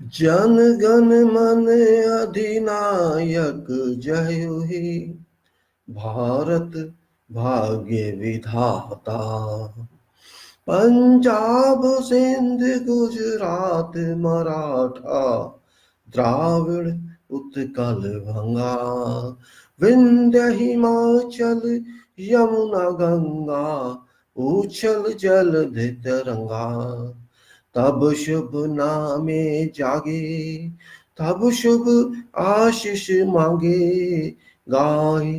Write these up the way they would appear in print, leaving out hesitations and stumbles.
जन गण मन अधिनायक जय हे भारत भाग्य विधाता। पंजाब सिंध गुजरात मराठा द्राविड़ उत्कल गंगा विंध्य हिमाचल यमुना गंगा उछल जलधि तरंगा। तब शुभ नामे जागे तब शुभ आशीष मांगे गाए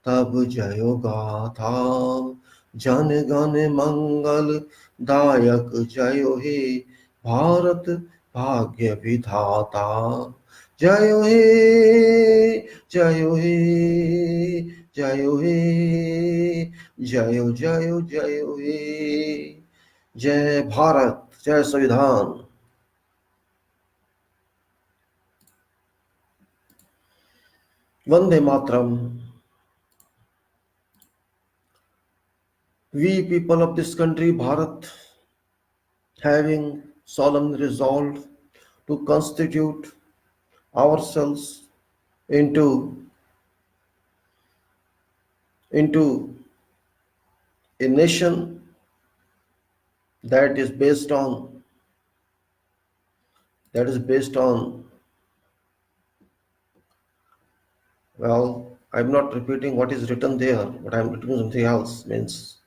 तब जयो गाथा। जन गण मंगल दायक जयो हे भारत भाग्य विधाता। जयो हे जयो हे जयो हे जयो जयो जयो हे। जय भारत जय संविधान। Vande Mataram. We people of this country, Bharat, having solemn resolved to constitute ourselves into a nation that is based on well, I'm not repeating what is written there, but I'm repeating something else. Means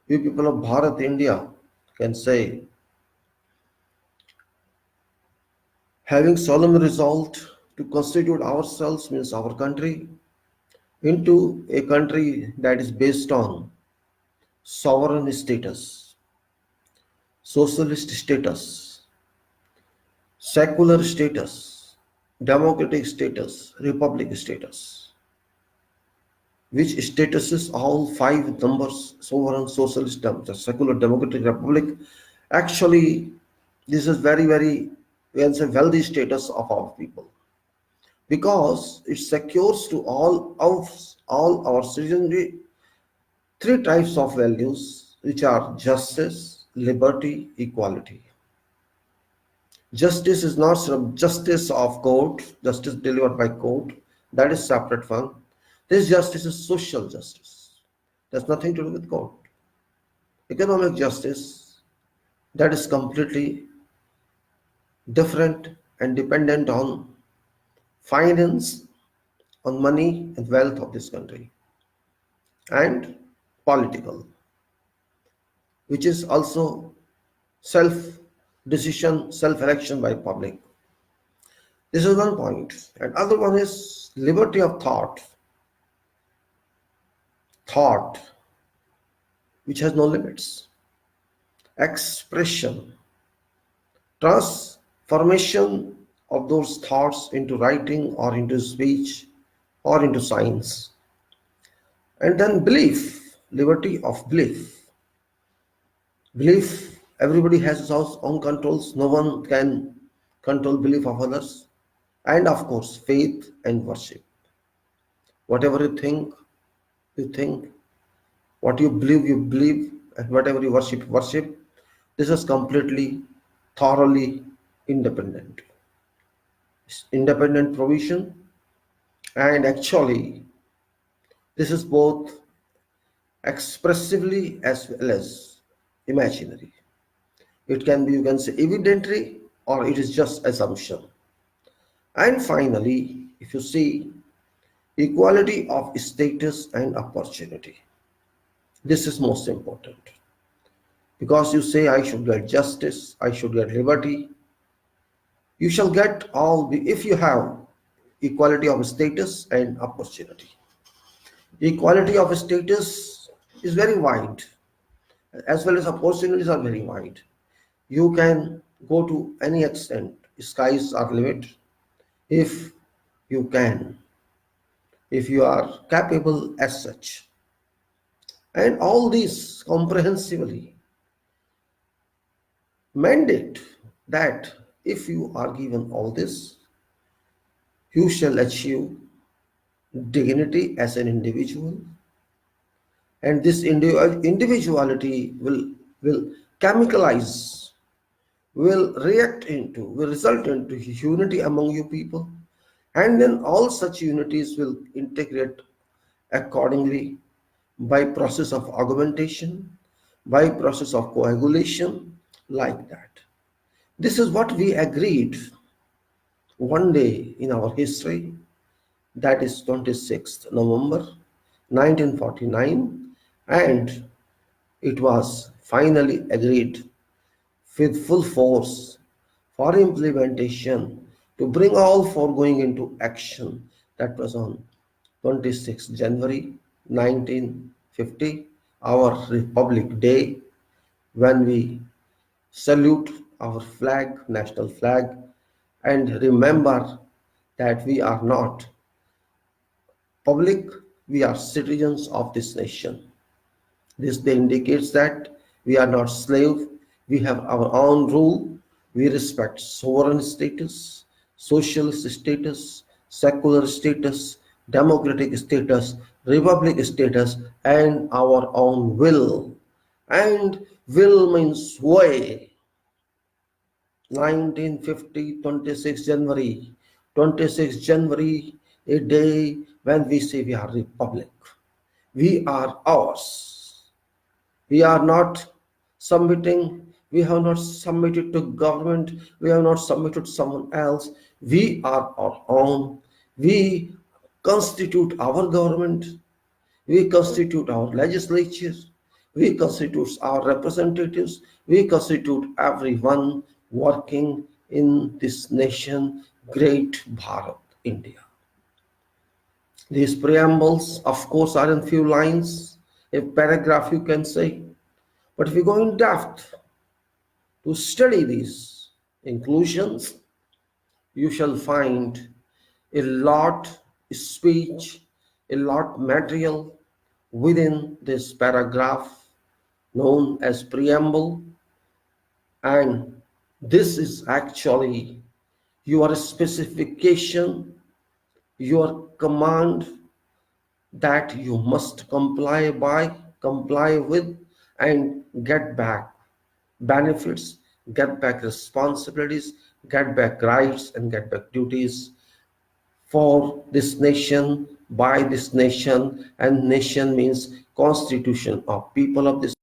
we people of Bharat, India, can say, having solemn resolved to constitute ourselves, means our country, into a country that is based on sovereign status, socialist status, secular status, democratic status, republic status, which statuses all five numbers: sovereign, socialist, secular, democratic, republic. Actually, this is very, we can say, wealthy status of our people, because it secures to all our citizenry three types of values, which are justice, liberty, equality. Justice is not justice of court, justice delivered by court, that is separate one. This justice is social justice. There's nothing to do with court. Economic justice, that is completely different and dependent on finance, on money and wealth of this country. And political, which is also self-decision, self-election by public. This is one point. And other one is liberty of thought, which has no limits. Expression, transformation of those thoughts into writing or into speech or into science. And then belief, liberty of belief. Belief, everybody has his own controls. No one can control belief of others. And of course, faith and worship. Whatever you think, you think. What you believe. And whatever you worship. This is completely, thoroughly independent. It's independent provision. And actually, this is both expressively as well as imaginary. It can be, you can say, evidentary, or it is just assumption. And finally, if you see, equality of status and opportunity. This is most important, because you say, I should get justice, I should get liberty. You shall get all if you have equality of status and opportunity. Equality of status is very wide, as well as opportunities are very wide. You can go to any extent. Skies are limit. If you can, if you are capable as such. And all these comprehensively mandate that if you are given all this, you shall achieve dignity as an individual, and this individuality will chemicalize will result into unity among you people, and then all such unities will integrate accordingly by process of augmentation, by process of coagulation, like that. This is what we agreed one day in our history, that is 26th November 1949, and it was finally agreed with full force for implementation to bring all foregoing into action. That was on 26th January 1950, our Republic Day, when we salute our flag, national flag, and remember that we are not public, we are citizens of this nation. This day indicates that we are not slaves, we have our own rule, we respect sovereign status, socialist status, secular status, democratic status, republic status, and our own will. And will means way. 1950, 26 January. 26 January, a day when we say we are republic. We are ours. We are not submitting, we have not submitted to government, we have not submitted to someone else. We are our own. We constitute our government, we constitute our legislature, we constitute our representatives, we constitute everyone working in this nation, great Bharat, India. These preambles, of course, are in few lines, a paragraph you can say, but if you go in depth to study these inclusions, you shall find a lot speech, a lot material within this paragraph known as preamble, and this is actually your specification, your command that you must comply with, and get back benefits, get back responsibilities, get back rights, and get back duties for this nation, by this nation. And nation means constitution of people of this,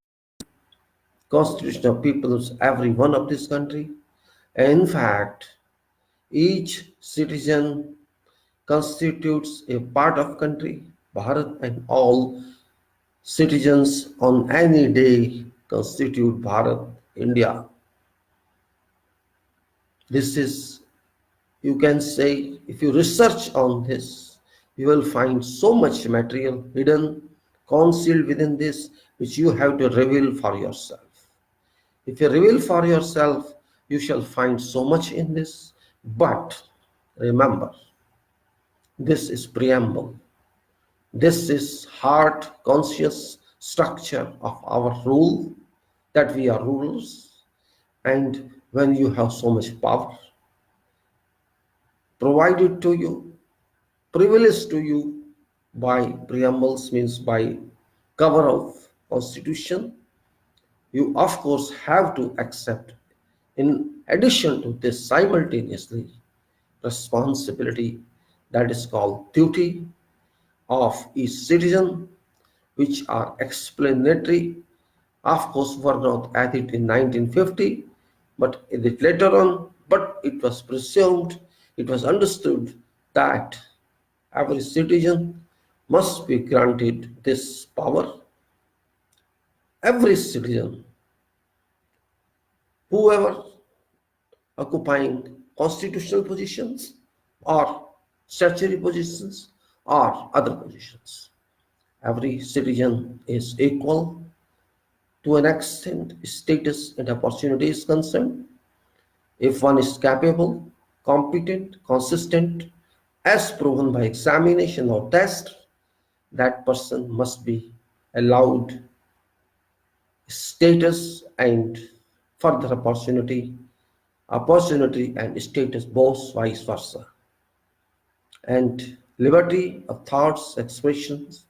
constitution of peoples, every one of this country. In fact, each citizen constitutes a part of country, Bharat, and all citizens on any day constitute Bharat, India. This is, you can say, if you research on this, you will find so much material hidden, concealed within this, which you have to reveal for yourself. If you reveal for yourself, you shall find so much in this. But remember, this is preamble. This is heart conscious structure of our rule, that we are rulers. And when you have so much power provided to you, privileged to you by preambles, means by cover of constitution, you of course have to accept, in addition to this, simultaneously responsibility, that is called duty of each citizen, which are explanatory. Of course, were not added in 1950, but a bit later on, but it was presumed, it was understood that every citizen must be granted this power. Every citizen, whoever occupying constitutional positions or statutory positions or other positions, every citizen is equal to an extent, status and opportunity is concerned. If one is capable, competent, consistent, as proven by examination or test, that person must be allowed status and further opportunity and status, both vice versa. And liberty of thoughts, expressions,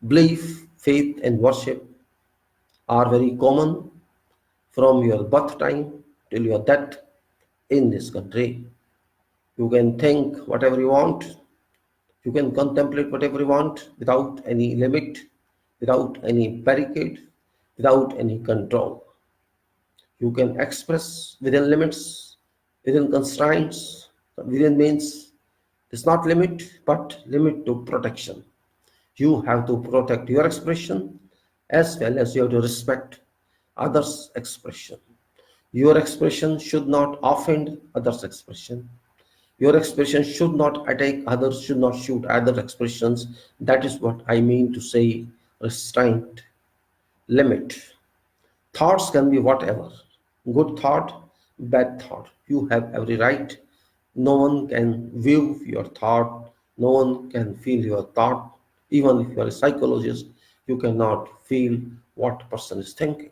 belief, faith, and worship are very common from your birth time till your death in this country. You can think whatever you want. You can contemplate whatever you want without any limit, without any barricade, without any control. You can express within limits, within constraints. Within means it's not limit, but limit to protection. You have to protect your expression as well as you have to respect others' expression. Your expression should not offend others' expression. Your expression should not attack others, should not shoot other expressions. That is what I mean to say restraint, limit. Thoughts can be whatever. Good thought, bad thought. You have every right. No one can view your thought. No one can feel your thought. Even if you are a psychologist, you cannot feel what person is thinking.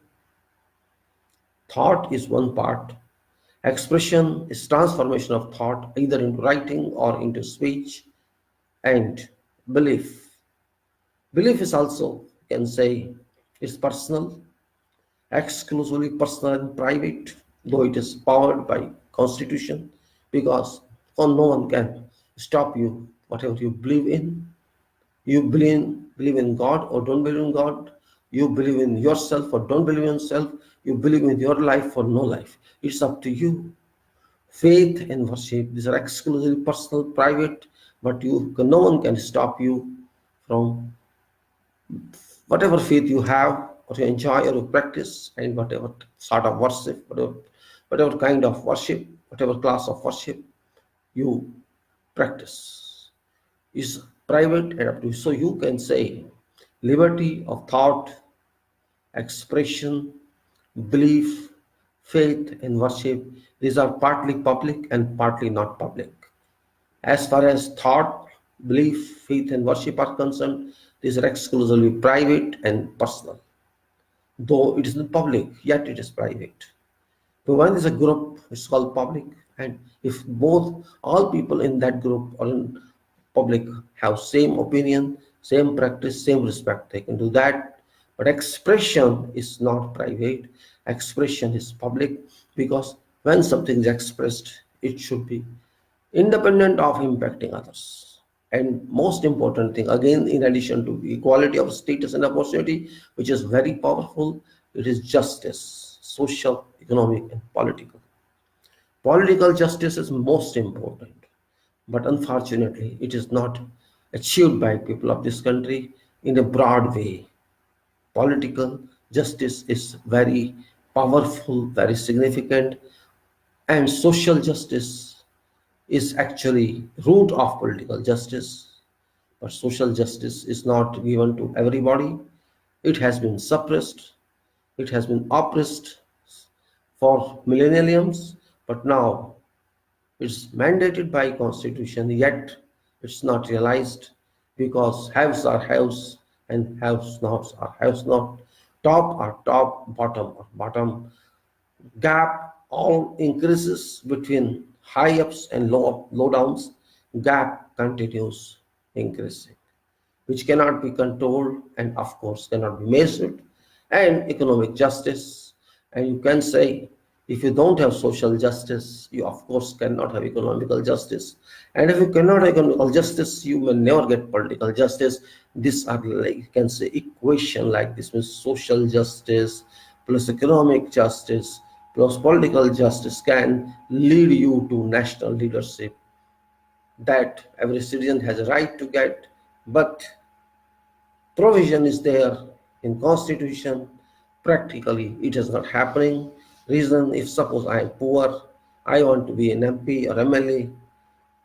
Thought is one part. Expression is transformation of thought either into writing or into speech. And belief. Belief is also, you can say, it's personal, exclusively personal and private, though it is powered by constitution, because no one can stop you whatever you believe in. You believe in God or don't believe in God. You believe in yourself or don't believe in yourself. You believe in your life or no life. It's up to you. Faith and worship, these are exclusively personal, private, but no one can stop you from whatever faith you have, what you enjoy or you practice, and whatever sort of worship, whatever kind of worship, whatever class of worship you practice is private and up to you. So you can say liberty of thought, expression, belief, faith, and worship, these are partly public and partly not public. As far as thought, belief, faith, and worship are concerned, these are exclusively private and personal. Though it is not public, yet it is private. So when there's a group, it's called public, and if all people in that group or in public have same opinion, same practice, same respect, they can do that. But expression is not private. Expression is public, because when something is expressed, it should be independent of impacting others. And most important thing, again, in addition to equality of status and opportunity, which is very powerful, it is justice, social, economic, and political. Political justice is most important, but unfortunately, it is not achieved by people of this country in a broad way. Political justice is very powerful, very significant, and social justice is actually root of political justice. But social justice is not given to everybody. It has been suppressed, it has been oppressed for millenniums, but now it's mandated by constitution, yet it's not realized, because haves are haves and haves nots are haves not. Top are top, bottom are bottom. Gap all increases between high ups and low downs. Gap continues increasing, which cannot be controlled and of course cannot be measured. And economic justice, and you can say if you don't have social justice, you of course cannot have economical justice, and if you cannot have economical justice, you may never get political justice. These are, like you can say, equation like this means social justice plus economic justice plus political justice can lead you to national leadership that every citizen has a right to get. But provision is there in constitution. Practically it is not happening. Reason, if suppose I am poor, I want to be an MP or MLA,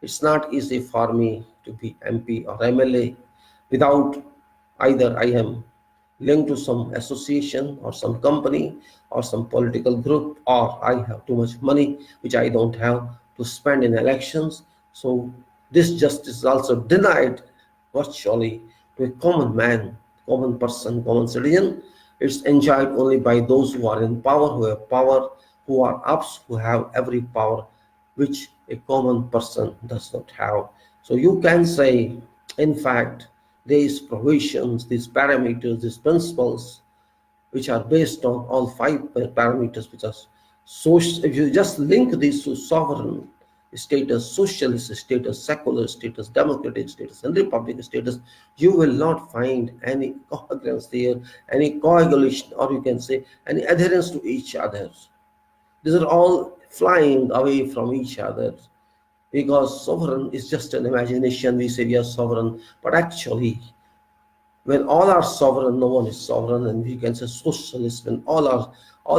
it's not easy for me to be MP or MLA without either I am linked to some association or some company or some political group, or I have too much money which I don't have to spend in elections. So this justice is also denied virtually to a common man, common person, common citizen. It's enjoyed only by those who are in power, who have power, who are ups, who have every power which a common person does not have. So you can say, in fact, these provisions, these parameters, these principles, which are based on all five parameters which are So if you just link these to sovereign status, socialist status, secular status, democratic status, and republic status, you will not find any coherence there, any coagulation, or you can say any adherence to each other. These are all flying away from each other, because sovereign is just an imagination. We say we are sovereign, but actually, when all are sovereign, no one is sovereign, and we can say socialist when all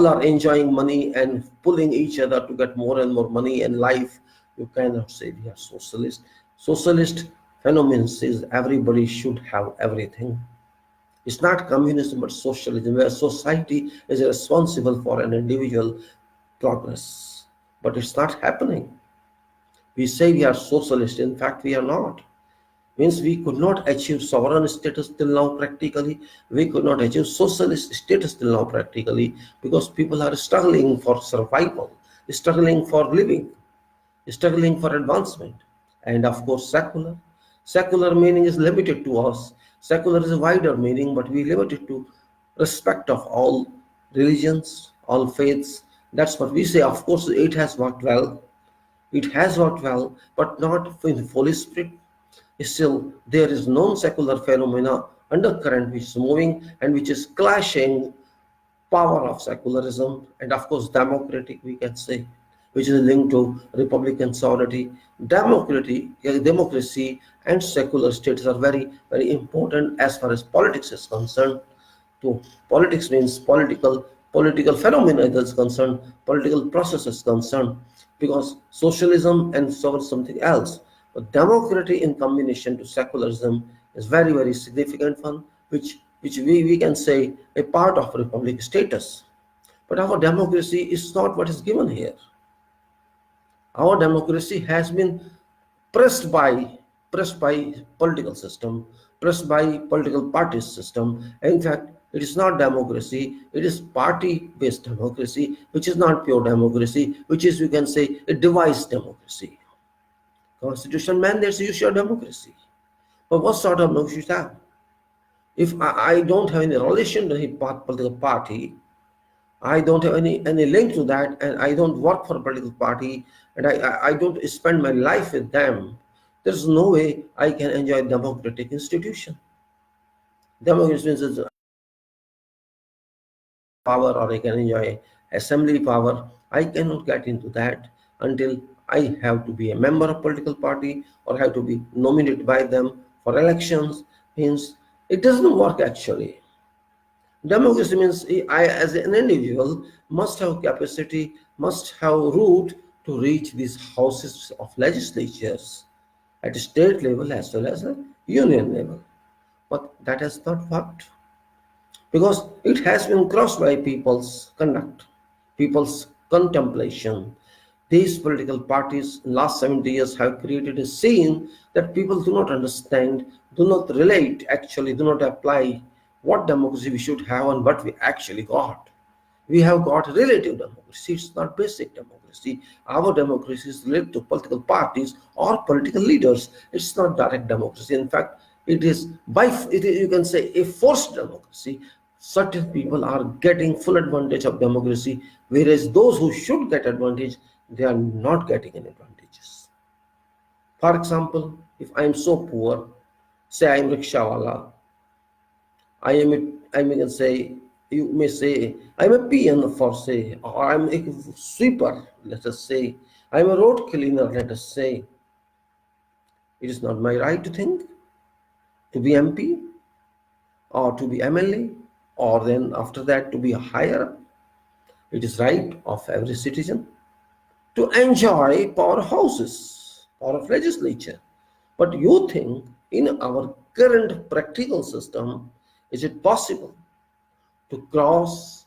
are enjoying money and pulling each other to get more and more money in life. You cannot say we are socialist. Socialist phenomenon says everybody should have everything. It's not communism but socialism, where society is responsible for an individual progress. But it's not happening. We say we are socialist, in fact we are not. Means we could not achieve sovereign status till now practically. We could not achieve socialist status till now practically, because people are struggling for survival, struggling for living, struggling for advancement. And of course, secular meaning is limited to us. Secular is a wider meaning, but we limit it to respect of all religions, all faiths. That's what we say. Of course, it has worked well. It has worked well, but not in the full spirit. Still, there is non-secular phenomena undercurrent which is moving and which is clashing power of secularism and of course democratic, we can say, which is linked to republican sovereignty. Democracy and secular states are very, very important as far as politics is concerned. To politics means political phenomena is concerned, political process is concerned, because socialism and so is something else. But democracy in combination to secularism is very, very significant one, which we can say a part of republic status. But our democracy is not what is given here. Our democracy has been pressed by political system, pressed by political party system. In fact, it is not democracy, it is party-based democracy, which is not pure democracy, which is, we can say, a device democracy. Constitution mandates you share democracy. But what sort of democracy you have? If I don't have any relation to any political party, I don't have any link to that, and I don't work for a political party, and I don't spend my life with them, there's no way I can enjoy democratic institution. Democracy means power, or I can enjoy assembly power. I cannot get into that until I have to be a member of political party or have to be nominated by them for elections. Means it doesn't work actually. Democracy means I, as an individual, must have capacity, must have route to reach these houses of legislatures at a state level as well as a union level. But that has not worked, because it has been crossed by people's conduct, people's contemplation. These political parties in last 70 years have created a scene that people do not understand, do not relate, actually do not apply what democracy we should have and what we actually got. We have got relative democracy, it's not basic democracy. Our democracy is related to political parties or political leaders. It's not direct democracy. In fact, it is you can say a forced democracy. Certain people are getting full advantage of democracy, whereas those who should get advantage, they are not getting any advantages. For example, if I am so poor, say I am rickshawala, I may say, you may say, I'm a peon for say, or I'm a sweeper, let us say, I'm a road cleaner, let us say. It is not my right to think, to be MP, or to be MLA, or then after that to be a higher. It is right of every citizen to enjoy powerhouses, power of legislature. But you think in our current practical system, is it possible to cross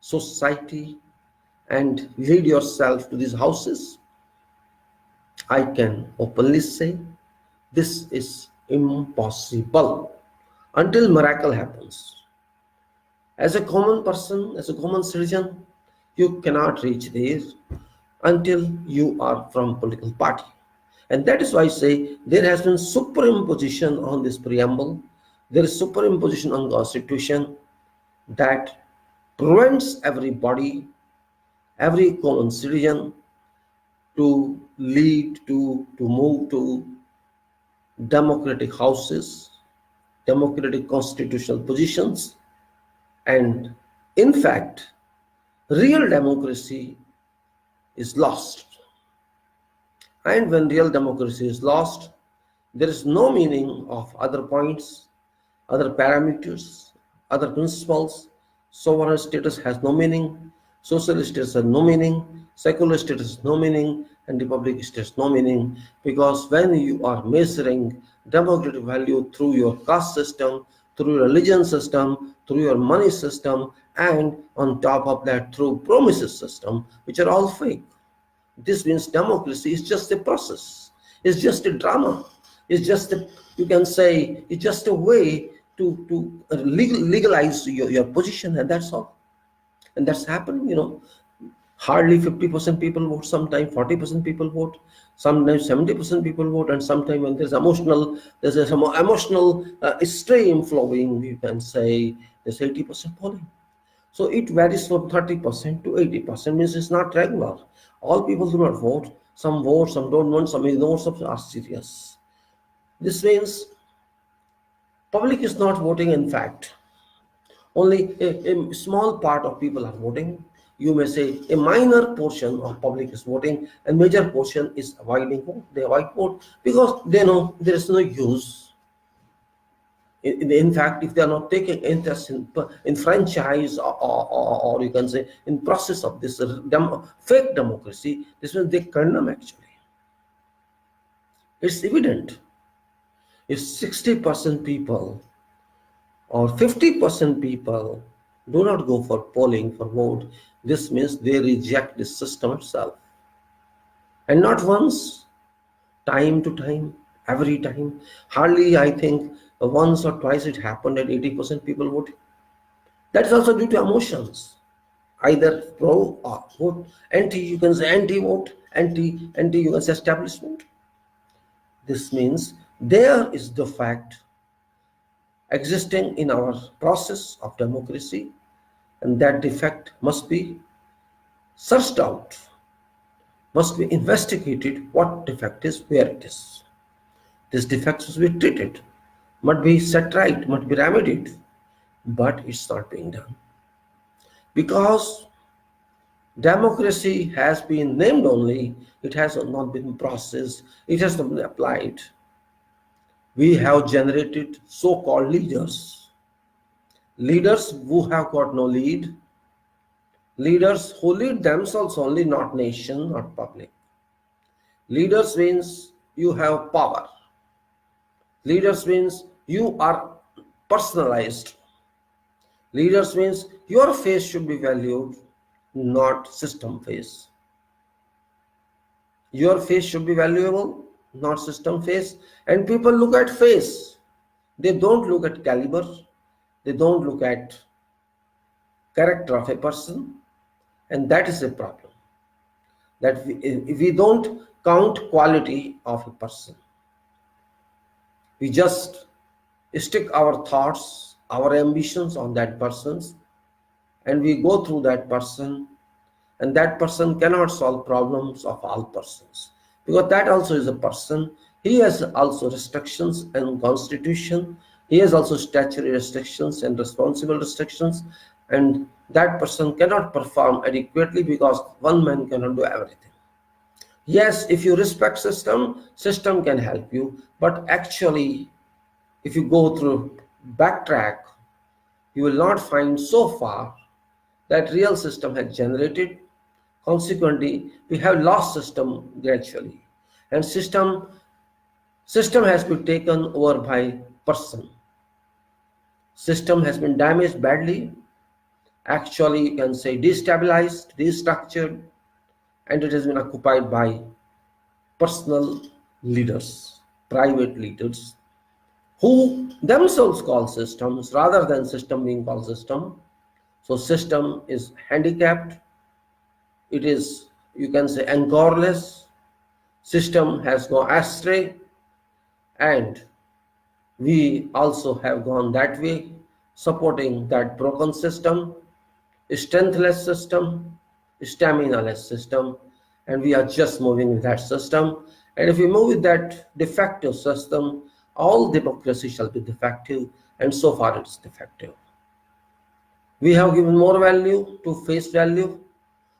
society and lead yourself to these houses? I can openly say this is impossible until miracle happens. As a common person, as a common citizen, you cannot reach there until you are from political party. And that is why I say there has been superimposition on this preamble. There is superimposition on constitution that prevents everybody every common citizen to lead, to move to democratic houses, democratic constitutional positions, and in fact, real democracy is lost. And when real democracy is lost, there is no meaning of other points, other parameters, other principles. Sovereign status has no meaning, socialist status has no meaning, secular status has no meaning, and republic status has no meaning, because when you are measuring democratic value through your caste system, through your religion system, through your money system, and on top of that through promises system, which are all fake. This means democracy is just a process. It's just a drama. It's just a, you can say, it's just a way to legalize your position, and that's all. And that's happened, hardly 50% people vote, sometimes 40% people vote, sometimes 70% people vote, and sometimes when there's some emotional stream flowing, you can say there's 80% polling. So it varies from 30% to 80%, means it's not regular. All people do not vote. Some vote, some don't vote, some ignore, some are serious. This means public is not voting. In fact, only a small part of people are voting. You may say a minor portion of public is voting, and major portion is avoiding vote. They avoid vote because they know there is no use. In fact, if they are not taking interest in franchise or you can say in process of this fake democracy, this means they condemn actually. It's evident. If 60% people or 50% people do not go for polling for vote, this means they reject the system itself. And not once, time to time, every time. Hardly, I think, once or twice it happened that 80% people voted. That is also due to emotions, either pro or vote, anti, you can say anti-vote, anti, you can say establishment. This means there is the fact existing in our process of democracy, and that defect must be searched out, must be investigated what defect is, where it is. This defect must be treated, must be set right, must be remedied, but it's not being done. Because democracy has been named only, it has not been processed, it has not been applied. We have generated so-called leaders who have got no lead, leaders who lead themselves only, not nation, not public. Leaders means you have power. Leaders means you are personalized. Leaders means your face should be valued, not system face. Your face should be valuable, not system face. And people look at face. They don't look at caliber. They don't look at character of a person. And that is a problem. That we don't count quality of a person. We just stick our thoughts, our ambitions on that person's, and we go through that person, and that person cannot solve problems of all persons, because that also is a person. He has also restrictions and constitution. He has also statutory restrictions and responsible restrictions, and that person cannot perform adequately because one man cannot do everything. Yes, if you respect system can help you, but actually if you go through backtrack, you will not find so far that real system has generated. Consequently, we have lost system gradually, and system has been taken over by person. System has been damaged badly, actually you can say destabilized, restructured, and it has been occupied by personal leaders, private leaders, who themselves call systems rather than system being called system. So system is handicapped. It is, you can say, anchorless. System has gone astray, and we also have gone that way, supporting that broken system, strengthless system, stamina-less system, and we are just moving with that system. And if we move with that defective system, all democracy shall be defective, and so far it is defective. We have given more value to face value,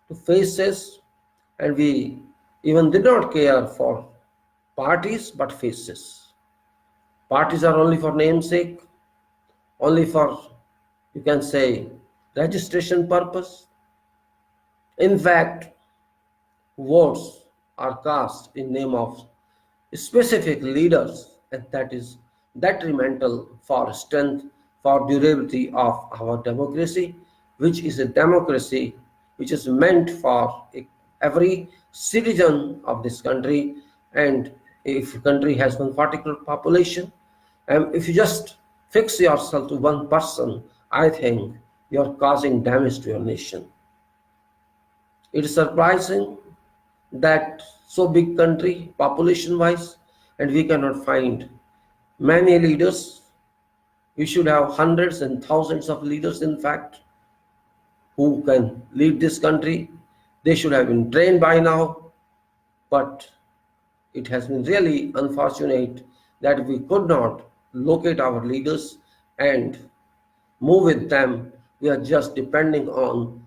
to faces, and we even did not care for parties but faces. Parties are only for namesake, only for, you can say, registration purpose. In fact, votes are cast in name of specific leaders, and that is detrimental for strength, for durability of our democracy, which is a democracy which is meant for every citizen of this country. And if a country has one particular population, and if you just fix yourself to one person, I think you're causing damage to your nation. It is surprising that so big country population wise, and we cannot find many leaders. We should have hundreds and thousands of leaders, in fact, who can lead this country. They should have been trained by now, but it has been really unfortunate that we could not locate our leaders and move with them. We are just depending on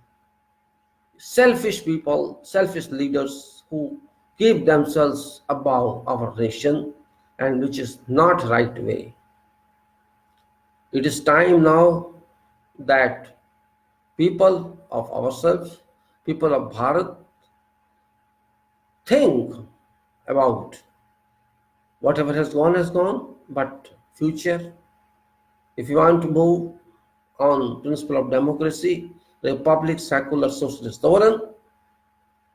selfish people, selfish leaders who keep themselves above our nation, and which is not right way. It is time now that people of ourselves, people of Bharat, think about whatever has gone, but future, if you want to move on principle of democracy, republic, secular, socialist sovereign,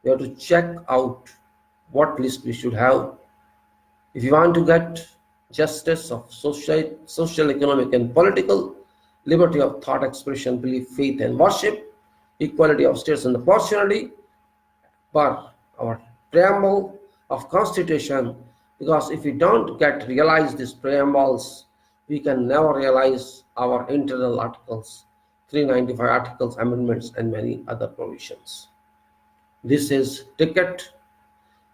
we have to check out what list we should have. If you want to get justice of social, economic, and political, liberty of thought, expression, belief, faith, and worship, equality of states and opportunity, but our preamble of Constitution, because if we don't realize these preambles, we can never realize our internal articles, 395 articles, amendments, and many other provisions. This is ticket,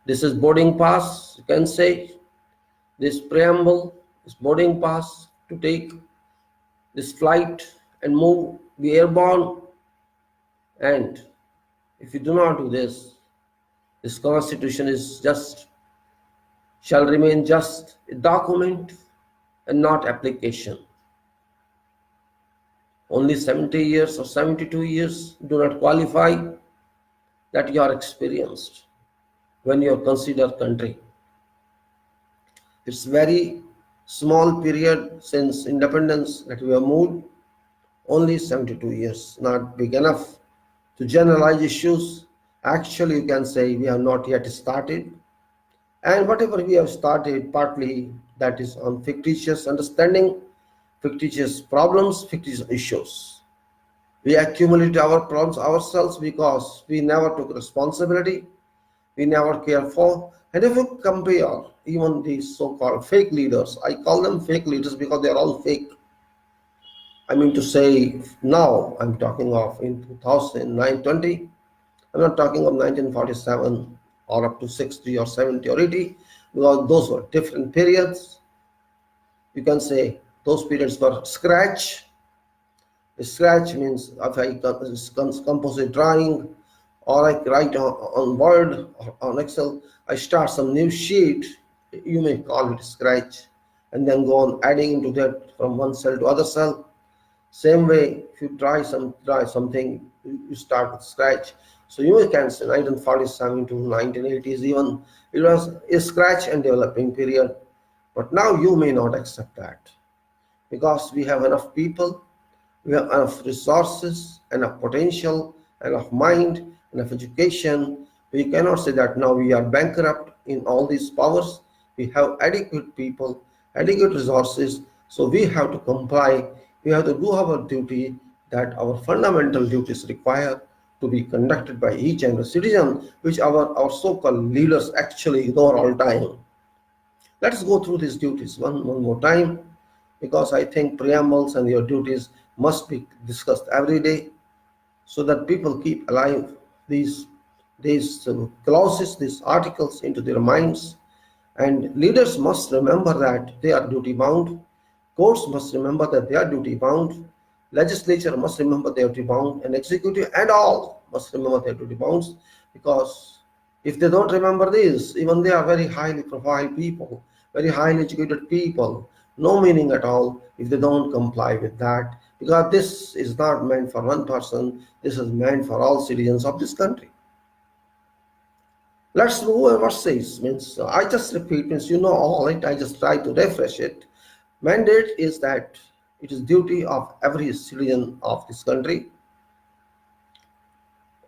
this is boarding pass, you can say. This preamble is boarding pass to take this flight and move, be airborne. And if you do not do this, this constitution is shall remain just a document and not application. Only 70 years or 72 years do not qualify that you are experienced when you are considered country. It's very small period since independence that we have moved, only 72 years, not big enough to generalize issues. Actually, you can say we have not yet started, and whatever we have started, partly that is on fictitious understanding, fictitious problems, fictitious issues. We accumulate our problems ourselves because we never took responsibility, we never care for. And if you compare even these so-called fake leaders, I call them fake leaders because they are all fake. I mean to say, now I'm talking of in 2009-20, I'm not talking of 1947 or up to 60 or 70 or 80, because those were different periods. You can say those periods were scratch. Scratch means if I compose a drawing, or I write on Word or on Excel, I start some new sheet, you may call it scratch, and then go on adding into that from one cell to other cell. Same way, if you try something, you start with scratch. So you can say 1947 to 1980s even, it was a scratch and developing period. But now you may not accept that, because we have enough people, we have enough resources, enough potential, enough mind, enough education. We cannot say that now we are bankrupt in all these powers. We have adequate people, adequate resources, so we have to comply. We have to do our duty, that our fundamental duties require to be conducted by each and every citizen, which our so-called leaders actually ignore all time. Let us go through these duties one more time, because I think preambles and your duties must be discussed every day, so that people keep alive these clauses, these articles into their minds. And leaders must remember that they are duty bound. Courts must remember that they are duty bound. Legislature must remember they are duty bound, and executive and all must remember they are duty bound. Because if they don't remember this, even they are very highly profiled people, very highly educated people, no meaning at all if they don't comply with that. Because this is not meant for one person, this is meant for all citizens of this country. Let's move on what says. Means I just repeat, means you know all it, I just try to refresh it. Mandate is that it is duty of every citizen of this country.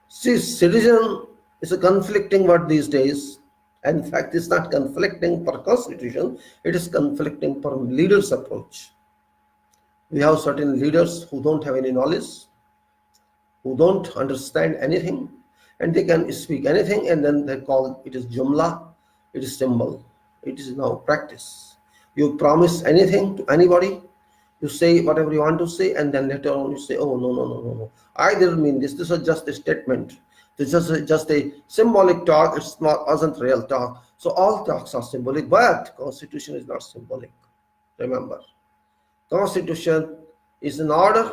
See, citizen is a conflicting word these days. And in fact, it's not conflicting per constitution, it is conflicting per leaders' approach. We have certain leaders who don't have any knowledge, who don't understand anything, and they can speak anything, and then they call it is jumla, it is symbol, it is now practice. You promise anything to anybody, you say whatever you want to say, and then later on you say, oh no, I didn't mean this, this was just a statement, this is just a symbolic talk, it wasn't real talk. So all talks are symbolic, but constitution is not symbolic. Remember, constitution is an order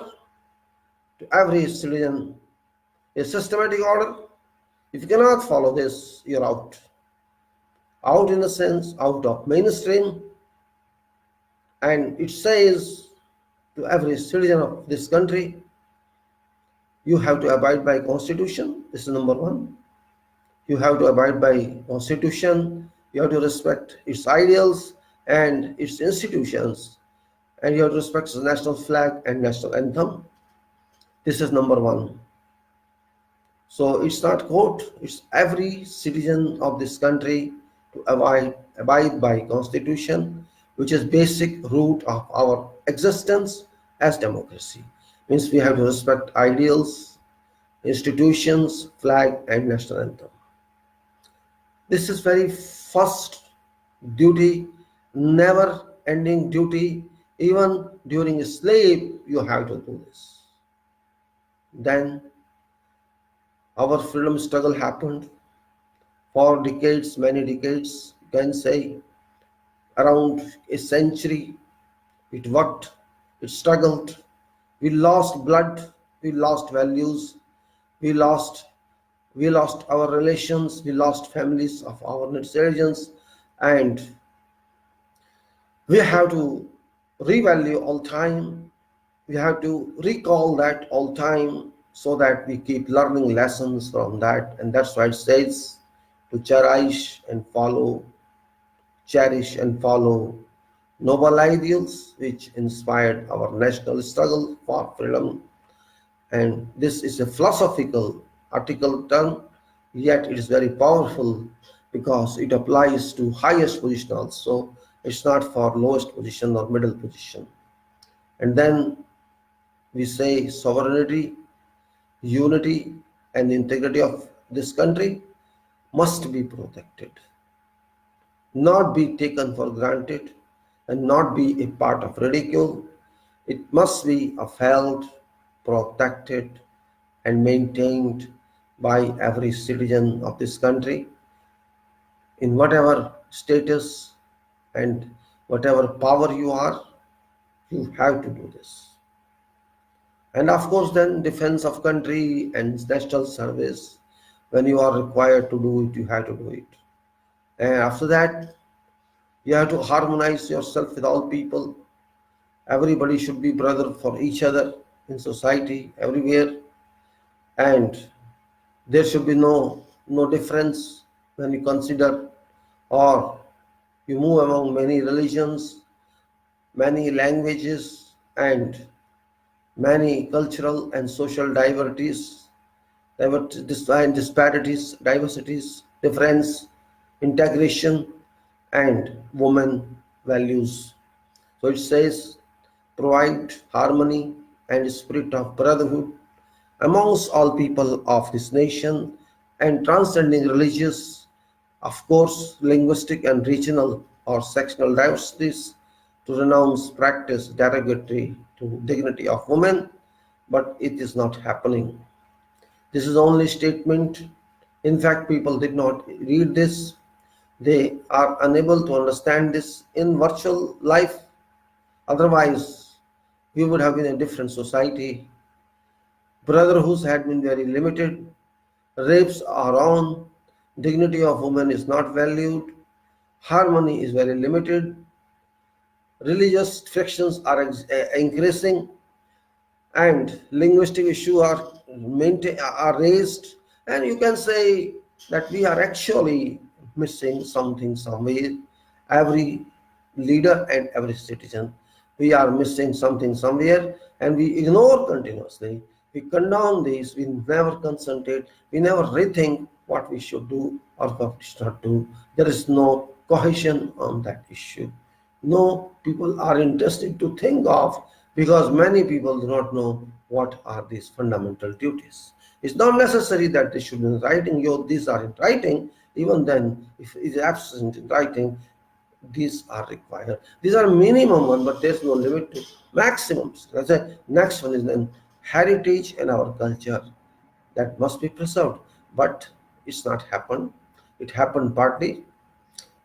to every citizen, a systematic order. If you cannot follow this, you're out. Out in the sense, out of mainstream. And it says to every citizen of this country, you have to abide by constitution. This is number one. You have to abide by constitution. You have to respect its ideals and its institutions. And you have to respect the national flag and national anthem. This is number one. So it's not court, it's every citizen of this country to abide by constitution, which is basic root of our existence as democracy. Means we have to respect ideals, institutions, flag and national anthem. This is very first duty, never ending duty. Even during sleep you have to do this. Then our freedom struggle happened for decades, many decades, you can say around a century. It worked, it struggled, we lost blood, we lost values, we lost our relations, we lost families of our citizens, and we have to revalue all time, we have to recall that all time, so that we keep learning lessons from that. And that's why it says to cherish and follow noble ideals which inspired our national struggle for freedom. And this is a philosophical article term, yet it is very powerful because it applies to highest position also. It's not for lowest position or middle position. And then we say sovereignty, unity and integrity of this country must be protected, not be taken for granted, and not be a part of ridicule. It must be upheld, protected and maintained by every citizen of this country in whatever status and whatever power you are. You have to do this. And of course then defense of country and national service, when you are required to do it, you have to do it. And after that, you have to harmonize yourself with all people. Everybody should be brother for each other in society, everywhere. And there should be no difference when you consider or you move among many religions, many languages and many cultural and social disparities, difference, integration, and women values. So it says, provide harmony and spirit of brotherhood amongst all people of this nation, and transcending religious, of course, linguistic and regional or sectional diversities, to renounce practice derogatory to dignity of women, but it is not happening. This is only statement. In fact, people did not read this. They are unable to understand this in virtual life. Otherwise, we would have been a different society. Brotherhoods had been very limited. Rapes are on. Dignity of women is not valued. Harmony is very limited. Religious frictions are increasing, and linguistic issues are raised, and you can say that we are actually missing something somewhere. Every leader and every citizen, we are missing something somewhere, and we ignore continuously. We condone this. We never concentrate. We never rethink what we should do or what we should not do. There is no cohesion on that issue. No people are interested to think of, because many people do not know what are these fundamental duties. It's not necessary that they should be in writing. These are in writing. Even then, if it is absent in writing, these are required. These are minimum one, but there's no limit to maximums. The next one is then heritage and our culture that must be preserved. But it's not happened. It happened partly.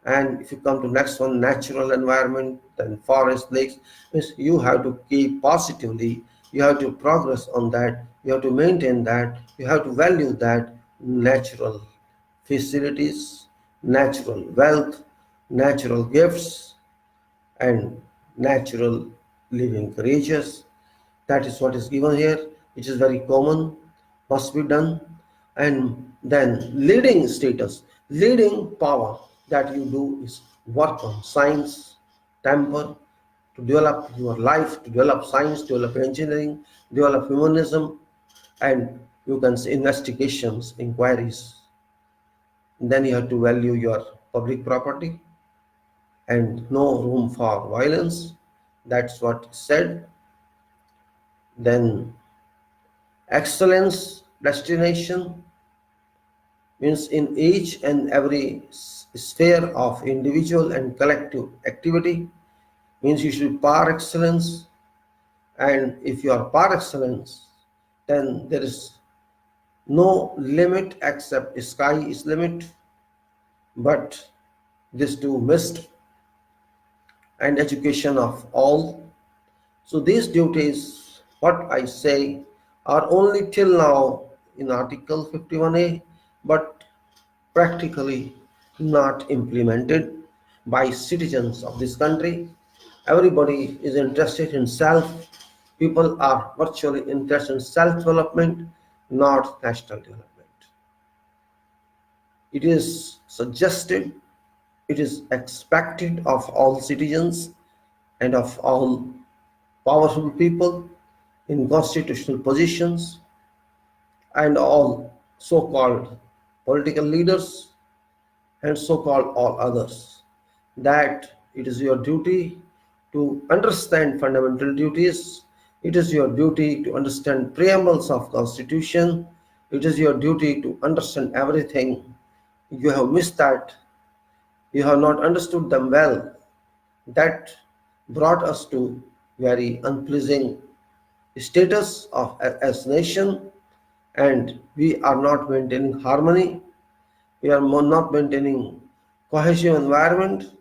And if you come to next one, natural environment, then forest, lakes, means you have to keep positively, you have to progress on that, you have to maintain that, you have to value that natural facilities, natural wealth, natural gifts, and natural living creatures. That is what is given here, which is very common, must be done. And then leading status, leading power that you do is work on science, temper, to develop your life, to develop science, develop engineering, develop humanism, and you can say investigations, inquiries. Then you have to value your public property and no room for violence. That's what is said. Then excellence destination means in each and every sphere of individual and collective activity, means you should be par excellence. And if you are par excellence, then there is no limit except sky is limit. But this too missed. And education of all. So these duties, what I say, are only till now in Article 51A, but practically not implemented by citizens of this country. Everybody is interested in self. People are virtually interested in self-development, not national development. It is suggested, it is expected of all citizens and of all powerful people in constitutional positions and all so-called political leaders and so-called all others, that it is your duty to understand fundamental duties. It is your duty to understand preambles of constitution. It is your duty to understand everything. You have missed that. You have not understood them well. That brought us to very unpleasing status of as nation, and we are not maintaining harmony. We are not maintaining cohesive environment,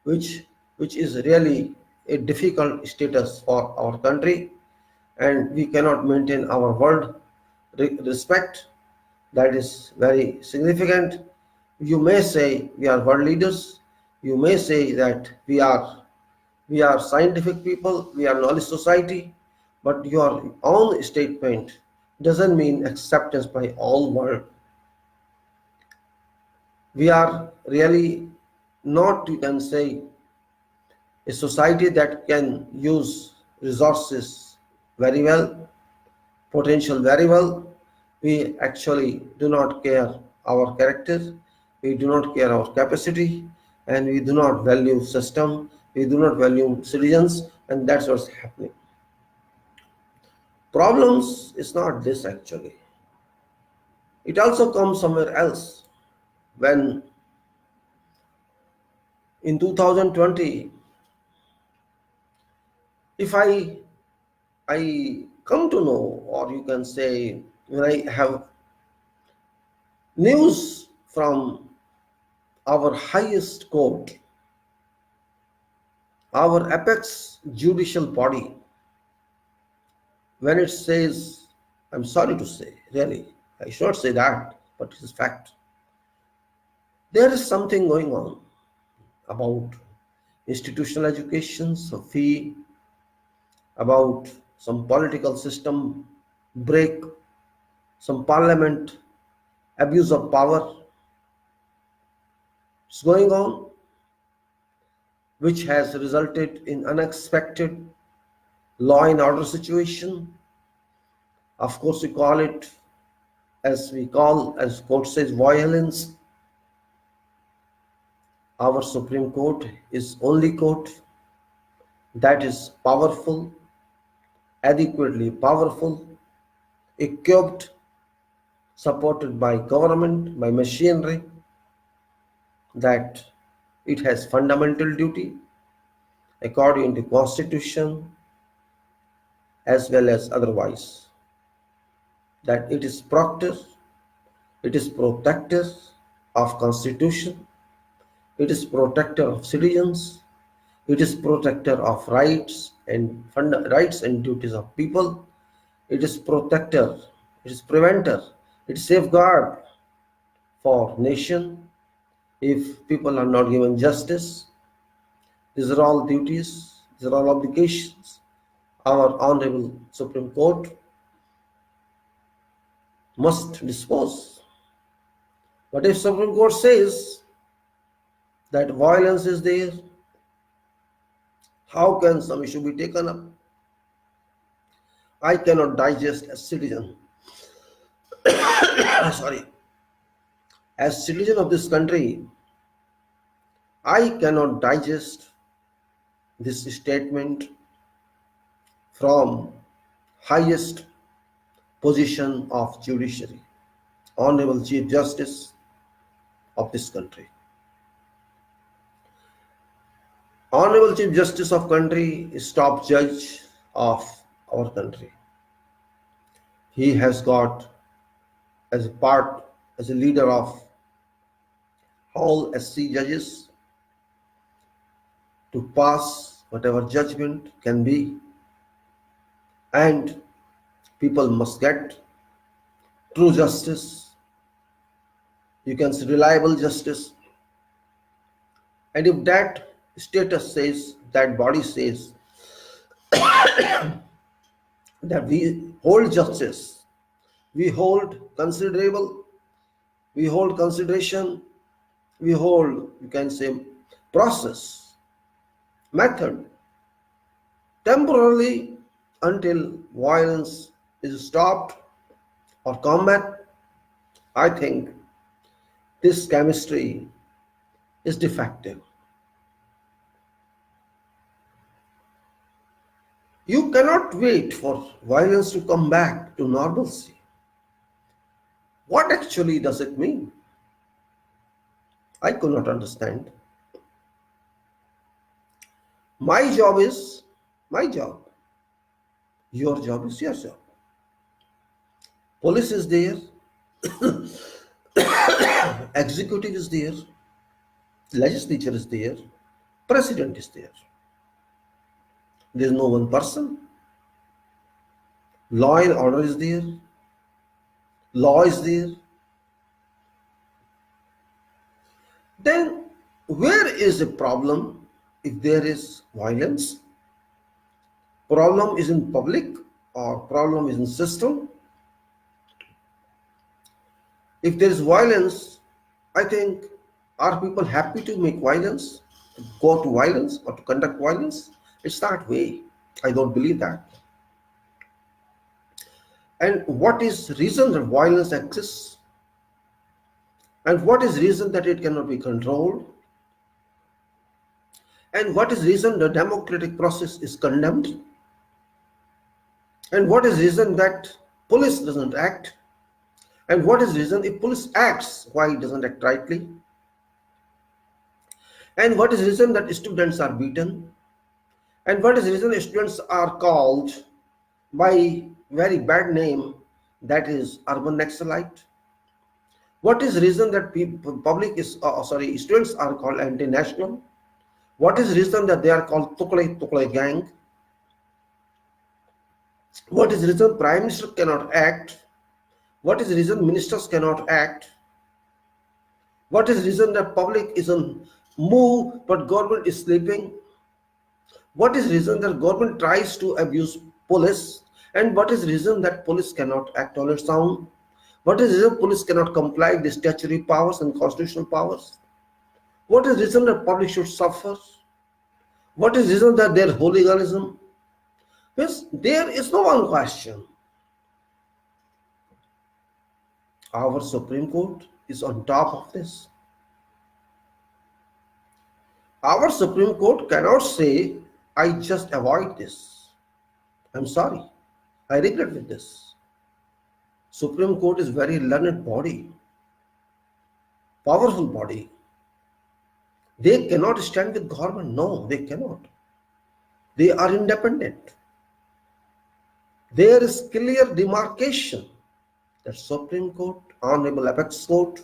which is really a difficult status for our country, and we cannot maintain our world respect. That is very significant. You may say we are world leaders. You may say that we are scientific people, we are knowledge society, but your own statement doesn't mean acceptance by all world. We are really not, you can say, a society that can use resources very well, potential very well. We actually do not care our character, we do not care our capacity, and we do not value system, we do not value citizens, and that's what's happening. Problems is not this actually. It also comes somewhere else. When in 2020, if I come to know, or you can say when I have News from our highest court, our apex judicial body, when it says, I'm sorry to say, really, I should not say that, but it is fact. There is something going on about institutional education, so fee, about some political system break, some parliament abuse of power is going on, which has resulted in unexpected law and order situation. Of course, we call it, as court says, violence. Our Supreme Court is only court that is powerful, adequately powerful, equipped, supported by government, by machinery, that it has fundamental duty according to Constitution as well as otherwise, that it is proctor, it is protector of Constitution, it is protector of citizens, it is protector of rights and duties of people, it is protector, it is preventer, it is safeguard for nation. If people are not given justice, these are all duties, these are all obligations our Honorable Supreme Court must dispose. But if Supreme Court says that violence is there, how can some issue be taken up? I cannot digest as citizen, sorry, as citizen of this country, I cannot digest this statement from highest position of judiciary, Honorable Chief Justice of this country. Honorable Chief Justice of country is top judge of our country. He has got as a leader of all SC judges to pass whatever judgment can be, and people must get true justice, you can say reliable justice. And if that status says, that body says that we hold justice, we hold considerable, we hold consideration, we hold, you can say, process, method, temporarily until violence is stopped or combat, I think this chemistry is defective. You cannot wait for violence to come back to normalcy. What actually does it mean? I could not understand. My job is my job. Your job is your job. Police is there. Executive is there. Legislature is there. President is there. There is no one person. Law and order is there. Law is there. Then where is the problem if there is violence? Problem is in public or problem is in system? If there is violence, I think, are people happy to make violence, to go to violence or to conduct violence? It's that way. I don't believe that. And what is the reason that violence exists? And what is the reason that it cannot be controlled? And what is the reason the democratic process is condemned? And what is the reason that police doesn't act? And what is the reason if police acts, why it doesn't act rightly? And what is the reason that students are beaten? And what is the reason students are called by very bad name, that is urban Naxalite? What is reason that students are called anti-national? What is reason that they are called Tukle gang? What is reason Prime Minister cannot act? What is reason ministers cannot act? What is reason that public is on move but government is sleeping? What is reason that government tries to abuse police? And what is reason that police cannot act on its own? What is reason police cannot comply with the statutory powers and constitutional powers? What is reason that public should suffer? What is reason that there is hooliganism? Yes, there is no one question. Our Supreme Court is on top of this. Our Supreme Court cannot say, I just avoid this. I'm sorry. I regret with this. Supreme Court is very learned body, powerful body. They cannot stand with government. No, they cannot. They are independent. There is clear demarcation that Supreme Court, Honorable Apex Court,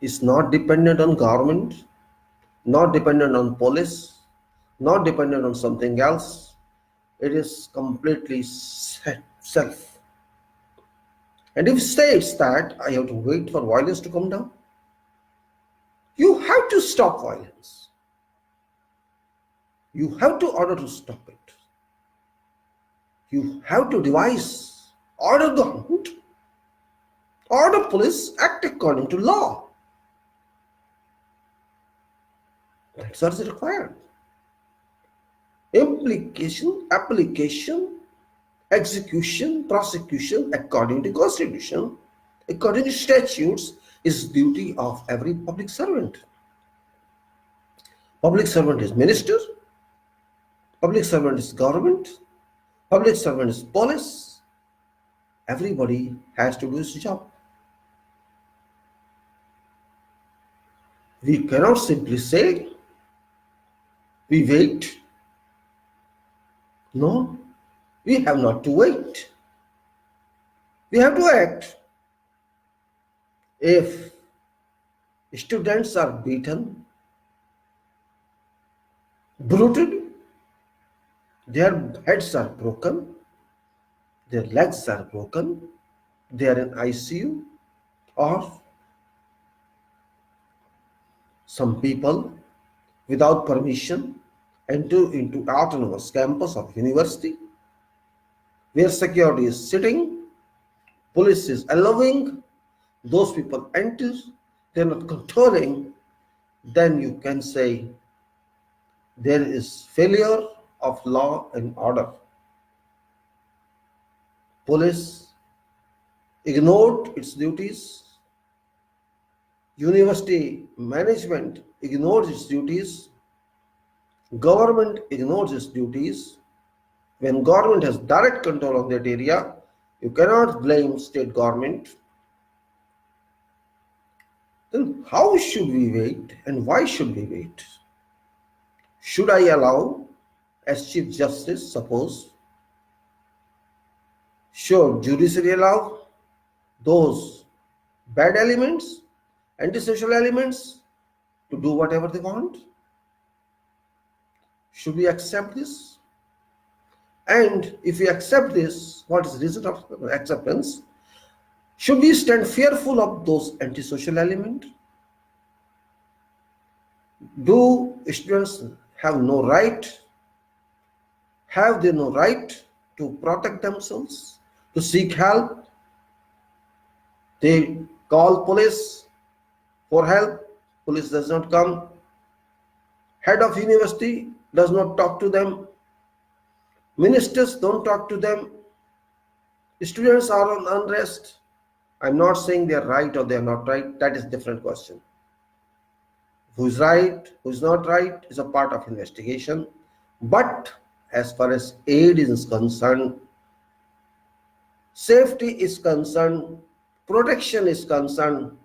is not dependent on government, not dependent on police, not dependent on something else. It is completely self. And if it states that I have to wait for violence to come down, you have to stop violence. You have to order to stop it. You have to devise, order government, order police, act according to law. That's what is required. Implication, application, execution, prosecution according to Constitution, according to statutes, is duty of every public servant. Public servant is minister, public servant is government, public servant is police. Everybody has to do his job. We cannot simply say, we wait. No, we have not to wait. We have to act. If students are beaten, bruited, their heads are broken, their legs are broken, they are in ICU, or some people without permission enter into autonomous campus of university where security is sitting, police is allowing those people enter, they're not controlling, then you can say there is failure of law and order. Police ignored its duties. University management ignores its duties. Government ignores its duties. When government has direct control on that area, you cannot blame state government. Then how should we wait and why should we wait? Should I allow, as Chief Justice, suppose, should judiciary allow those bad elements, antisocial elements, to do whatever they want? Should we accept this? And if we accept this, what is the reason of acceptance? Should we stand fearful of those antisocial elements? Do students have no right? Have they no right to protect themselves, to seek help? They call police for help. Police does not come. Head of university does not talk to them. Ministers don't talk to them. Students are on unrest. I'm not saying they're right or they're not right. That is a different question. Who is right, who is not right is a part of investigation. But as far as aid is concerned, safety is concerned, protection is concerned,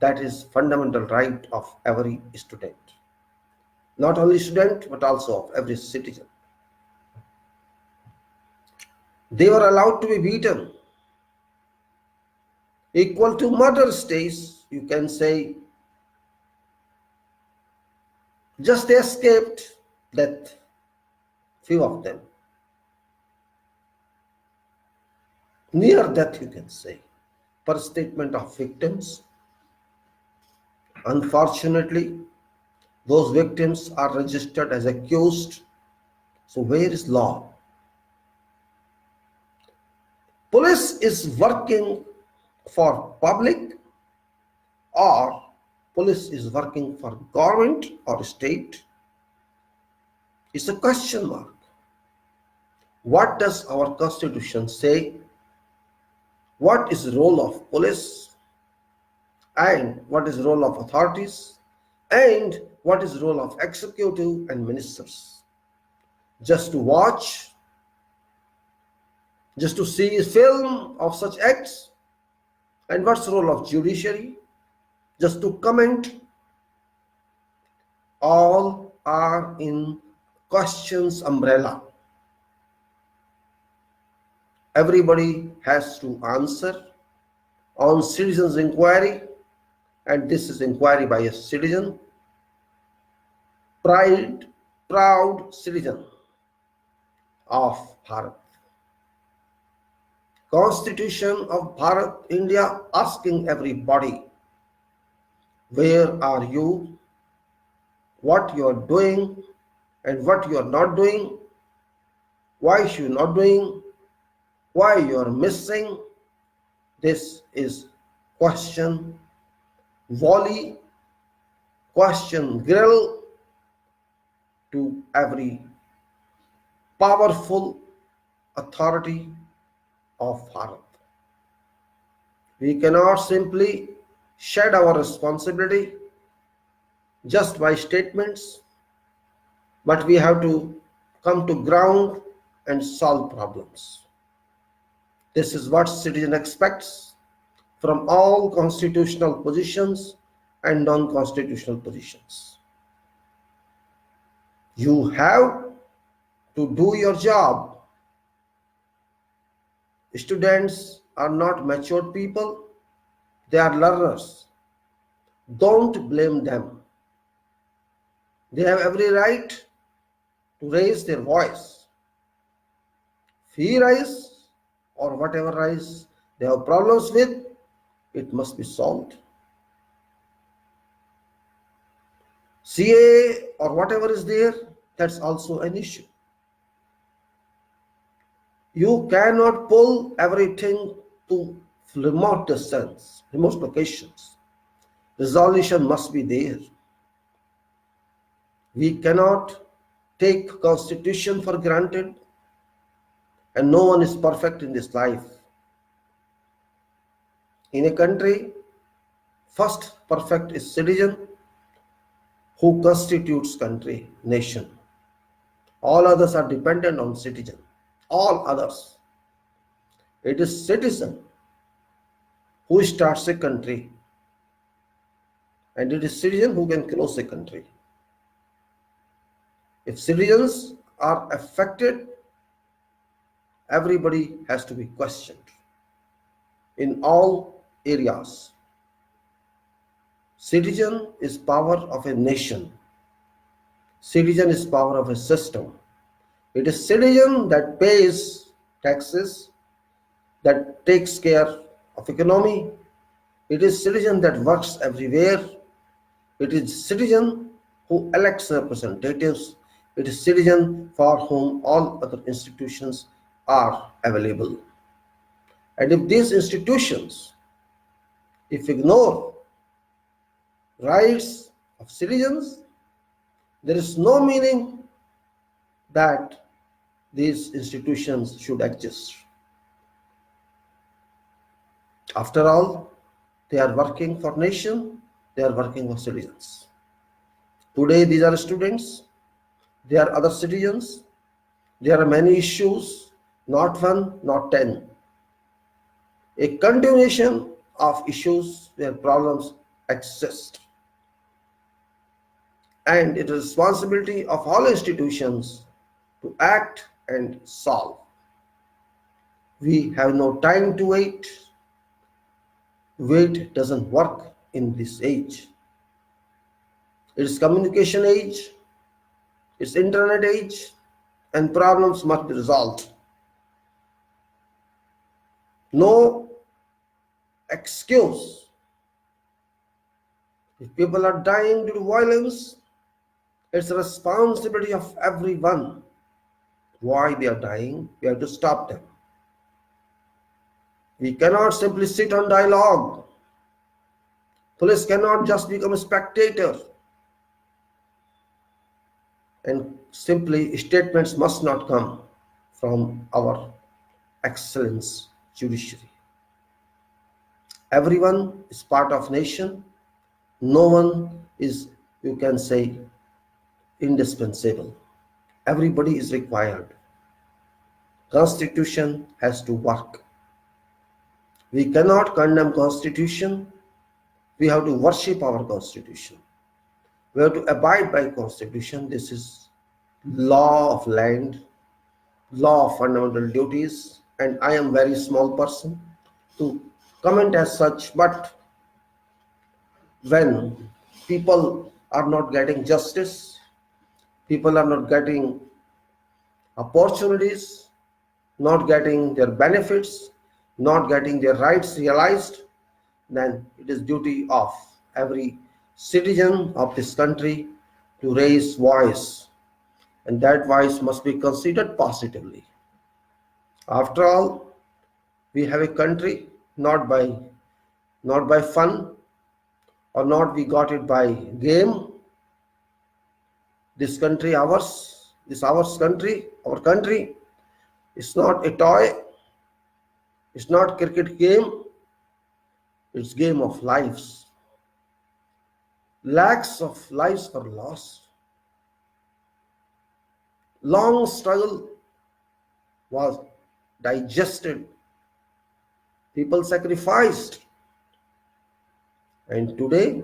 that is fundamental right of every student. Not only student, but also of every citizen. They were allowed to be beaten. Equal to murder stays, you can say, just they escaped death, few of them. Near death, you can say, per statement of victims. Unfortunately, those victims are registered as accused. So where is law? Police is working for public, or police is working for government or state? It's a question mark. What does our constitution say? What is the role of police? And what is the role of authorities? And what is the role of executive and ministers? Just to watch? Just to see a film of such acts? And what's the role of judiciary? Just to comment? All are in questions umbrella. Everybody has to answer on citizens' inquiry, and this is inquiry by a citizen, proud citizen of Bharat. Constitution of Bharat, India, asking everybody, where are you, what you are doing, and what you are not doing, why you are not doing, why you are missing. This is question volley, question grill to every powerful authority of Bharat. We cannot simply shed our responsibility just by statements, but we have to come to ground and solve problems. This is what citizen expects from all constitutional positions and non-constitutional positions. You have to do your job. Students are not matured people, they are learners. Don't blame them. They have every right to raise their voice. Fee rise or whatever rise they have problems with, it must be solved. CAA or whatever is there, that's also an issue. You cannot pull everything to remote distance, remote locations. Resolution must be there. We cannot take constitution for granted, and no one is perfect in this life. In a country, first perfect is citizen who constitutes country, nation. All others are dependent on citizen. All others. It is citizen who starts a country, and it is citizen who can close a country. If citizens are affected, everybody has to be questioned in all areas. Citizen is power of a nation. Citizen is power of a system. It is citizen that pays taxes, that takes care of economy. It is citizen that works everywhere. It is citizen who elects representatives. It is citizen for whom all other institutions are available. And if these institutions, if ignore rights of citizens, there is no meaning that these institutions should exist. After all, they are working for nation, they are working for citizens. Today these are students, they are other citizens, there are many issues, not one, not 10. A continuation of issues where problems exist. And it is responsibility of all institutions to act and solve. We have no time to wait. Wait doesn't work in this age. It's communication age, it's internet age, and problems must be resolved. No excuse. If people are dying due to violence, it's the responsibility of everyone. Why they are dying, we have to stop them. We cannot simply sit on dialogue. Police cannot just become a spectator. And simply statements must not come from our excellence judiciary. Everyone is part of nation. No one is, you can say, indispensable. Everybody is required. Constitution has to work. We cannot condemn Constitution. We have to worship our Constitution. We have to abide by Constitution. This is law of land, law of fundamental duties, and I am very small person to comment as such, but when people are not getting justice, people are not getting opportunities, not getting their benefits, not getting their rights realized, then it is duty of every citizen of this country to raise voice, and that voice must be considered positively. After all, we have a country not by fun, or not we got it by game. This country ours, this our country is not a toy, it's not cricket game, it's game of lives. Lakhs of lives are lost. Long struggle was digested. People sacrificed. And today,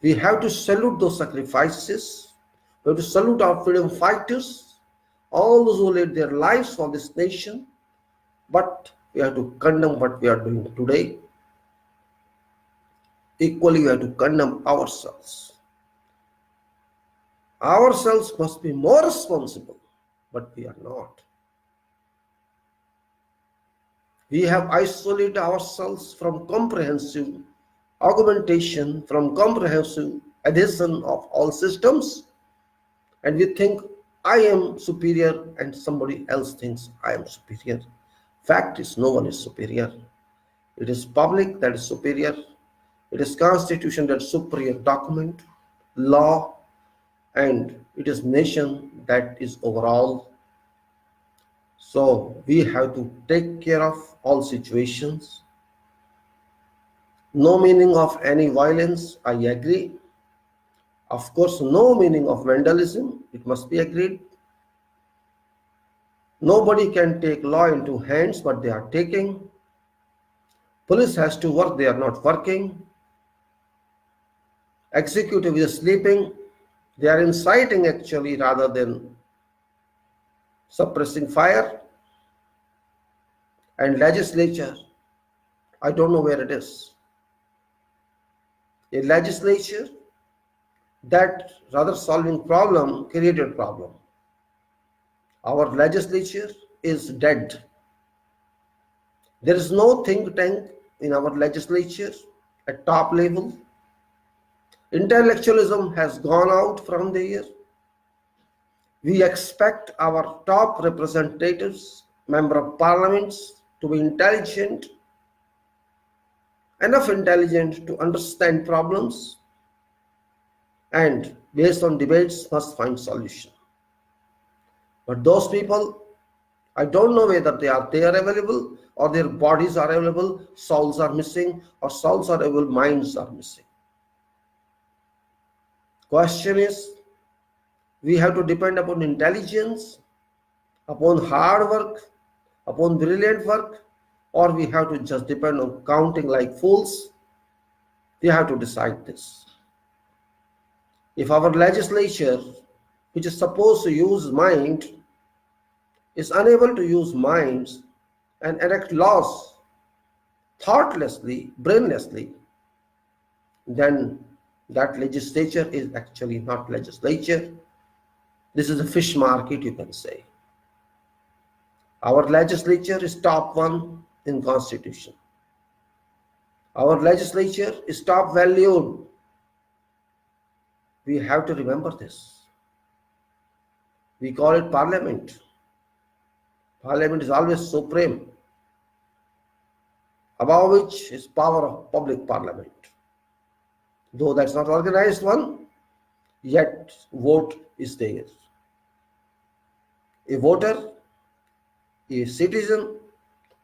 we have to salute those sacrifices. We have to salute our freedom fighters, all those who laid their lives for this nation. But we have to condemn what we are doing today. Equally, we have to condemn ourselves. Ourselves must be more responsible, but we are not. We have isolated ourselves from comprehensive augmentation, from comprehensive adhesion of all systems, and we think I am superior and somebody else thinks I am superior. Fact is, no one is superior. It is public that is superior. It is constitution that is superior document, law, and it is nation that is overall. So we have to take care of all situations. No meaning of any violence, I agree. Of course, no meaning of vandalism, it must be agreed. Nobody can take law into hands, but they are taking. Police has to work, they are not working. Executive is sleeping. They are inciting actually rather than suppressing fire. And legislature, I don't know where it is. A legislature that rather solving problem created problem. Our legislature is dead. There is no think tank in our legislature at top level. Intellectualism has gone out from there. We expect our top representatives, member of parliaments, to be intelligent, enough intelligent to understand problems, and based on debates must find solution. But those people, I don't know whether they are available or their bodies are available, souls are missing, or souls are available, minds are missing. Question is, we have to depend upon intelligence, upon hard work, upon brilliant work, or we have to just depend on counting like fools. We have to decide this. If our legislature, which is supposed to use mind, is unable to use minds and enact laws thoughtlessly, brainlessly, then that legislature is actually not legislature. This is a fish market, you can say. Our legislature is top one in constitution. Our legislature is top valued. We have to remember this. We call it parliament. Parliament is always supreme, above which is power of public parliament. Though that's not organized one, yet vote is there. A voter, a citizen,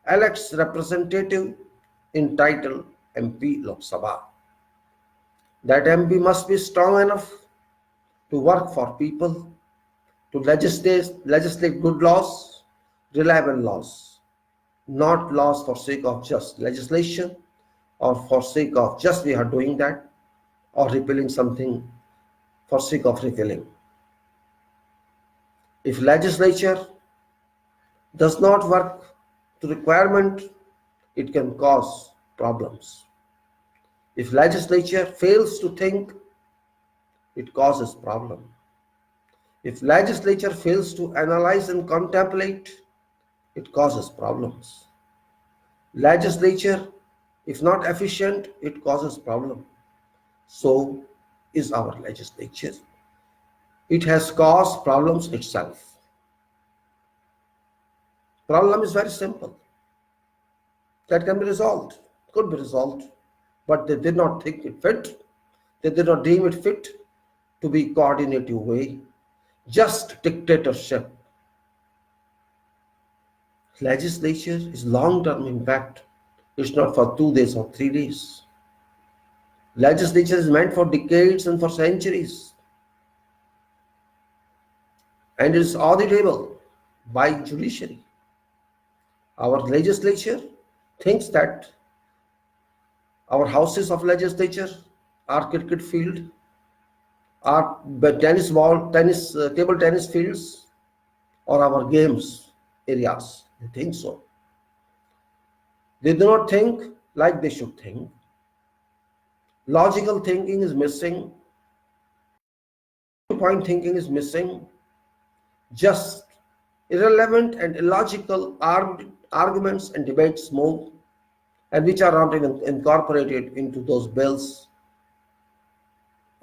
elects representative entitled MP Lok Sabha. That MP must be strong enough to work for people, to legislate good laws, reliable laws, not laws for sake of just legislation or for sake of just we are doing that or repealing something for sake of repealing. If legislature does not work to requirement, it can cause problems. If legislature fails to think, it causes problem. If legislature fails to analyze and contemplate, it causes problems. Legislature, if not efficient, it causes problem. So is our legislature. It has caused problems itself. Problem is very simple. That can be resolved, could be resolved, but they did not think it fit. They did not deem it fit to be coordinative way, just dictatorship. Legislature is long-term impact. It's not for 2 days or 3 days. Legislature is meant for decades and for centuries. And it is auditable by judiciary. Our legislature thinks that our houses of legislature are cricket field, are tennis ball, table tennis fields, or our games areas. They think so. They do not think like they should think. Logical thinking is missing. Point thinking is missing. Just irrelevant and illogical arguments and debates move, and which are not even incorporated into those bills.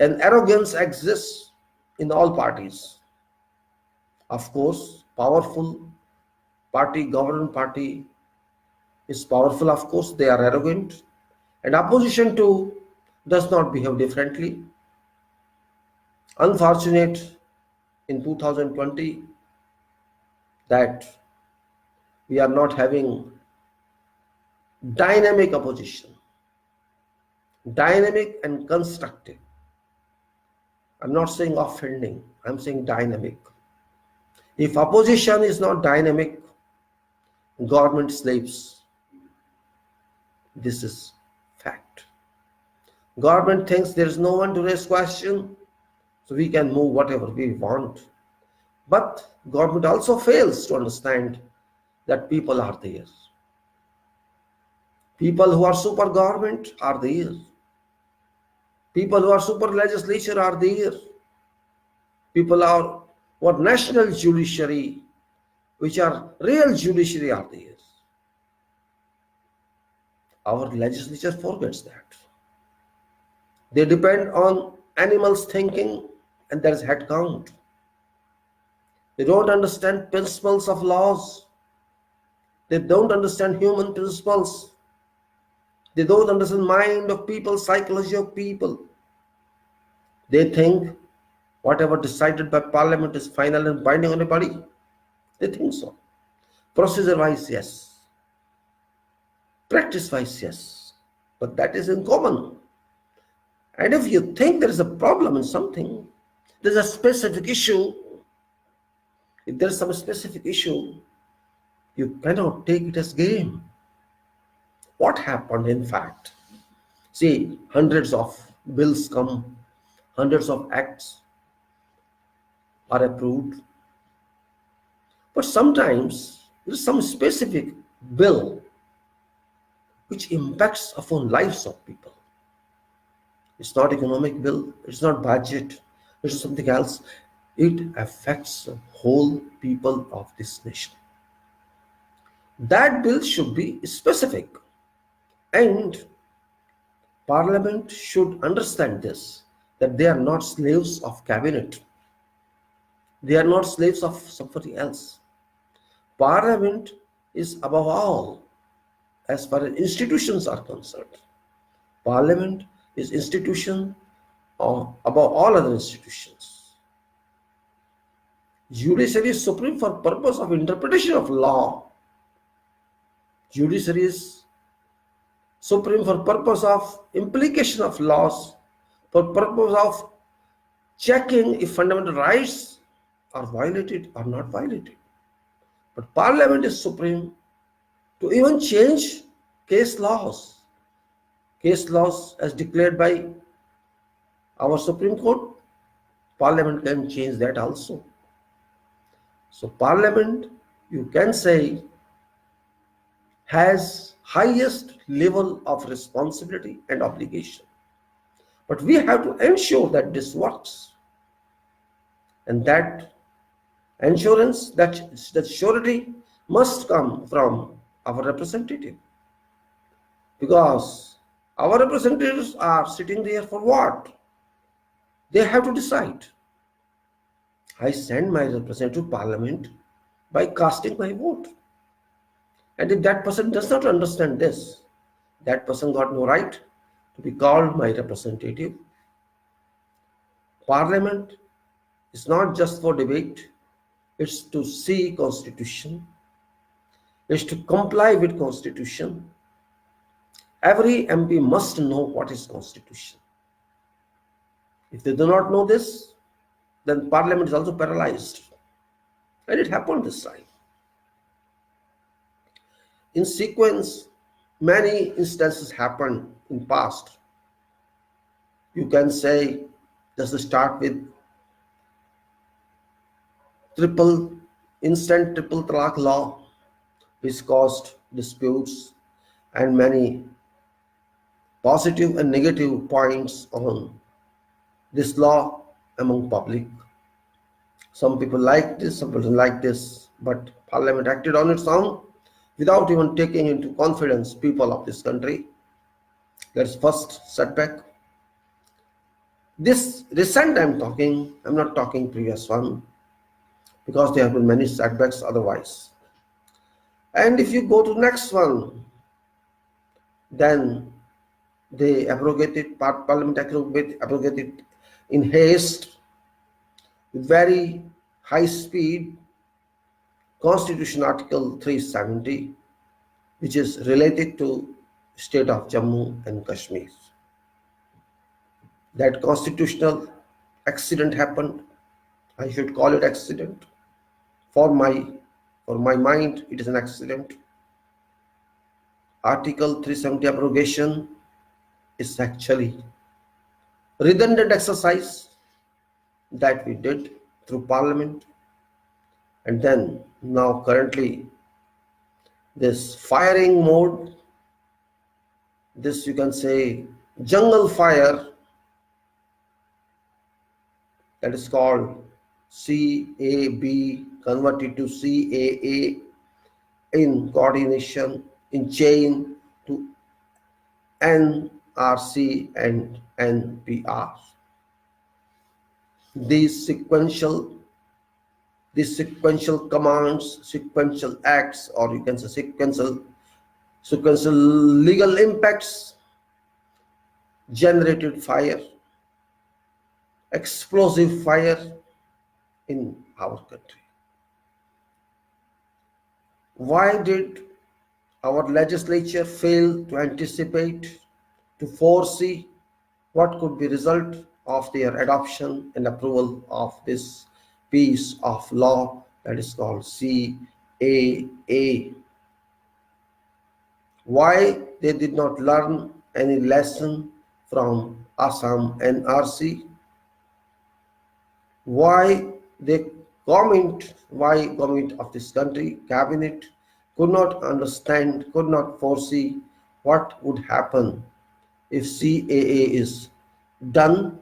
And arrogance exists in all parties. Of course, powerful party, government party is powerful, of course, they are arrogant. And opposition too does not behave differently. Unfortunate in 2020 that we are not having dynamic opposition, dynamic and constructive. I'm not saying offending, I'm saying dynamic. If opposition is not dynamic, government sleeps. This is fact. Government thinks there is no one to raise question, so we can move whatever we want. But government also fails to understand that people are there. People who are super government are there. People who are super legislature are there. People who are national judiciary, which are real judiciary, are there. Our legislature forgets that. They depend on animals thinking, and there is head count. They don't understand principles of laws. They don't understand human principles. They don't understand mind of people, psychology of people. They think whatever decided by parliament is final and binding on anybody. They think so. Procedure-wise, yes. Practice-wise, yes. But that is in common. And if you think there is a problem in something, there's a specific issue. If there's some specific issue, you cannot take it as game. What happened in fact? See, hundreds of bills come, hundreds of acts are approved. But sometimes there is some specific bill which impacts upon lives of people. It's not economic bill, it's not budget, it's something else. It affects the whole people of this nation. That bill should be specific, and Parliament should understand this, that they are not slaves of cabinet. They are not slaves of somebody else. Parliament is above all as far as institutions are concerned. Parliament is institution above all other institutions. Judiciary is supreme for purpose of interpretation of law. Judiciary is supreme for purpose of implication of laws, for purpose of checking if fundamental rights are violated or not violated. But Parliament is supreme to even change case laws. Case laws as declared by our Supreme Court, Parliament can change that also. So Parliament, you can say, has highest level of responsibility and obligation. But we have to ensure that this works. And that assurance, that surety must come from our representative. Because our representatives are sitting there for what? They have to decide. I send my representative to Parliament by casting my vote. And if that person does not understand this, that person got no right to be called my representative. Parliament is not just for debate, it's to see Constitution, it's to comply with Constitution. Every MP must know what is Constitution. If they do not know this, then Parliament is also paralyzed. And it happened this time. In sequence, many instances happened in past. You can say, just start with instant triple talaq law, which caused disputes and many positive and negative points on this law among public. Some people like this, some people don't like this, but Parliament acted on its own without even taking into confidence people of this country. That's first setback. This recent I'm not talking previous one, because there have been many setbacks otherwise. And if you go to next one, then they abrogated, Parliament abrogated in haste, with very high speed, Constitution Article 370, which is related to state of Jammu and Kashmir. That constitutional accident happened. I should call it accident. For my mind, it is an accident. Article 370 abrogation is actually redundant exercise that we did through Parliament. And then now currently this firing mode, this you can say jungle fire, that is called CAB converted to CAA in coordination, in chain to NRC and NPR. These sequential commands, sequential acts, or you can say sequential legal impacts generated fire, explosive fire in our country. Why did our legislature fail to anticipate, to foresee what could be result of their adoption and approval of this piece of law that is called CAA? Why they did not learn any lesson from Assam NRC? Why government of this country, cabinet, could not understand, could not foresee What would happen if CAA is done?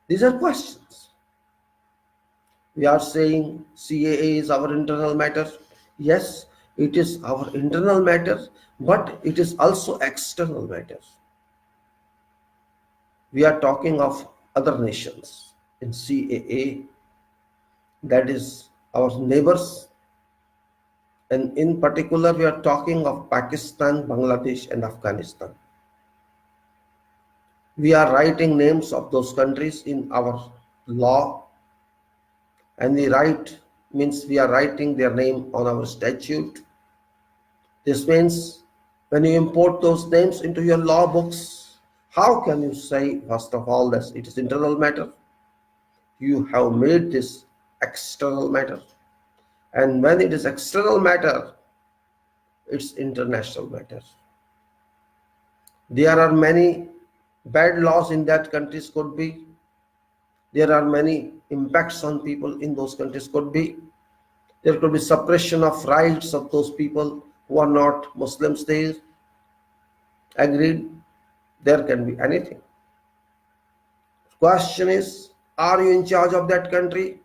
These are questions. We are saying CAA is our internal matter. Yes, it is our internal matter, but it is also external matter. We are talking of other nations in CAA, that is our neighbors, and in particular we are talking of Pakistan, Bangladesh and Afghanistan. We are writing names of those countries in our law, and we write means we are writing their name on our statute. This means when you import those names into your law books, how can you say first of all that it is internal matter? You have made this external matter, and when it is external matter, it's international matter. There are many bad laws in that countries could be. There are many impacts on people in those countries could be. There could be suppression of rights of those people who are not Muslims there. Agreed? There can be anything. Question is, are you in charge of that country?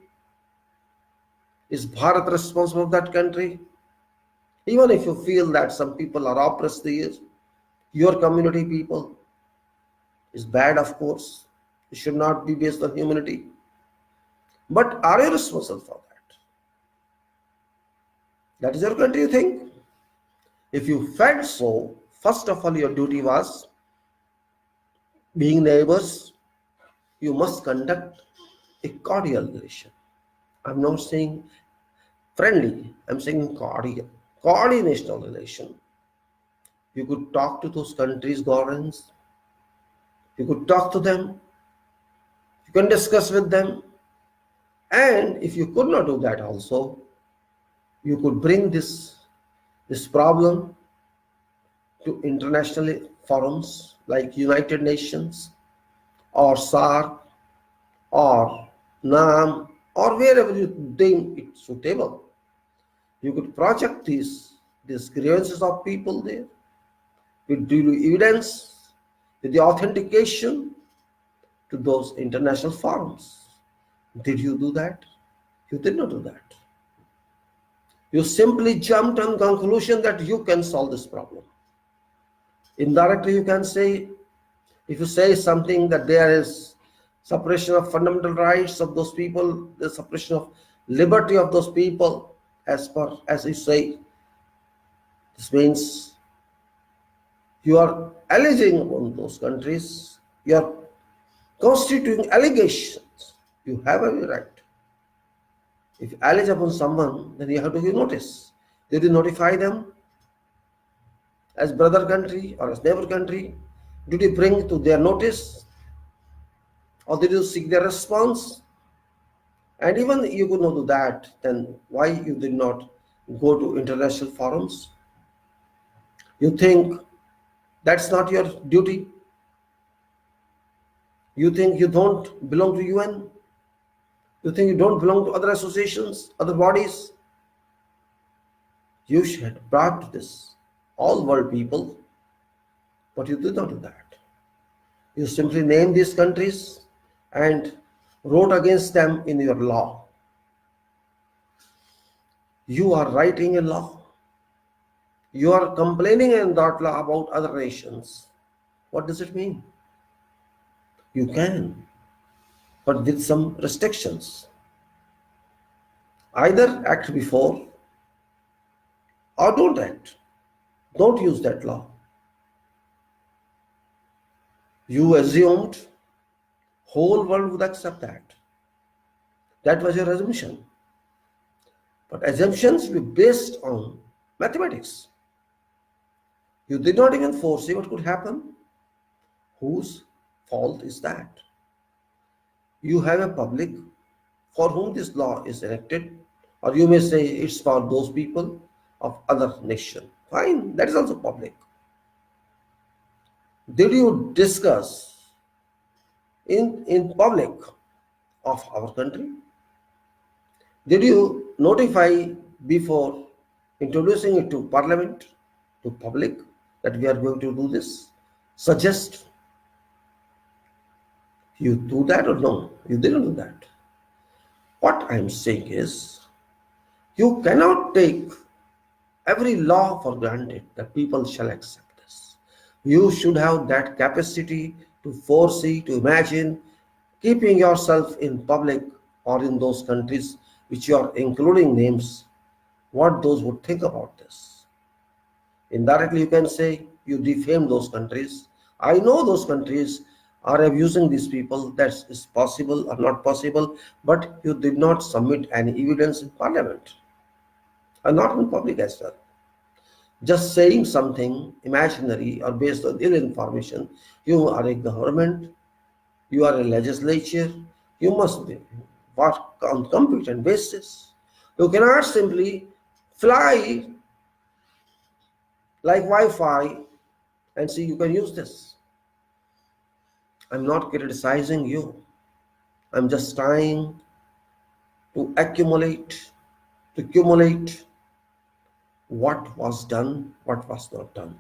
Is Bharat responsible for that country? Even if you feel that some people are oppressed there, your community people is bad, of course. It should not be based on humanity. But are you responsible for that? That is your country, you think? If you felt so, first of all, your duty was, being neighbors, you must conduct a cordial relation. I'm not saying friendly, I'm saying cordial. Coordinational relation. You could talk to those countries' governments. You could talk to them. You can discuss with them. And if you could not do that also, you could bring this problem to international forums like United Nations or SARC or NAM or wherever you deem it suitable. You could project these grievances of people there with due evidence, with the authentication to those international forums. Did you do that? You did not do that. You simply jumped on the conclusion that you can solve this problem. Indirectly, you can say, if you say something that there is suppression of fundamental rights of those people, the suppression of liberty of those people, as you say, this means you are alleging on those countries, you are constituting allegations. You have every right. If you allege upon someone, then you have to give notice. Did you notify them as brother country or as neighbor country? Did you bring to their notice? Or did you seek their response? And even you could not do that, then why you did not go to international forums? You think that's not your duty? You think you don't belong to UN? You think you don't belong to other associations, other bodies? You should have brought this all world people, but you did not do that. You simply named these countries and wrote against them in your law. You are writing a law. You are complaining in that law about other nations. What does it mean? You can, but with some restrictions. Either act before or don't act. Don't use that law. You assumed whole world would accept that. That was your assumption. But assumptions were based on mathematics. You did not even foresee what could happen. Whose fault is that? You have a public for whom this law is enacted, or you may say it's for those people of other nation. Fine, that is also public. Did you discuss in public of our country? Did you notify before introducing it to parliament, to public? that we are going to do this? Suggest. You do that or no? You didn't do that. What I'm saying is, you cannot take every law for granted that people shall accept this. You should have that capacity to foresee, to imagine, keeping yourself in public or in those countries which you are including names, what those would think about this. Indirectly, you can say you defame those countries. I know those countries are abusing these people. That is possible or not possible, but you did not submit any evidence in parliament and not in public as well. Just saying something imaginary or based on ill information, you are a government, you are a legislature, you must be work on competent basis. You cannot simply fly like Wi-Fi and see you can use this. I'm not criticizing you. I'm just trying to accumulate what was done, what was not done.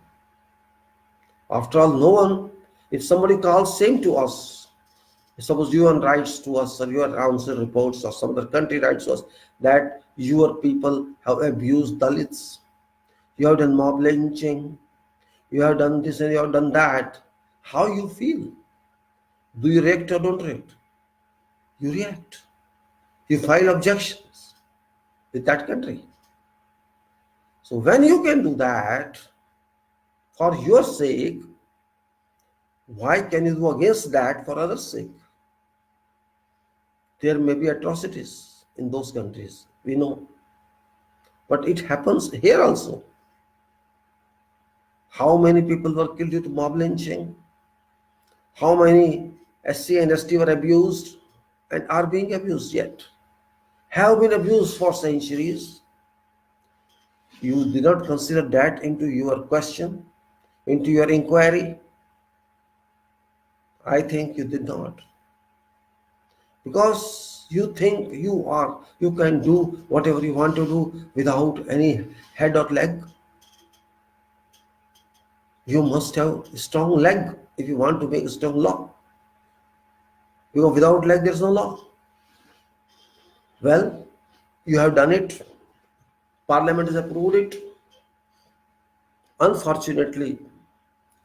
After all, no one, if somebody calls same to us, suppose UN writes to us or UN council reports or some other country writes to us that your people have abused Dalits, you have done mob lynching, you have done this and you have done that, how you feel? Do you react or don't react? You react. You file objections with that country. So when you can do that for your sake, why can you do against that for others' sake? There may be atrocities in those countries, we know. But it happens here also. How many people were killed due to mob lynching? How many SC and ST were abused and are being abused yet? Have been abused for centuries. You did not consider that into your question, into your inquiry? I think you did not. Because you think you can do whatever you want to do without any head or leg. You must have a strong leg if you want to make a strong law. Because without leg there is no law. Well, you have done it. Parliament has approved it. Unfortunately,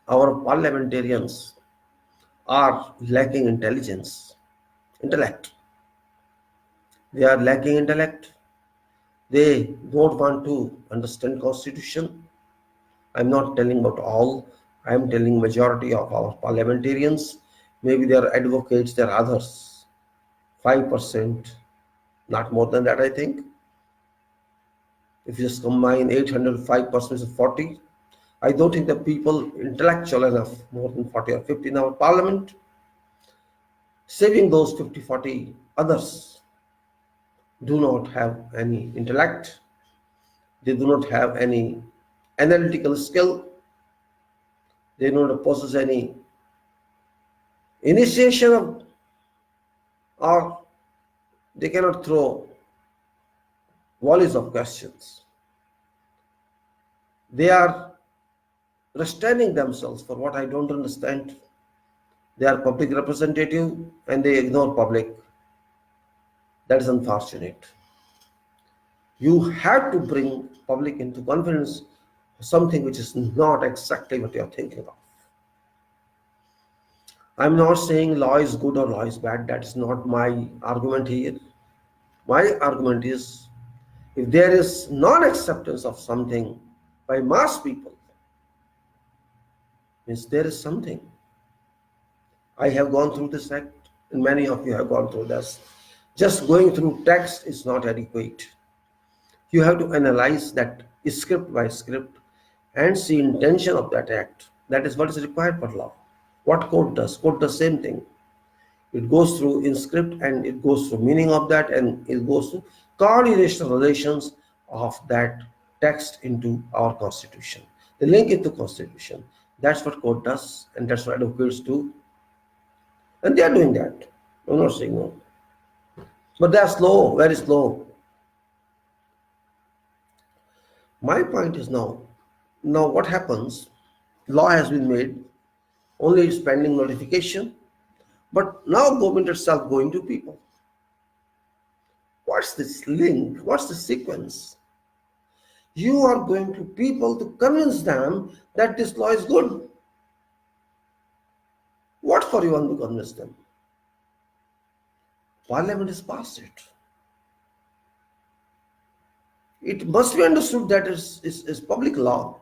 our parliamentarians are lacking intellect. They are lacking intellect. They don't want to understand constitution. I'm not telling about all. I'm telling majority of our parliamentarians. Maybe they are advocates, there are others. 5%, not more than that, I think. If you just combine 805% of 40, I don't think the people intellectual enough, more than 40 or 50 in our parliament, saving those 50, 40 others do not have any intellect. They do not have any analytical skill. They do not possess any initiation of, or they cannot throw volleys of questions. They are restraining themselves for what I don't understand. They are public representative and they ignore public. That is unfortunate. You have to bring public into confidence for something which is not exactly what you are thinking of. I'm not saying law is good or law is bad. That is not my argument here. My argument is, if there is non-acceptance of something by mass people, means there is something. I have gone through this act, and many of you have gone through this. Just going through text is not adequate. You have to analyze that script by script and see intention of that act. That is what is required for law. What court does? Court does same thing. It goes through in script and it goes through meaning of that and it goes through coordination relations of that text into our constitution. They link it to constitution. That's what court does and that's what advocates do. And they are doing that. I'm not saying no. But they are slow, very slow. My point is now what happens Law has been made, only it's pending notification. But now government itself going to people. What's this link? What's the sequence? You are going to people to convince them that this law is good. What for you want to convince them? Parliament has passed it. It must be understood that is public law.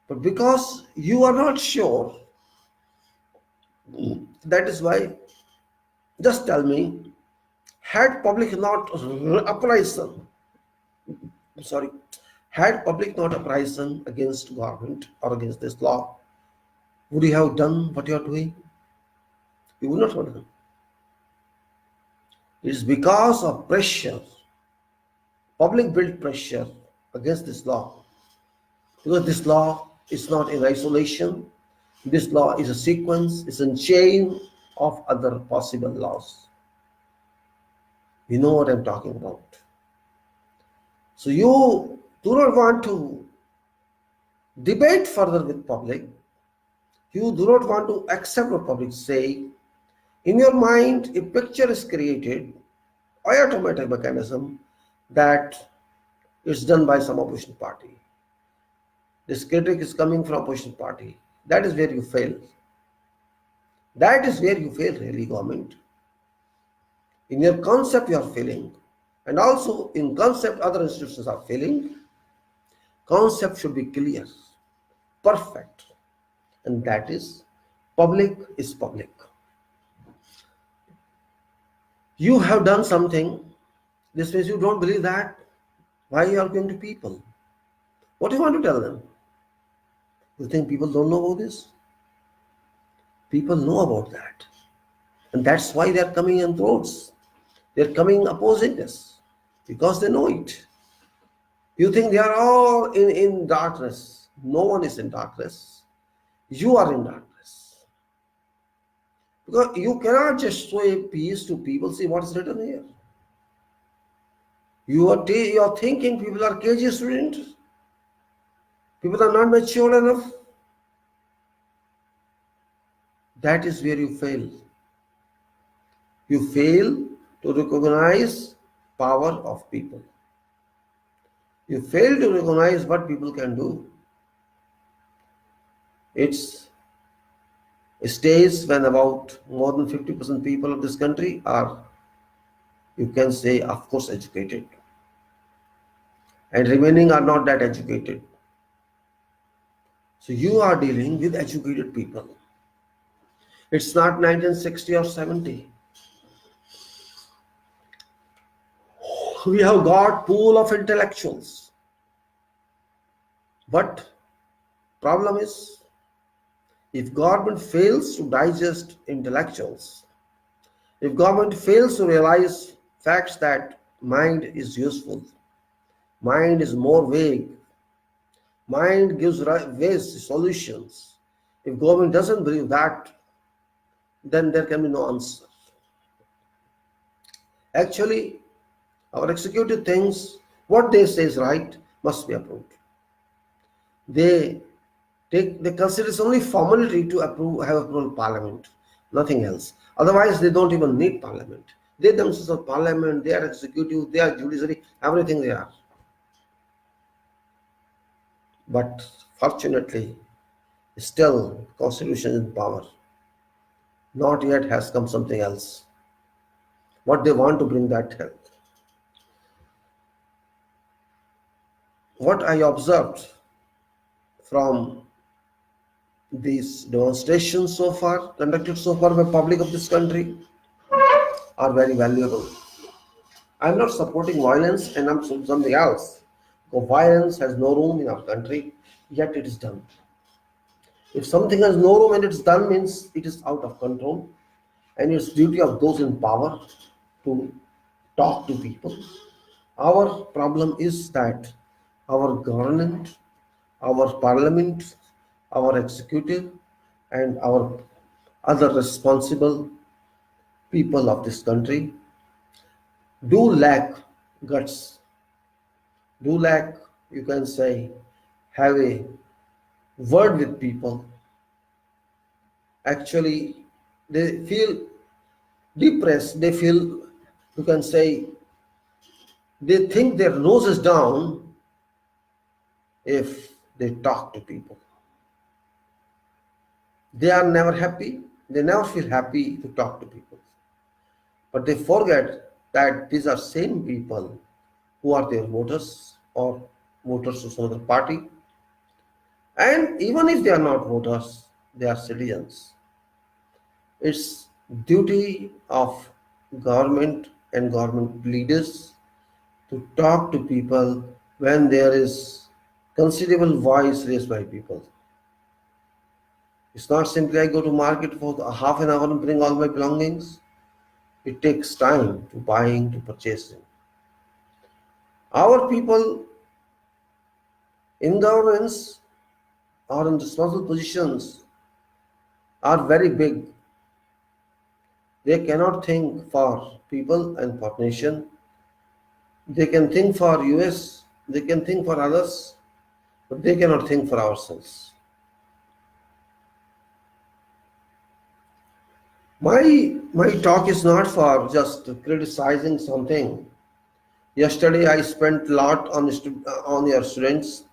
But because you are not sure, that is why, just tell me, had public not uprising, sorry, had public not uprising against government or against this law, would you have done what you are doing? You would not have done. It is because of pressure, public built pressure against this law. Because this law is not in isolation. This law is a sequence, it's a chain of other possible laws. You know what I'm talking about. So you do not want to debate further with public. You do not want to accept what public say. In your mind, a picture is created by automatic mechanism that it's done by some opposition party. This critic is coming from opposition party. That is where you fail. That is where you fail, really, government. In your concept, you are failing. And also, in concept, other institutions are failing. Concept should be clear, perfect. And that is, public is public. You have done something. This means you don't believe that. Why you are going to people? What do you want to tell them? You think people don't know about this? People know about that. And that's why they are coming in roads. They're coming opposing this because they know it. You think they are all in darkness. No one is in darkness. You are in darkness. Because you cannot just show a piece to people, see what is written here. You are thinking people are KG students. People are not mature enough. That is where you fail. You fail to recognize power of people. You fail to recognize what people can do. It's a stage when about more than 50% people of this country are, you can say, of course, educated. And remaining are not that educated. So you are dealing with educated people. It's not 1960 or 70. We have got pool of intellectuals. But problem is, if government fails to digest intellectuals, if government fails to realize facts that mind is useful, mind is more vague, mind gives ways solutions. If government doesn't believe that, then there can be no answer. Actually, our executive thinks what they say is right must be approved. They consider it's only formality to have approval parliament, nothing else. Otherwise, they don't even need parliament. They themselves are parliament, they are executive, they are judiciary, everything they are. But fortunately, still constitution is in power. Not yet has come something else. What they want to bring that help. What I observed from these demonstrations so far, conducted so far by public of this country, are very valuable. I'm not supporting violence and I'm something else. Because violence has no room in our country, yet it is done. If something has no room and it's done, means it is out of control, and it's duty of those in power to talk to people. Our problem is that our government, our parliament, our executive, and our other responsible people of this country do lack guts, do lack, you can say, have a word with people, actually they feel depressed, they feel, you can say, they think their nose is down if they talk to people. They are never happy, they never feel happy to talk to people. But they forget that these are same people who are their voters or voters of some other party. And even if they are not voters, they are citizens. It's duty of government and government leaders to talk to people when there is considerable voice raised by people. It's not simply I go to market for a half an hour and bring all my belongings. It takes time to buying, to purchasing. Our people in governance or in responsible positions are very big. They cannot think for people and for nation. They can think for US, they can think for others, but they cannot think for ourselves. My talk is not for just criticizing something. Yesterday I spent a lot on your students,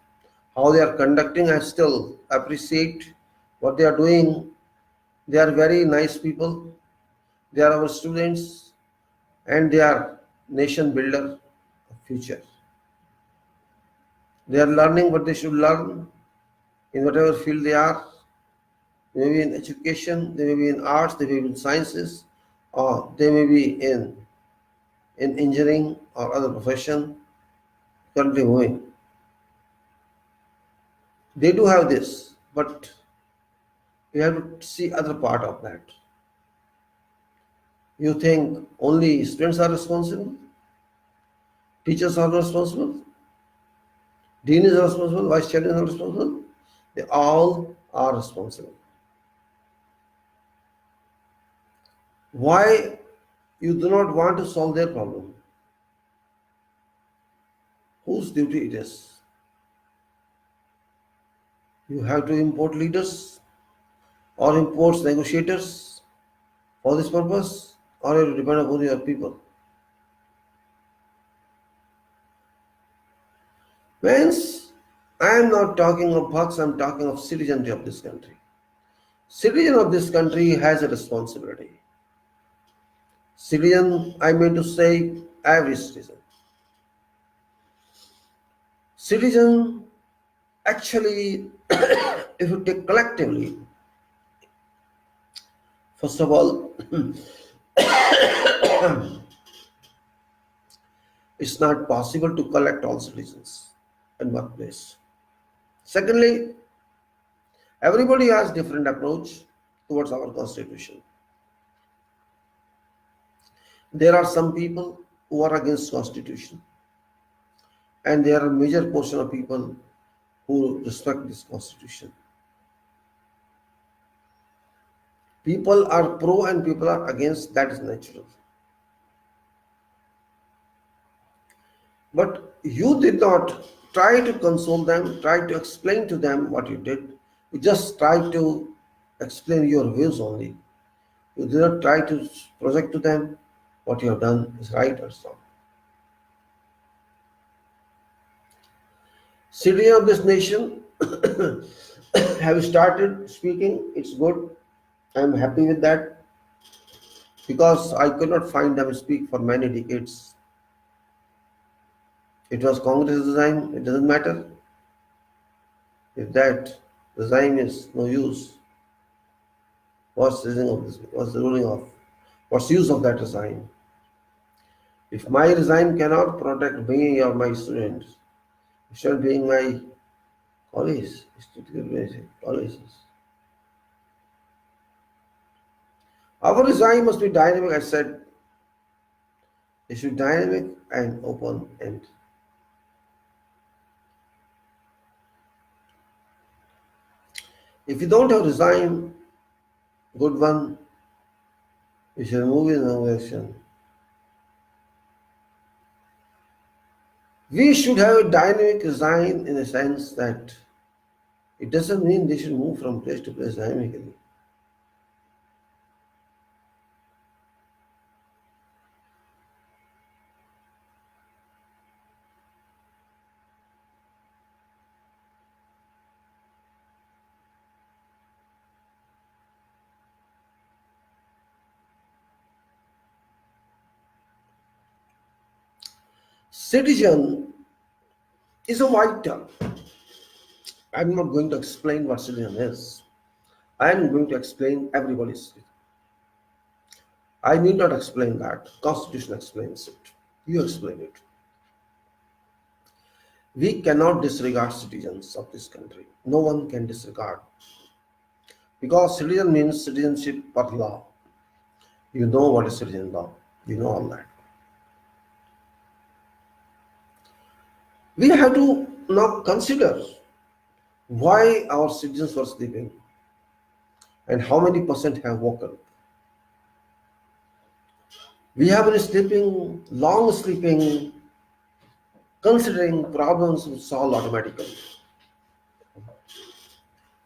how they are conducting. I still appreciate what they are doing. They are very nice people. They are our students and they are nation builder of future. They are learning what they should learn in whatever field they are. They may be in education, they may be in arts, they may be in sciences, or they may be in engineering or other profession currently moving. They do have this, but we have to see other part of that. You think only students are responsible, teachers are responsible, dean is responsible, vice chancellor is responsible. They all are responsible. Why you do not want to solve their problem? Whose duty it is? You have to import leaders or import negotiators for this purpose, or you depend upon your people. Hence, I am not talking of bucks, I am talking of citizenry of this country. Citizen of this country has a responsibility. Citizen, I mean to say, every citizen. Citizen, actually, if you take collectively, first of all, it's not possible to collect all citizens in one place. Secondly, everybody has different approach towards our constitution. There are some people who are against constitution, and there are a major portion of people who respect this constitution. People are pro and people are against, that is natural. But you did not try to console them, try to explain to them what you did. You just try to explain your views only. You did not try to project to them what you have done is right or wrong. Citizen of this nation have started speaking. It's good. I'm happy with that because I could not find them speak for many decades. It was Congress regime, it doesn't matter. If that regime is no use, what's the reason of this? What's the ruling of? What's the use of that regime? If my regime cannot protect me or my students, instead of being my colleagues, colleagues. Our regime must be dynamic, I said. It should be dynamic and open end. If you don't have regime, good one, we should move in another direction. We should have a dynamic design in the sense that It doesn't mean they should move from place to place dynamically. Citizen is a wide term. I'm not going to explain what citizen is. I'm going to explain everybody's citizen. I need not explain that. Constitution explains it. You explain it. We cannot disregard citizens of this country. No one can disregard. Because citizen means citizenship per law. You know what is citizen law. You know all that. We have to now consider why our citizens were sleeping and how many percent have woken. We have been sleeping, long sleeping, considering problems will solve automatically.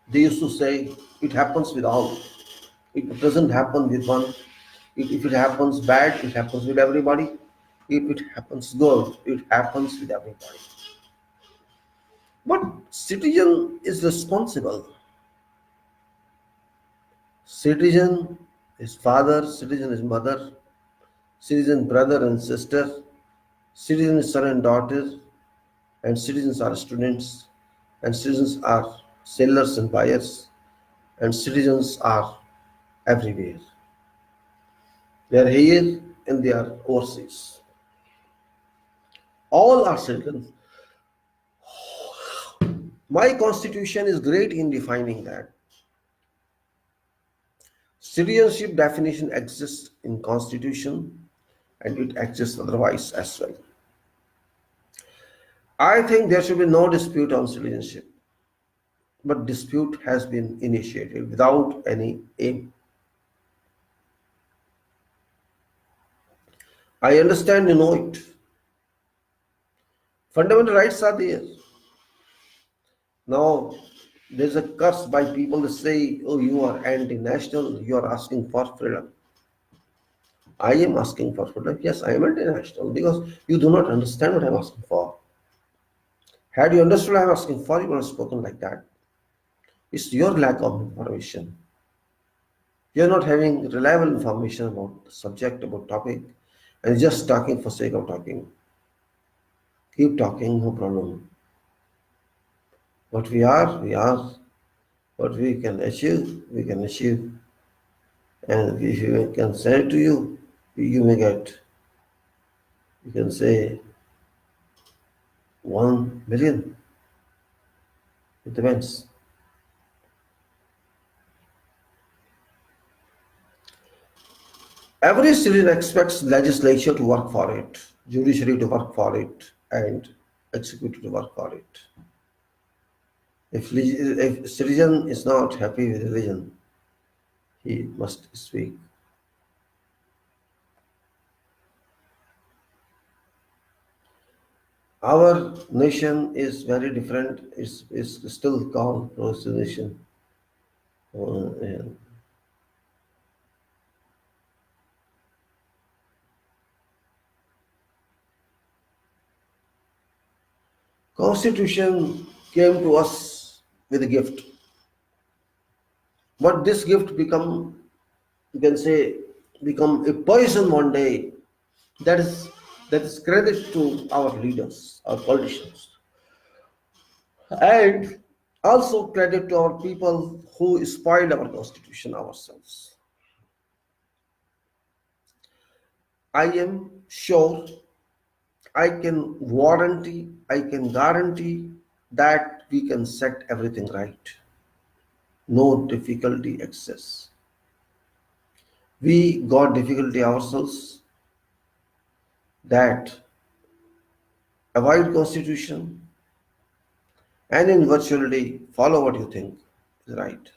They used to say it happens with all. It doesn't happen with one. If it happens bad, it happens with everybody. If it happens good, it happens with everybody. But citizen is responsible. Citizen is father, citizen is mother, citizen brother and sister, citizen is son and daughter, and citizens are students, and citizens are sellers and buyers, and citizens are everywhere. They are here and they are overseas. All are citizens. My constitution is great in defining that. Citizenship definition exists in constitution and it exists otherwise as well. I think there should be no dispute on citizenship, but dispute has been initiated without any aim. I understand you know it. Fundamental rights are there. Now, there's a curse by people that say, oh, you are anti-national, you are asking for freedom. I am asking for freedom. Yes, I am anti-national because you do not understand what I'm asking for. Had you understood what I'm asking for, you would have spoken like that. It's your lack of information. You're not having reliable information about the subject, about topic, and just talking for sake of talking. Keep talking, no problem. What we are. What we can achieve, we can achieve. And if you can say it to you, you may get, you can say 1 million. It depends. Every citizen expects legislature to work for it, judiciary to work for it, and executive to work for it. If citizen is not happy with religion, he must speak. Our nation is very different. It's still called Protestant nation. And Constitution came to us with a gift. But this gift become, you can say, become a poison one day. That is credit to our leaders, our politicians. And also credit to our people who spoiled our constitution ourselves. I am sure, I can warranty, I can guarantee that we can set everything right. No difficulty exists. We got difficulty ourselves that avoid constitution and in virtuality follow what you think is right.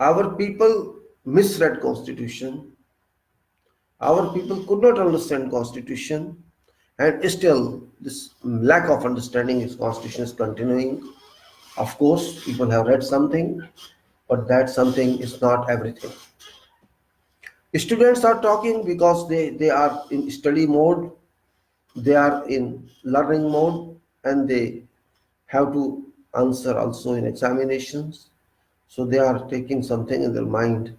Our people misread constitution. Our people could not understand constitution And still, this lack of understanding its constitution is continuing. Of course, people have read something, but that something is not everything. Students are talking because they are in study mode, they are in learning mode, and they have to answer also in examinations. So they are taking something in their mind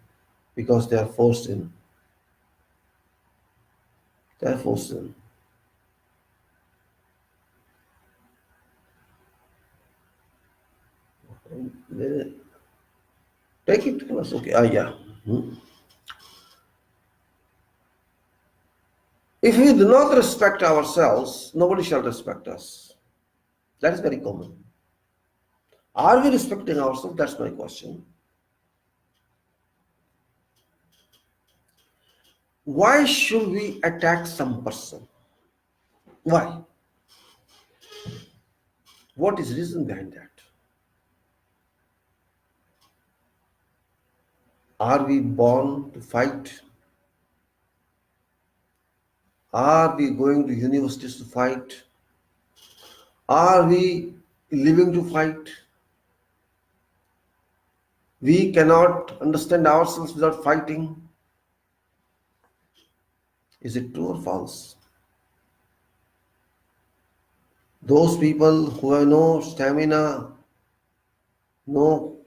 because they are forced in. They are forced in. They take it class, okay. Ah, yeah. Hmm. If we do not respect ourselves, nobody shall respect us. That is very common. Are we respecting ourselves? That's my question. Why should we attack some person? Why? What is the reason behind that? Are we born to fight? Are we going to universities to fight? Are we living to fight? We cannot understand ourselves without fighting. Is it true or false? Those people who have no stamina, no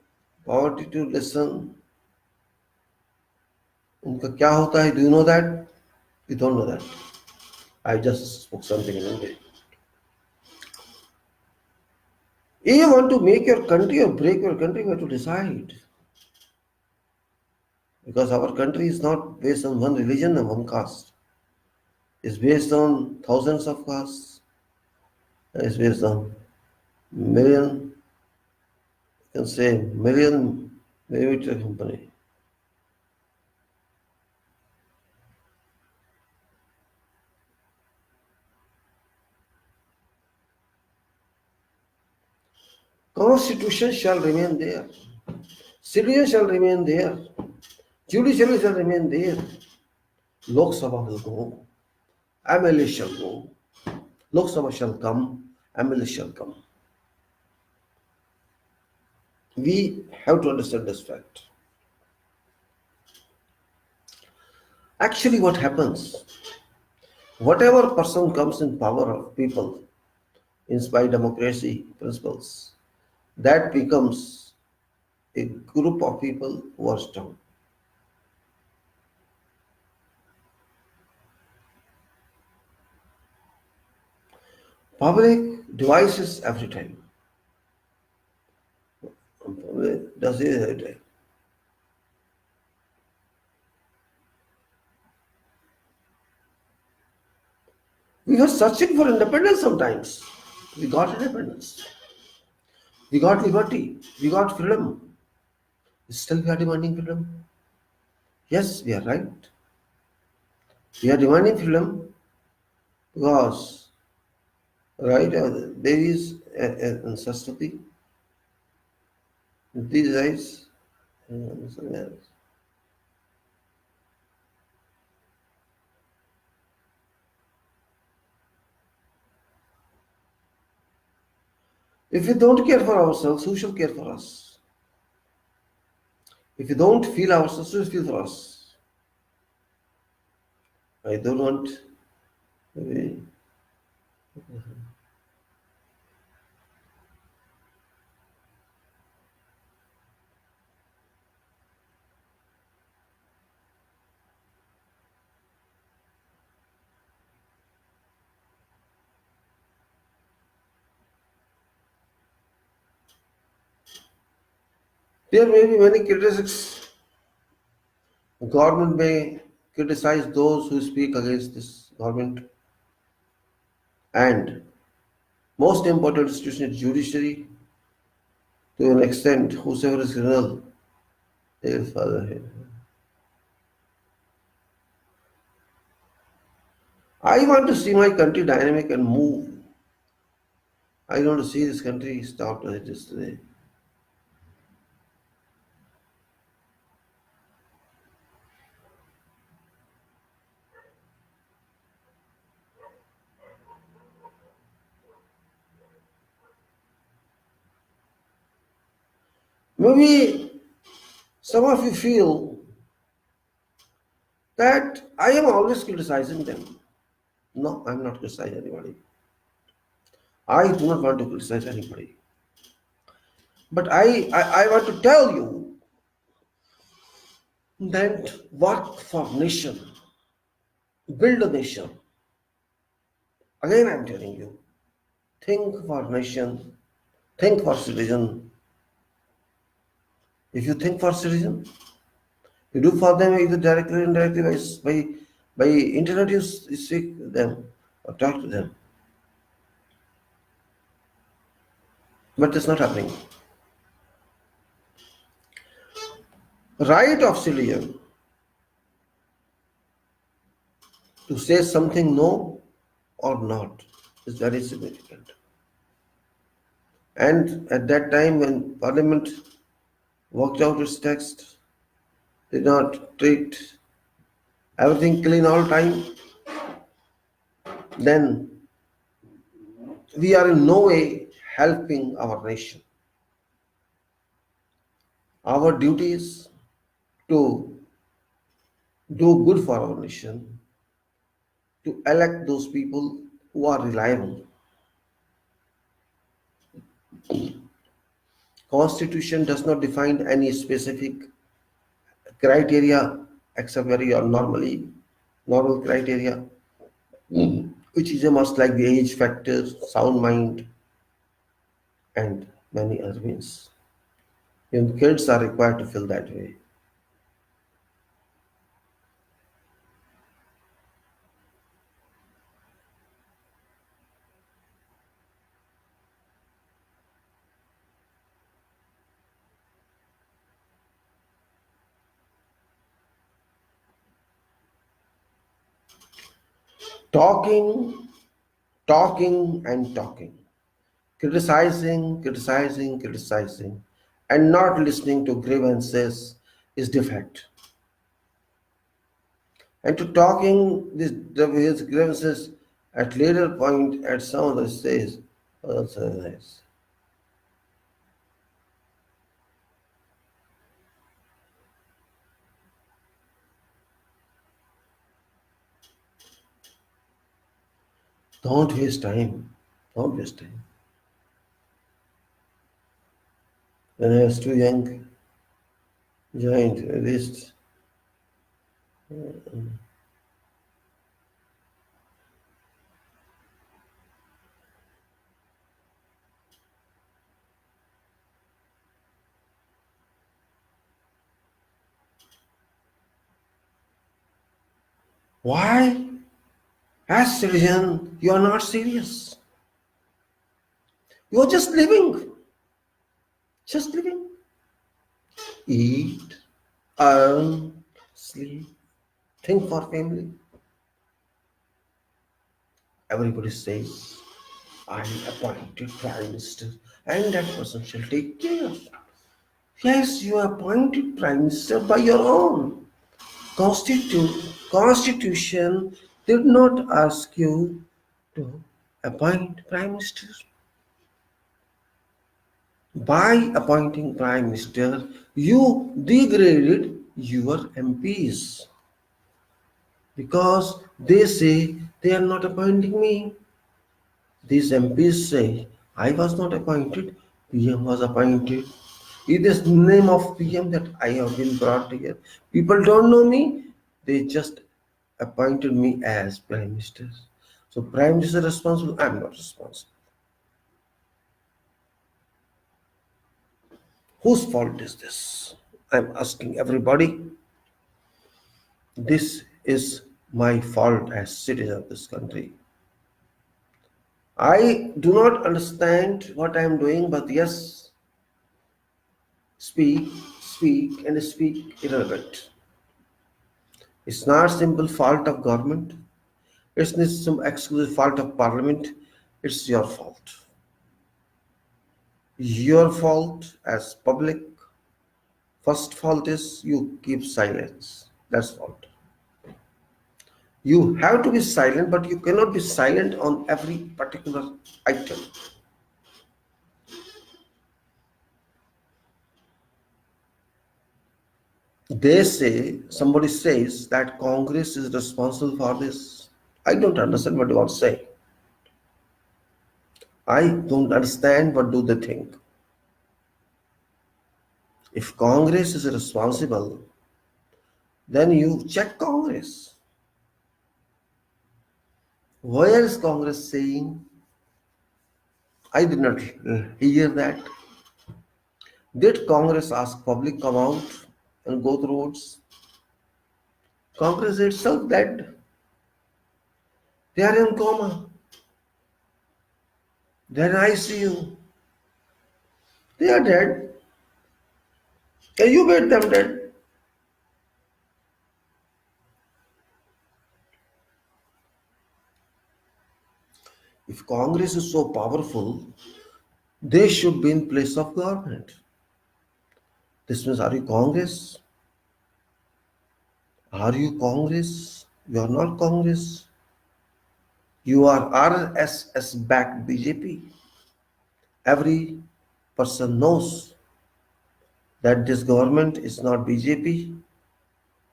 poverty to listen, उनका क्या होता है? Do you know that? You don't know that. I just spoke something in English. If you want to make your country or break your country, you have to decide. Because our country is not based on one religion and one caste. It's based on thousands of castes. It's based on million, you can say million maybe company. Constitution shall remain there. Citizens shall remain there. Judiciary shall remain there. Lok Sabha will go. MLA shall go. Lok Sabha shall come. MLA shall come. We have to understand this fact. Actually, what happens? Whatever person comes in power of people, inspire democracy principles, that becomes a group of people who are strong. Public devices every time. Public does it every time. We were searching for independence sometimes. We got independence. We got liberty. We got freedom. Still we are demanding freedom. Yes, we are right. We are demanding freedom because, right, there is a Saraswati, these eyes, and something else. If we don't care for ourselves, who shall care for us? If we don't feel ourselves, who will feel for us? I don't want maybe there may be many critics. Government may criticize those who speak against this government. And most important institution is judiciary. To an extent, whosoever is criminal, they will follow him. I want to see my country dynamic and move. I don't want to see this country stopped as it is today. Maybe some of you feel that I am always criticizing them. No, I'm not criticizing anybody. I do not want to criticize anybody. But I want to tell you that work for nation, build a nation. Again, I'm telling you, think for nation, think for citizen. If you think for citizen, you do for them either directly or indirectly by internet. You speak to them or talk to them, but that's not happening. Right of citizen to say something no or not is very significant. And at that time, when Parliament worked out its text, did not treat everything clean all time, then we are in no way helping our nation. Our duty is to do good for our nation, to elect those people who are reliable. Constitution does not define any specific criteria except very normal criteria, which is a must, like the age factor, sound mind, and many other means. Even kids are required to feel that way. Talking, talking, and talking. Criticizing, and not listening to grievances is defect. And to talking his grievances at later point at some of the stage also nice. Don't waste time. Don't waste time. When I was too young, joined this. Why? As citizen, you are not serious. You are just living. Just living. Eat, earn, sleep, think for family. Everybody says, I am appointed Prime Minister and that person shall take care. Yes, you are appointed Prime Minister by your own. Constitution did not ask you to appoint Prime Minister. By appointing Prime Minister, you degraded your MPs because they say they are not appointing me. These MPs say, I was not appointed, PM was appointed. It is the name of PM that I have been brought here. People don't know me, they just appointed me as Prime Minister. So Prime Minister is responsible, I am not responsible. Whose fault is this? I am asking everybody. This is my fault as citizen of this country. I do not understand what I am doing, but yes, speak irrelevant. It's not simple fault of government. It's not some exclusive fault of parliament. It's your fault. Your fault as public. First fault is you keep silence. That's fault. You have to be silent, but you cannot be silent on every particular item. They say, somebody says that Congress is responsible for this. I don't understand what you want to say. I don't understand what do they think. If Congress is responsible, then you check Congress. Where is Congress saying? I did not hear that. Did Congress ask public come out and go through roads? Congress itself dead. They are in coma. They are in ICU. They are dead. And you made them dead. If Congress is so powerful, they should be in place of government. This means, are you Congress? Are you Congress? You are not Congress. You are RSS backed BJP. Every person knows that this government is not BJP.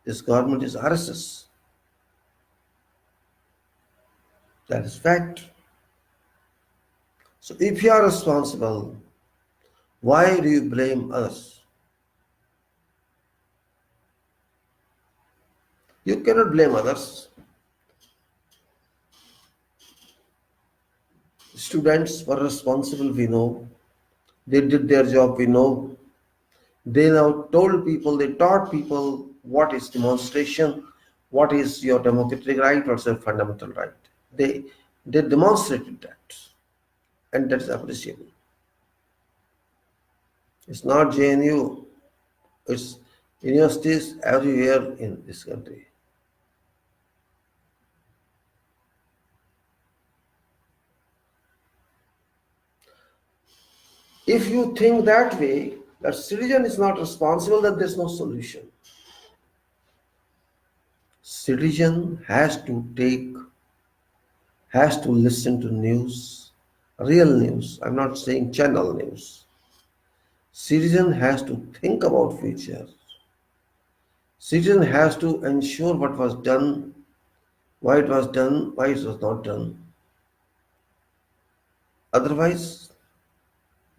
This government is RSS. That is fact. So if you are responsible, why do you blame others? You cannot blame others. Students were responsible, we know. They did their job, we know. They now told people, they taught people what is demonstration, what is your democratic right, what's your fundamental right. They demonstrated that, and that is appreciable. It's not JNU, it's universities everywhere in this country. If you think that way, that citizen is not responsible, then there's no solution. Citizen has to listen to news, real news. I'm not saying channel news. Citizen has to think about future. Citizen has to ensure what was done, why it was done, why it was not done. Otherwise,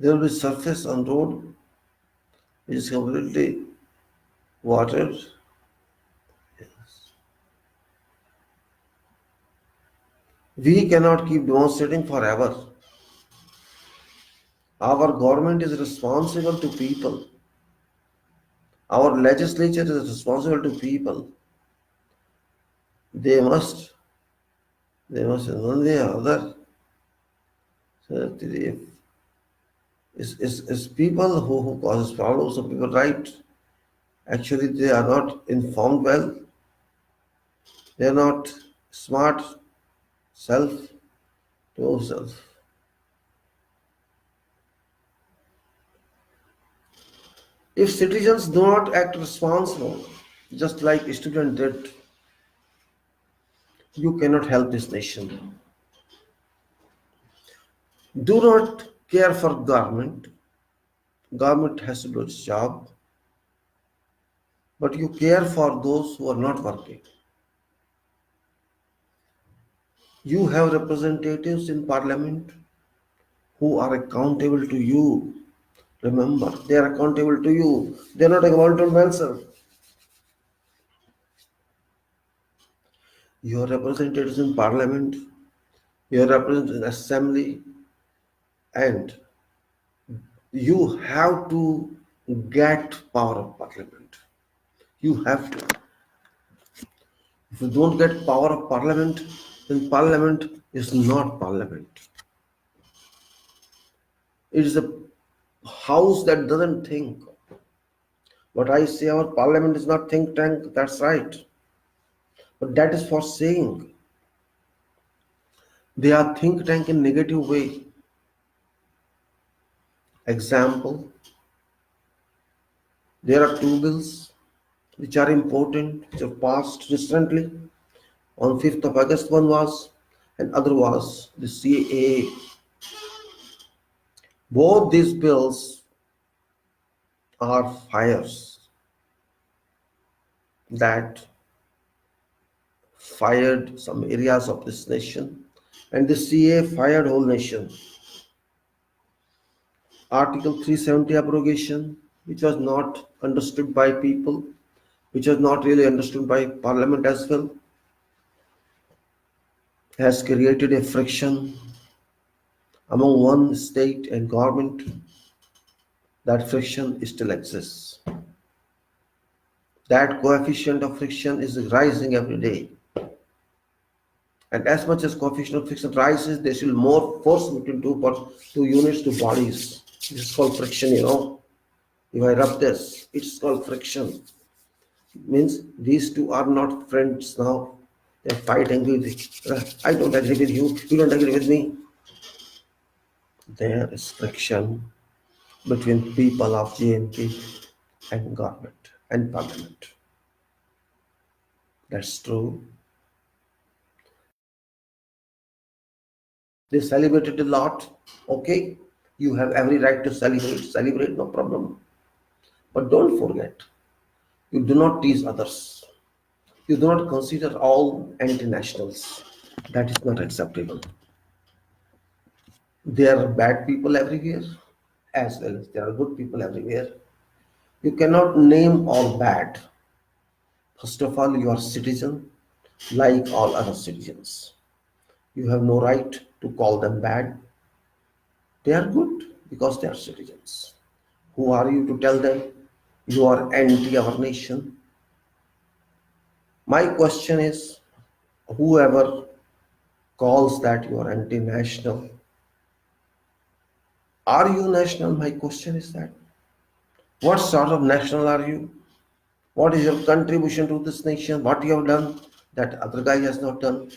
there will be surface on road which is completely watered. Yes. We cannot keep demonstrating forever. Our government is responsible to people. Our legislature is responsible to people. They must in one way or other. So is people who causes problems of people right? Actually, they are not informed well. They are not smart self to self. If citizens do not act responsible, just like a student did, you cannot help this nation. Do not care for government. Government has to do its job. But you care for those who are not working. You have representatives in parliament who are accountable to you. Remember, they are accountable to you. They are not accountable to themselves. Your representatives in parliament, your representatives in assembly, and you have to get power of parliament. You have to. If you don't get power of parliament, then parliament is not parliament. It is a house that doesn't think. But I say our parliament is not think tank, that's right. But that is for saying. They are think tank in negative way. Example, there are two bills which are important, which have passed recently. On 5th of August one was, and other was the CAA. Both these bills are fires. that fired some areas of this nation, and the CA fired whole nation. Article 370 abrogation, which was not understood by people, which was not really understood by Parliament as well, has created a friction among one state and government. That friction still exists. That coefficient of friction is rising every day. And as much as coefficient of friction rises, there will more force between two units, two bodies. This is called friction, If I rub this, it's called friction. It means these two are not friends now. They're fighting with I don't agree with you, you don't agree with me. There is friction between people of JNK and government and parliament. That's true. They celebrated a lot. Okay, you have every right to celebrate. Celebrate, no problem. But don't forget, you do not tease others. You do not consider all anti-nationals. That is not acceptable. There are bad people everywhere, as well as there are good people everywhere. You cannot name all bad. First of all, you are citizen like all other citizens. You have no right to call them bad. They are good because they are citizens. Who are you to tell them you are anti our nation? My question is, whoever calls that you are anti-national, are you national? My question is that. What sort of national are you? What is your contribution to this nation? What you have done that other guy has not done?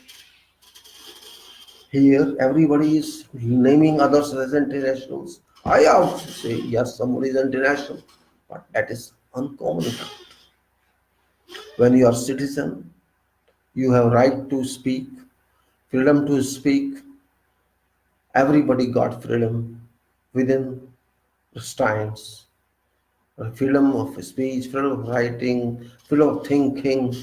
Here, everybody is naming others as anti-nationals. I also say, yes, somebody is anti-national, but that is uncommon. When you are citizen, you have right to speak, freedom to speak. Everybody got freedom within restraints. Freedom of speech, freedom of writing, freedom of thinking,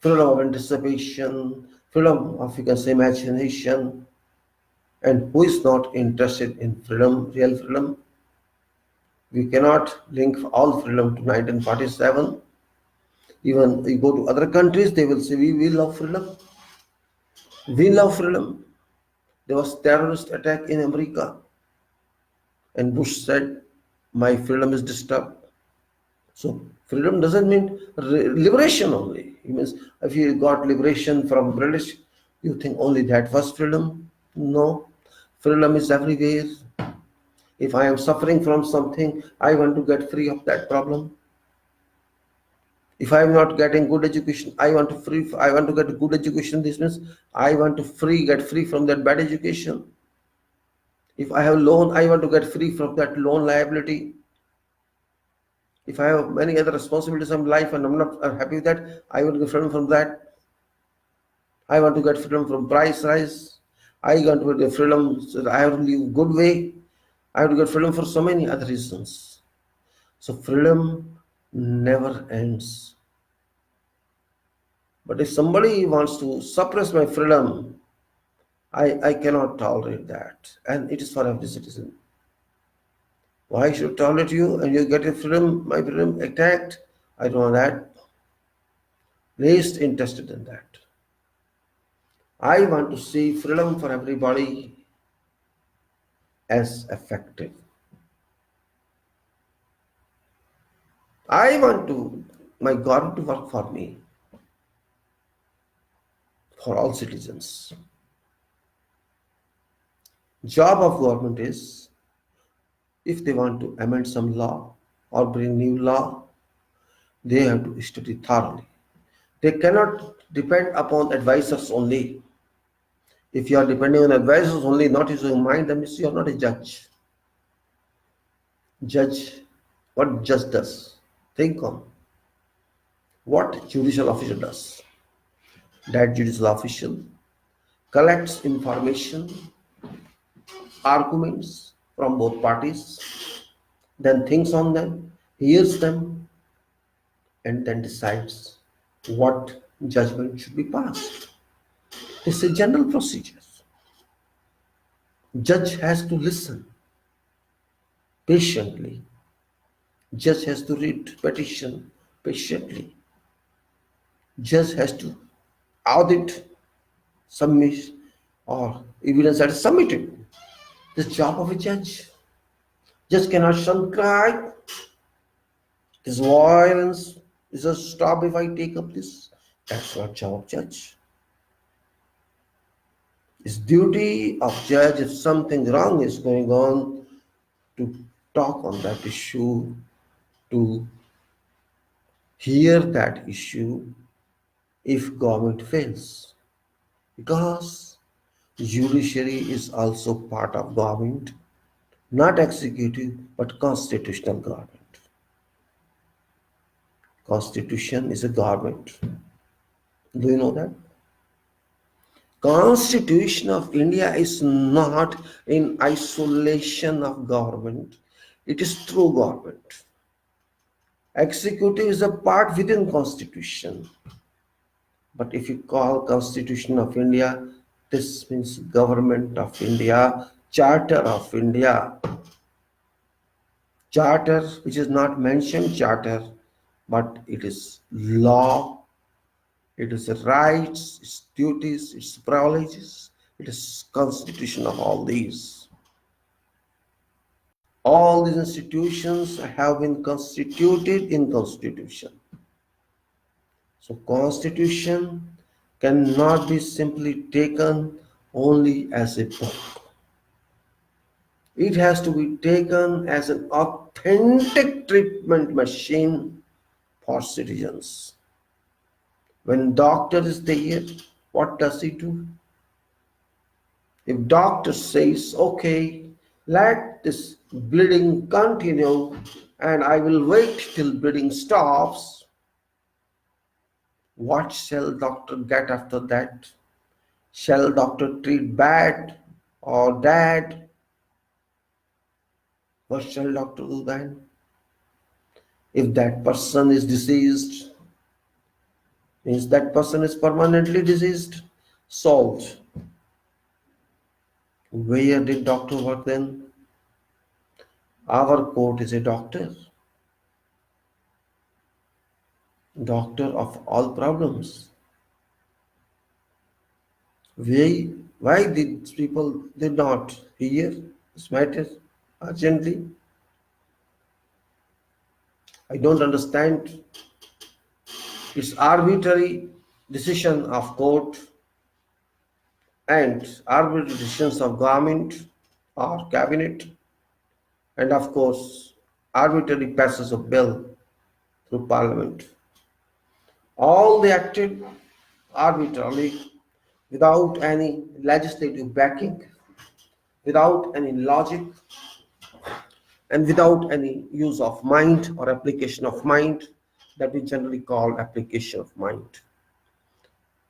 freedom of anticipation, freedom of, you can say, imagination. And who is not interested in freedom, real freedom? We cannot link all freedom to 1947. Even you go to other countries, they will say, we love freedom. We love freedom. There was terrorist attack in America, and Bush said, my freedom is disturbed. So freedom doesn't mean liberation only. It means if you got liberation from British, you think only that was freedom? No. Freedom is everywhere. If I am suffering from something, I want to get free of that problem. If I am not getting good education, I want to get good education. This means I want to get free from that bad education. If I have loan, I want to get free from that loan liability. If I have many other responsibilities in life and I'm not happy with that, I want to get freedom from that. I want to get freedom from price rise. I want to get freedom so that I have to live good way. I have to get freedom for so many other reasons. So freedom never ends. But if somebody wants to suppress my freedom, I cannot tolerate that. And it is for every citizen. Why should I tolerate you and you get your freedom, my freedom attacked? I don't want that. Least interested in that. I want to see freedom for everybody as effective. I want my government to work for me, for all citizens. Job of government is, if they want to amend some law or bring new law, they have to study thoroughly. They cannot depend upon advisors only. If you are depending on advisors only, not using your mind, then you are not a judge. What judge does? Think on what judicial officer does. That judicial official collects information, arguments from both parties, then thinks on them, hears them, and then decides what judgment should be passed. It's a general procedure. Judge has to listen patiently. Judge has to read petition patiently. Judge has to audit, submit, or evidence that is submitted. The job of a judge. Judge cannot shun cry. This violence is a stop if I take up this. That's not job of judge. It's duty of judge if something wrong is going on to talk on that issue, to hear that issue if government fails. Because judiciary is also part of government, not executive but constitutional government. Constitution is a government. Do you know that? Constitution of India is not in isolation of government. It is through government. Executive is a part within Constitution. But if you call Constitution of India, this means Government of India, Charter of India. Charter, which is not mentioned charter, but it is law, it is rights, its duties, its privileges, it is constitution of all these. All these institutions have been constituted in Constitution. So Constitution cannot be simply taken only as a book. It has to be taken as an authentic treatment machine for citizens. When doctor is there, what does he do? If doctor says, okay, let this bleeding continue and I will wait till bleeding stops, what shall doctor get after that? Shall doctor treat bad or dead? What shall doctor do then? If that person is deceased, means that person is permanently deceased, solved. Where did doctor work then? Our court is a doctor. Doctor of all problems. Why did people did not hear this matter urgently? I don't understand. It's arbitrary decision of court and arbitrary decisions of government or cabinet, and of course arbitrary passes of bill through parliament. All they acted arbitrarily without any legislative backing, without any logic, and without any use of mind or application of mind that we generally call application of mind.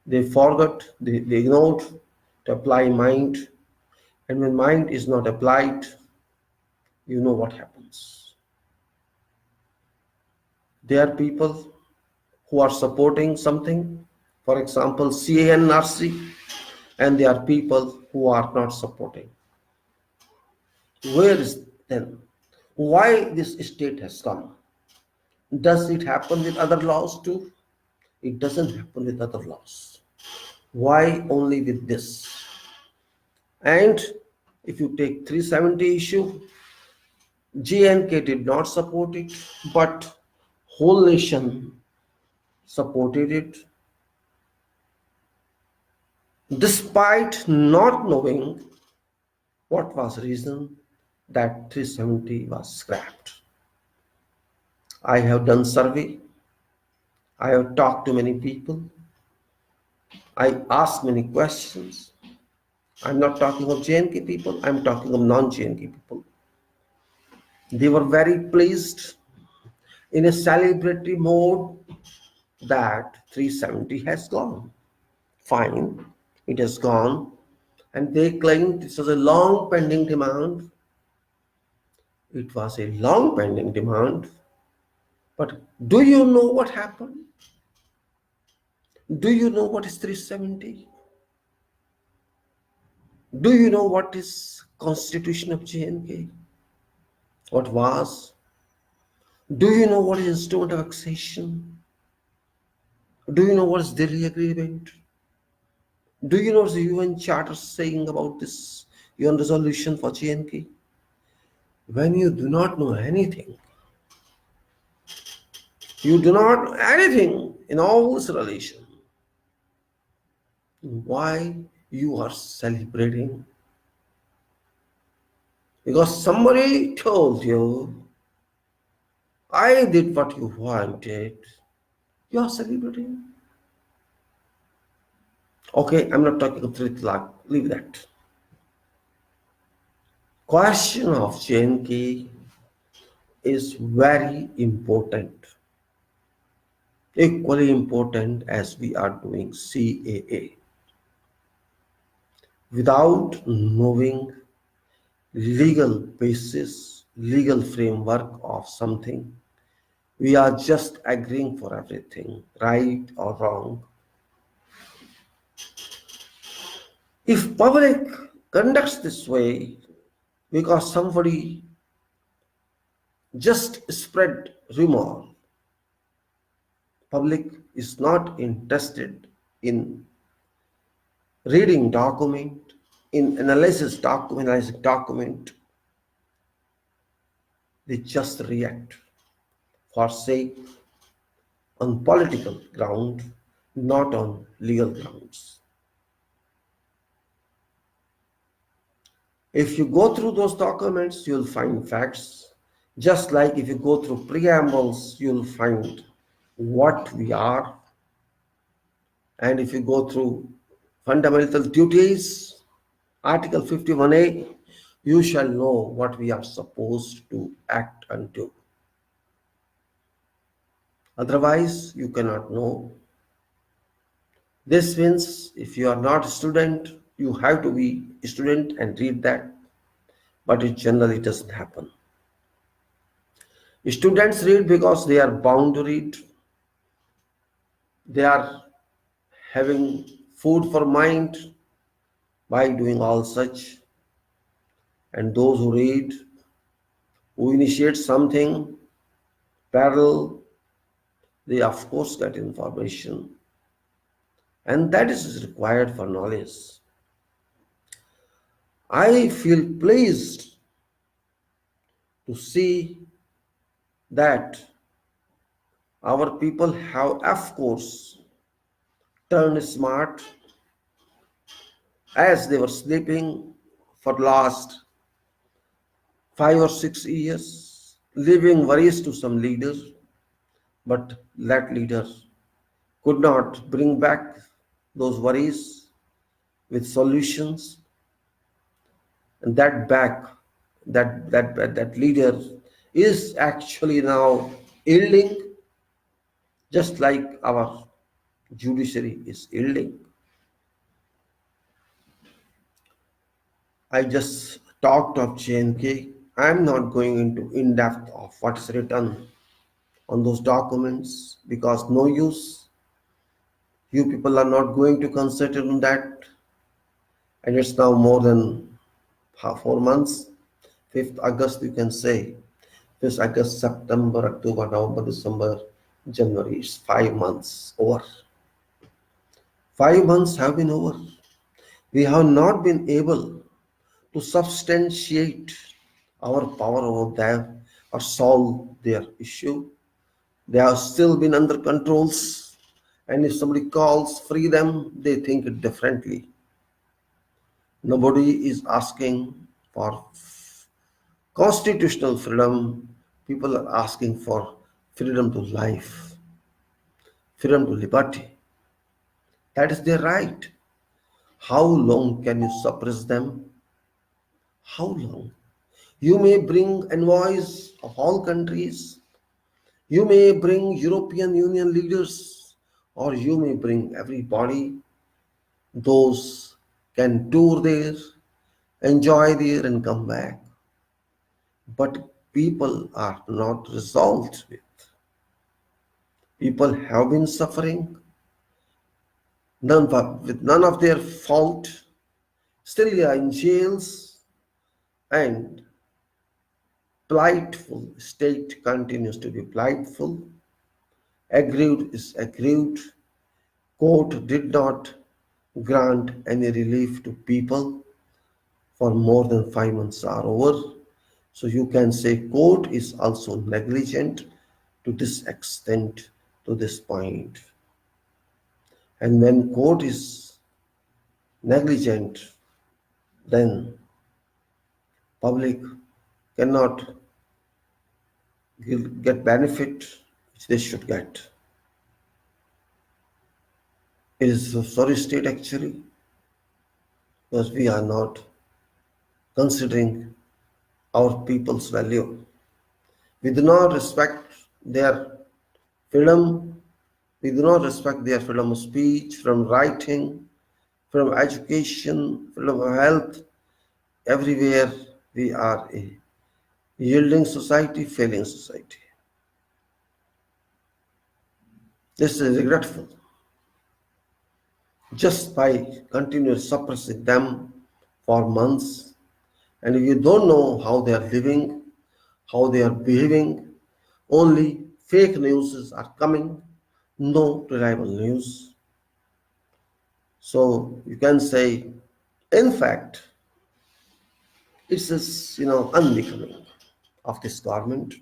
They forgot, they ignored to apply mind, and when mind is not applied, you know what happens. There are people who are supporting something, for example, CAA+NRC, and there are people who are not supporting. Where is then? Why this state has come? Does it happen with other laws too? It doesn't happen with other laws. Why only with this? And if you take 370 issue, JNK did not support it, but whole nation supported it, despite not knowing what was the reason that 370 was scrapped. I have done survey. I have talked to many people. I asked many questions. I'm not talking of JNK people, I'm talking of non-JNK people. They were very pleased in a celebratory mode that 370 has gone. Fine, it has gone. And they claimed this was a long pending demand. It was a long pending demand. But do you know what happened? Do you know what is 370? Do you know what is Constitution of JNK? What was? Do you know what is instrument of accession? Do you know what is Delhi Agreement? Do you know what the UN Charter saying about this UN resolution for JNK? When you do not know anything, you do not know anything in all this relation, why you are celebrating? Because somebody told you, I did what you wanted. You are celebrating. Okay, I'm not talking of 3 lakh. Leave that. Question of JNK is very important. Equally important as we are doing CAA. Without knowing legal basis, legal framework of something, we are just agreeing for everything, right or wrong. If public conducts this way because somebody just spread rumor, public is not interested in reading document, in analyzing document, they just react for sake on political ground, not on legal grounds. If you go through those documents, you'll find facts. Just like if you go through preambles, you'll find what we are. And if you go through fundamental duties, Article 51A, you shall know what we are supposed to act and do. Otherwise, you cannot know. This means if you are not a student, you have to be a student and read that. But it generally doesn't happen. Students read because they are bound to read. They are having food for mind by doing all such. And those who read, who initiate something parallel, they of course get information. And that is required for knowledge. I feel pleased to see that our people have, of course, turned smart as they were sleeping for last 5 or 6 years, leaving worries to some leader, but that leader could not bring back those worries with solutions, and that leader is actually now yielding, just like our judiciary is yielding. I just talked of JNK. I'm not going into in-depth of what's written on those documents because no use. You people are not going to consider on that. And it's now more than 4 months. 5th August, you can say. 5th August, September, October, November, December, January. It's 5 months over. 5 months have been over. We have not been able to substantiate our power over them or solve their issue. They have still been under controls, and if somebody calls free them, they think it differently. Nobody is asking for constitutional freedom. People are asking for freedom to life, freedom to liberty. That is their right. How long can you suppress them? How long? You may bring envoys of all countries. You may bring European Union leaders, or you may bring everybody. Those can tour there, enjoy there, and come back. But people are not resolved with. People have been suffering. with none of their fault, still they are in jails, and plightful state continues to be plightful. Aggrieved is aggrieved. Court did not grant any relief to people for more than 5 months are over. So you can say court is also negligent to this extent, to this point. And when court is negligent, then public cannot get benefit which they should get. It is a sorry state actually, because we are not considering our people's value. We do not respect their freedom. We do not respect their freedom of speech, from writing, from education, freedom of health. Everywhere we are a yielding society, failing society. This is regretful. Just by continually suppressing them for months, and if you don't know how they are living, how they are behaving, only fake news are coming, no reliable news. So you can say, in fact, it's just, unbecoming of this government.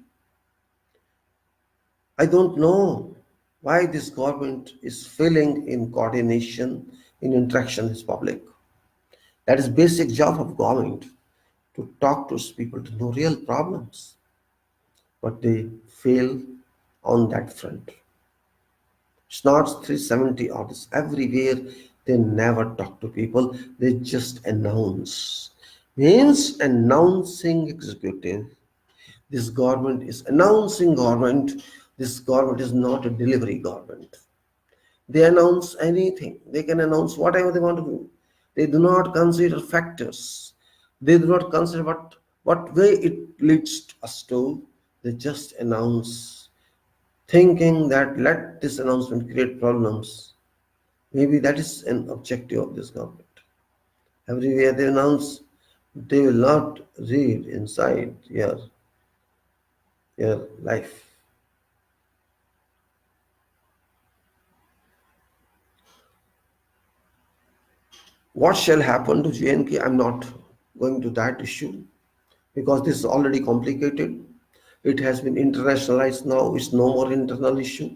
I don't know why this government is failing in coordination, in interaction with public. That is basic job of government, to talk to people, to know real problems. But they fail on that front. It's not 370 orders everywhere. They never talk to people. They just announce. Means announcing executive. This government is announcing government. This government is not a delivery government. They announce anything. They can announce whatever they want to do. They do not consider factors. They do not consider what way it leads us to. They just announce, thinking that let this announcement create problems. Maybe that is an objective of this government. Everywhere they announce, they will not read inside your life. What shall happen to JNK? I'm not going to that issue, because this is already complicated. It has been internationalized now. It's no more internal issue.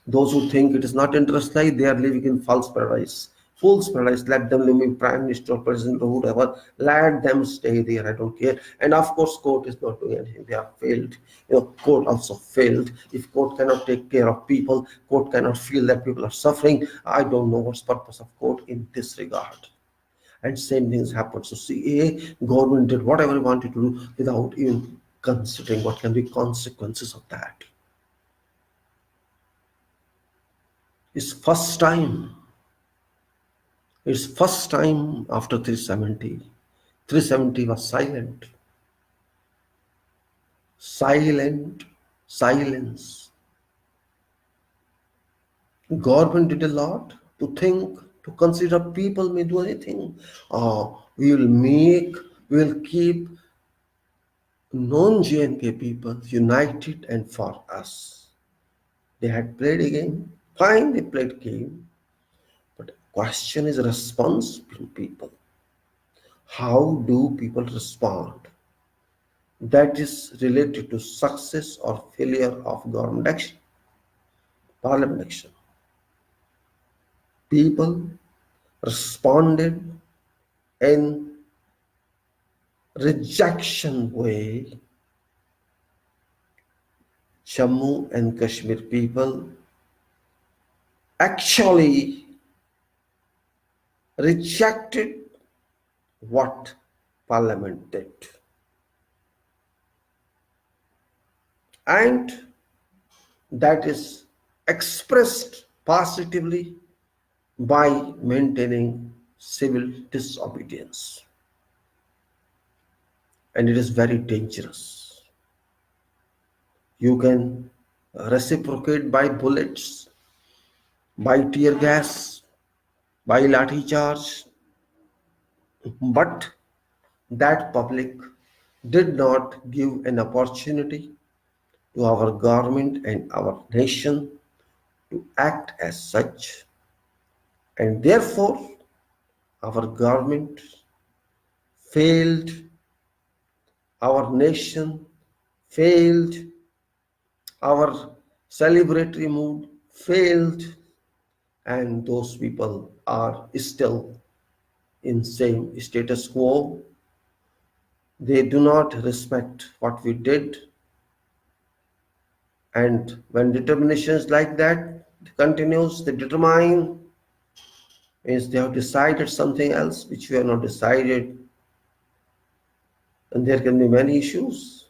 Those who think it is not internationalized, they are living in false paradise. Fool's paradise. Let them live in prime minister or president or whatever. Let them stay there. I don't care. And of course, court is not doing anything. They are failed. Court also failed. If court cannot take care of people, court cannot feel that people are suffering. I don't know what's purpose of court in this regard. And same things happened. So CAA government did whatever it wanted to do without even considering what can be consequences of that. It's first time. It's first time after 370. 370 was silent. Silence. Government did a lot to think, to consider people may do anything. We will keep non-JNK people united and for us. They had played a game. Fine, they played game. But question is response from people. How do people respond? That is related to success or failure of government action, parliament action. People responded in rejection way. Jammu and Kashmir people actually rejected what parliament did. And that is expressed positively by maintaining civil disobedience. And it is very dangerous. You can reciprocate by bullets, by tear gas, by lathi charge, but that public did not give an opportunity to our government and our nation to act as such, and therefore our government failed, our nation failed, our celebratory mood failed, and those people are still in same status quo. They do not respect what we did, and when determinations like that continues, they determine means they have decided something else which we have not decided, and there can be many issues.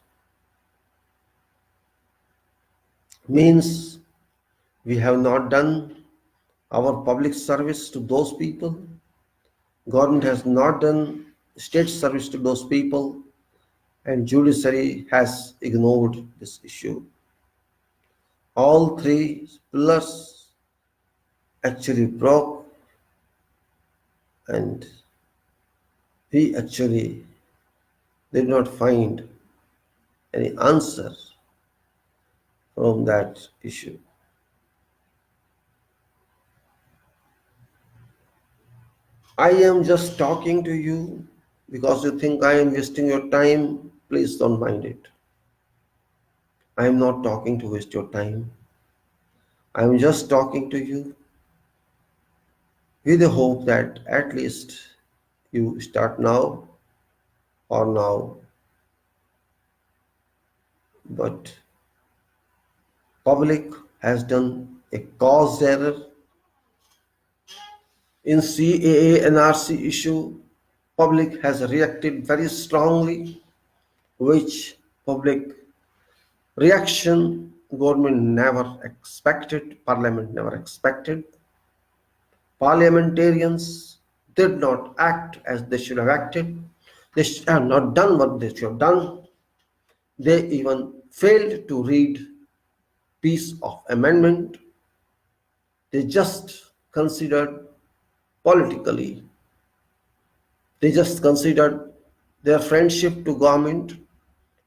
Means we have not done our public service to those people. Government has not done state service to those people, and judiciary has ignored this issue. All three pillars actually broke, and we actually did not find any answer from that issue. I am just talking to you because you think I am wasting your time. Please don't mind it. I am not talking to waste your time. I am just talking to you with the hope that at least you start now or now. But public has done a cause error in CAA+NRC issue. Public has reacted very strongly, which public reaction government never expected, parliament never expected. Parliamentarians did not act as they should have acted. They have not done what they should have done. They even failed to read piece of amendment. They just considered politically. They just considered their friendship to government,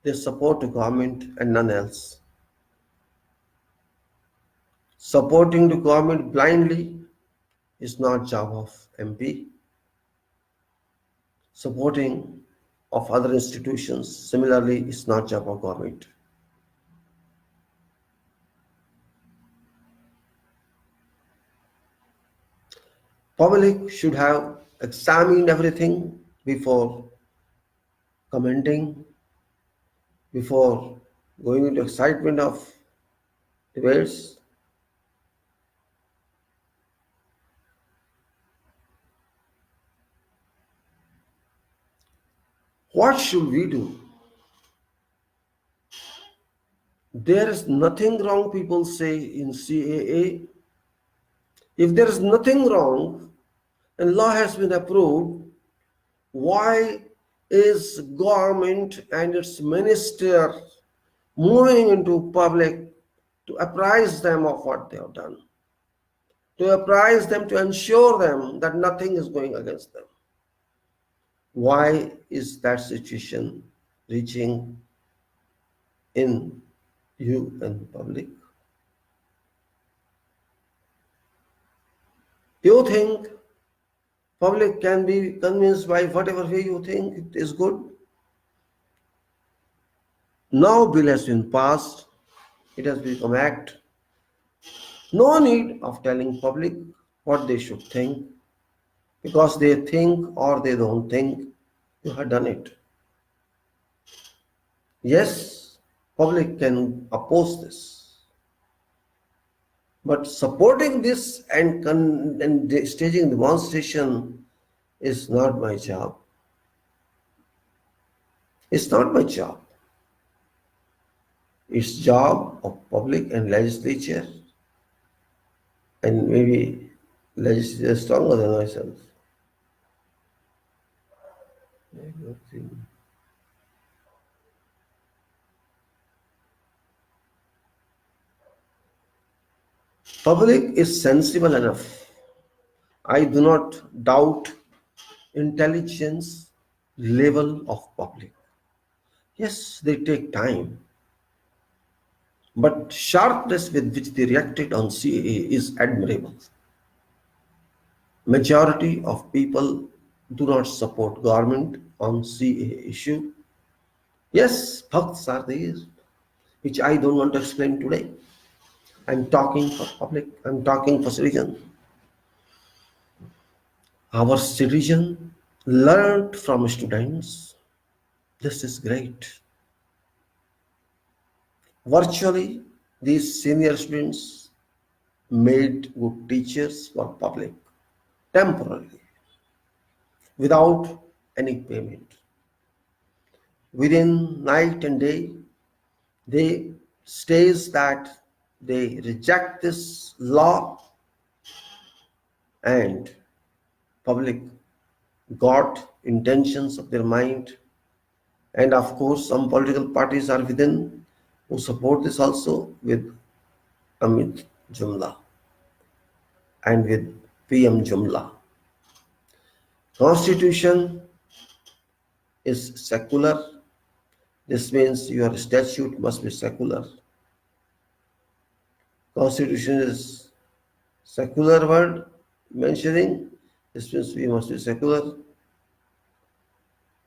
their support to government, and none else. Supporting the government blindly is not job of MP. Supporting of other institutions similarly is not job of government. Public should have examined everything before commenting, before going into excitement of debates. What should we do? There is nothing wrong, people say, in CAA. If there is nothing wrong and law has been approved, why is government and its minister moving into public to apprise them of what they have done, to apprise them, to ensure them that nothing is going against them? Why is that situation reaching in you and public? You think public can be convinced by whatever way you think it is good? Now bill has been passed, it has become act. No need of telling public what they should think, because they think or they don't think, you have done it. Yes, public can oppose this, but supporting this and staging demonstration is not my job. It's not my job. It's job of public and legislature, and maybe legislature is stronger than myself. Public is sensible enough. I do not doubt intelligence level of public. Yes, they take time, but sharpness with which they reacted on CAA is admirable. Majority of people do not support government on CAA issue. Yes, facts are there, which I don't want to explain today. I'm talking for public, I'm talking for citizen. Our citizen learned from students. This is great. Virtually, these senior students made good teachers for public temporarily without any payment. Within night and day, they states that they reject this law and public got intentions of their mind, and of course some political parties are within who support this also with Amit Jumla and with PM Jumla. Constitution is secular. This means your statute must be secular. Constitution is secular word mentioning. This means we must be secular,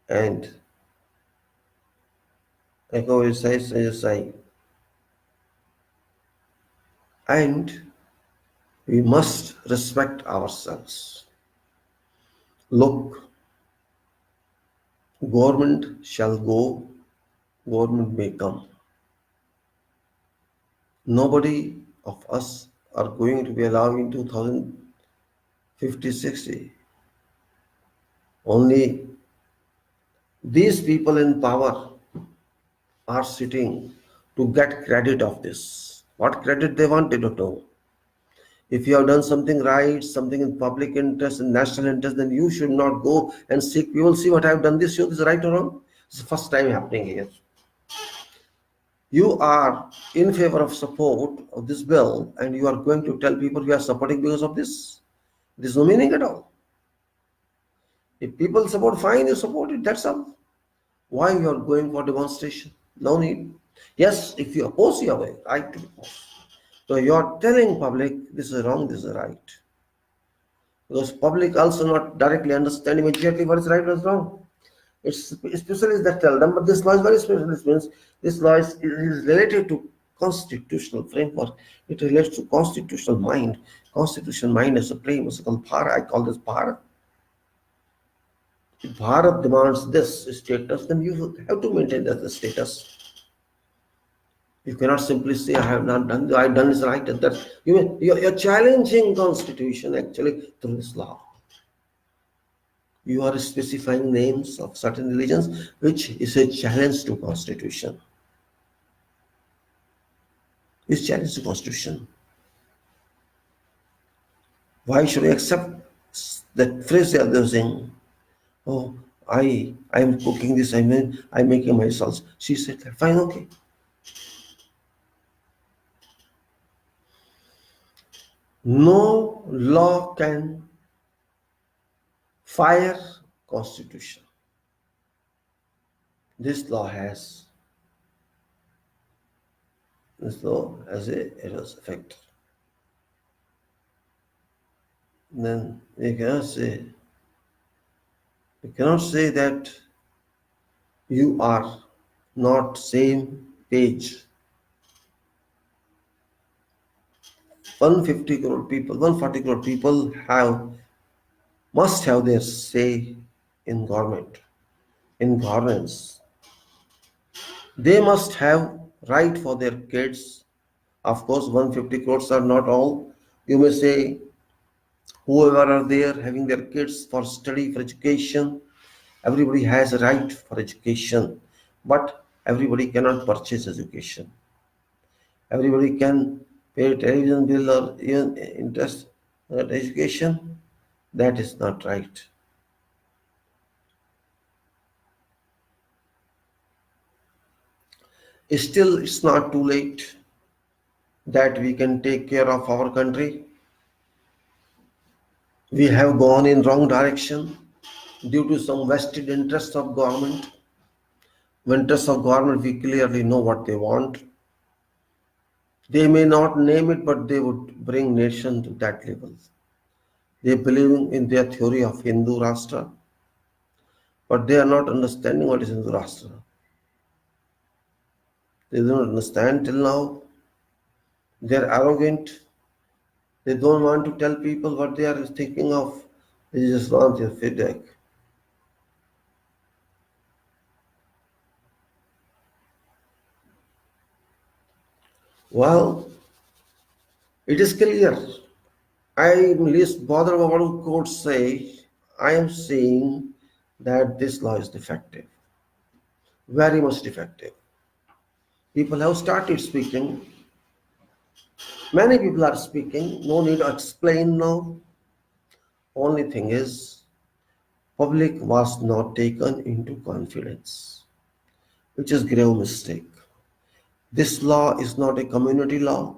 and echo is say, and we must respect ourselves. Look, government shall go, government may come. Nobody of us are going to be allowed in 2050, 60. Only these people in power are sitting to get credit of this. What credit they want, they don't know. If you have done something right, something in public interest and national interest, then you should not go and seek. We will see what I have done this. Show this is right or wrong. It's the first time happening here. You are in favor of support of this bill, and you are going to tell people you are supporting because of this. There's no meaning at all. If people support, fine, you support it. That's all. Why you are going for demonstration? No need. Yes, if you oppose, you have a right to oppose. So you are telling public this is wrong, this is right. Because public also not directly understand immediately what is right, what is wrong. It's specialists that tell them, but this law is very special. This means this law is related to constitutional framework. It relates to constitutional mind. Constitutional mind is supreme. It's called Bharat. I call this Bharat. If Bharat demands this status, then you have to maintain that status. You cannot simply say, I have not done, I have done this right. That you're challenging constitution actually through this law. You are specifying names of certain religions, which is a challenge to constitution. It's challenge to constitution. Why should I accept that phrase they are using? Oh, I am cooking this, I'm making my sauce. She said, fine, okay. No law can fire constitution. This law has a adverse effect. Then we cannot say that you are not same page. 150 crore people, 140 crore people must have their say in government, in governance. They must have right for their kids. Of course, 150 crores are not all. You may say whoever are there having their kids for study, for education, everybody has a right for education, but everybody cannot purchase education. Everybody can pay television bill or even interest at education. That is not right. Still, it's not too late that we can take care of our country. We have gone in wrong direction due to some vested interests of government. Interests of government, we clearly know what they want. They may not name it, but they would bring nation to that level. They believe in their theory of Hindu Rastra, but they are not understanding what is Hindu Rastra. They do not understand till now. They are arrogant. They don't want to tell people what they are thinking of. They just want their feedback. Well, it is clear. I am least bothered about what courts say. I am saying that this law is defective, very much defective. People have started speaking. Many people are speaking. No need to explain now. Only thing is, public was not taken into confidence, which is grave mistake. This law is not a community law.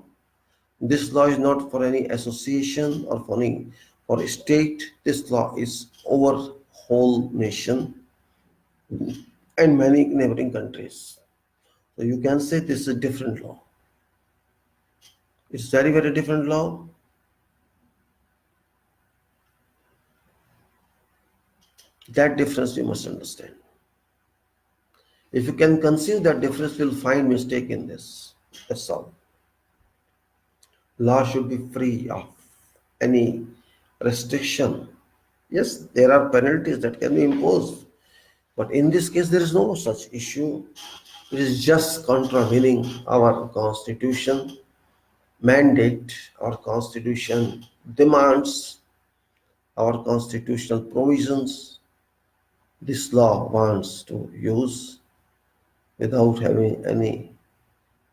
This law is not for any association or for a state. This law is over whole nation and many neighboring countries. So you can say this is a different law. It's very, very different law. That difference you must understand. If you can conceive that difference, you'll find mistake in this. That's all. Law should be free of any restriction. Yes, there are penalties that can be imposed, but in this case, there is no such issue. It is just contravening our constitution mandate, our constitution demands, our constitutional provisions. This law wants to use without having any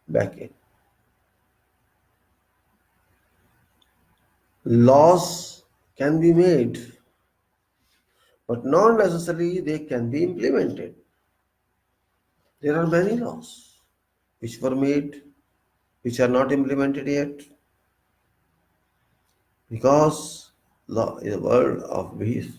backing. Laws can be made, but not necessarily they can be implemented. There are many laws which were made, which are not implemented yet, because law is a word of peace.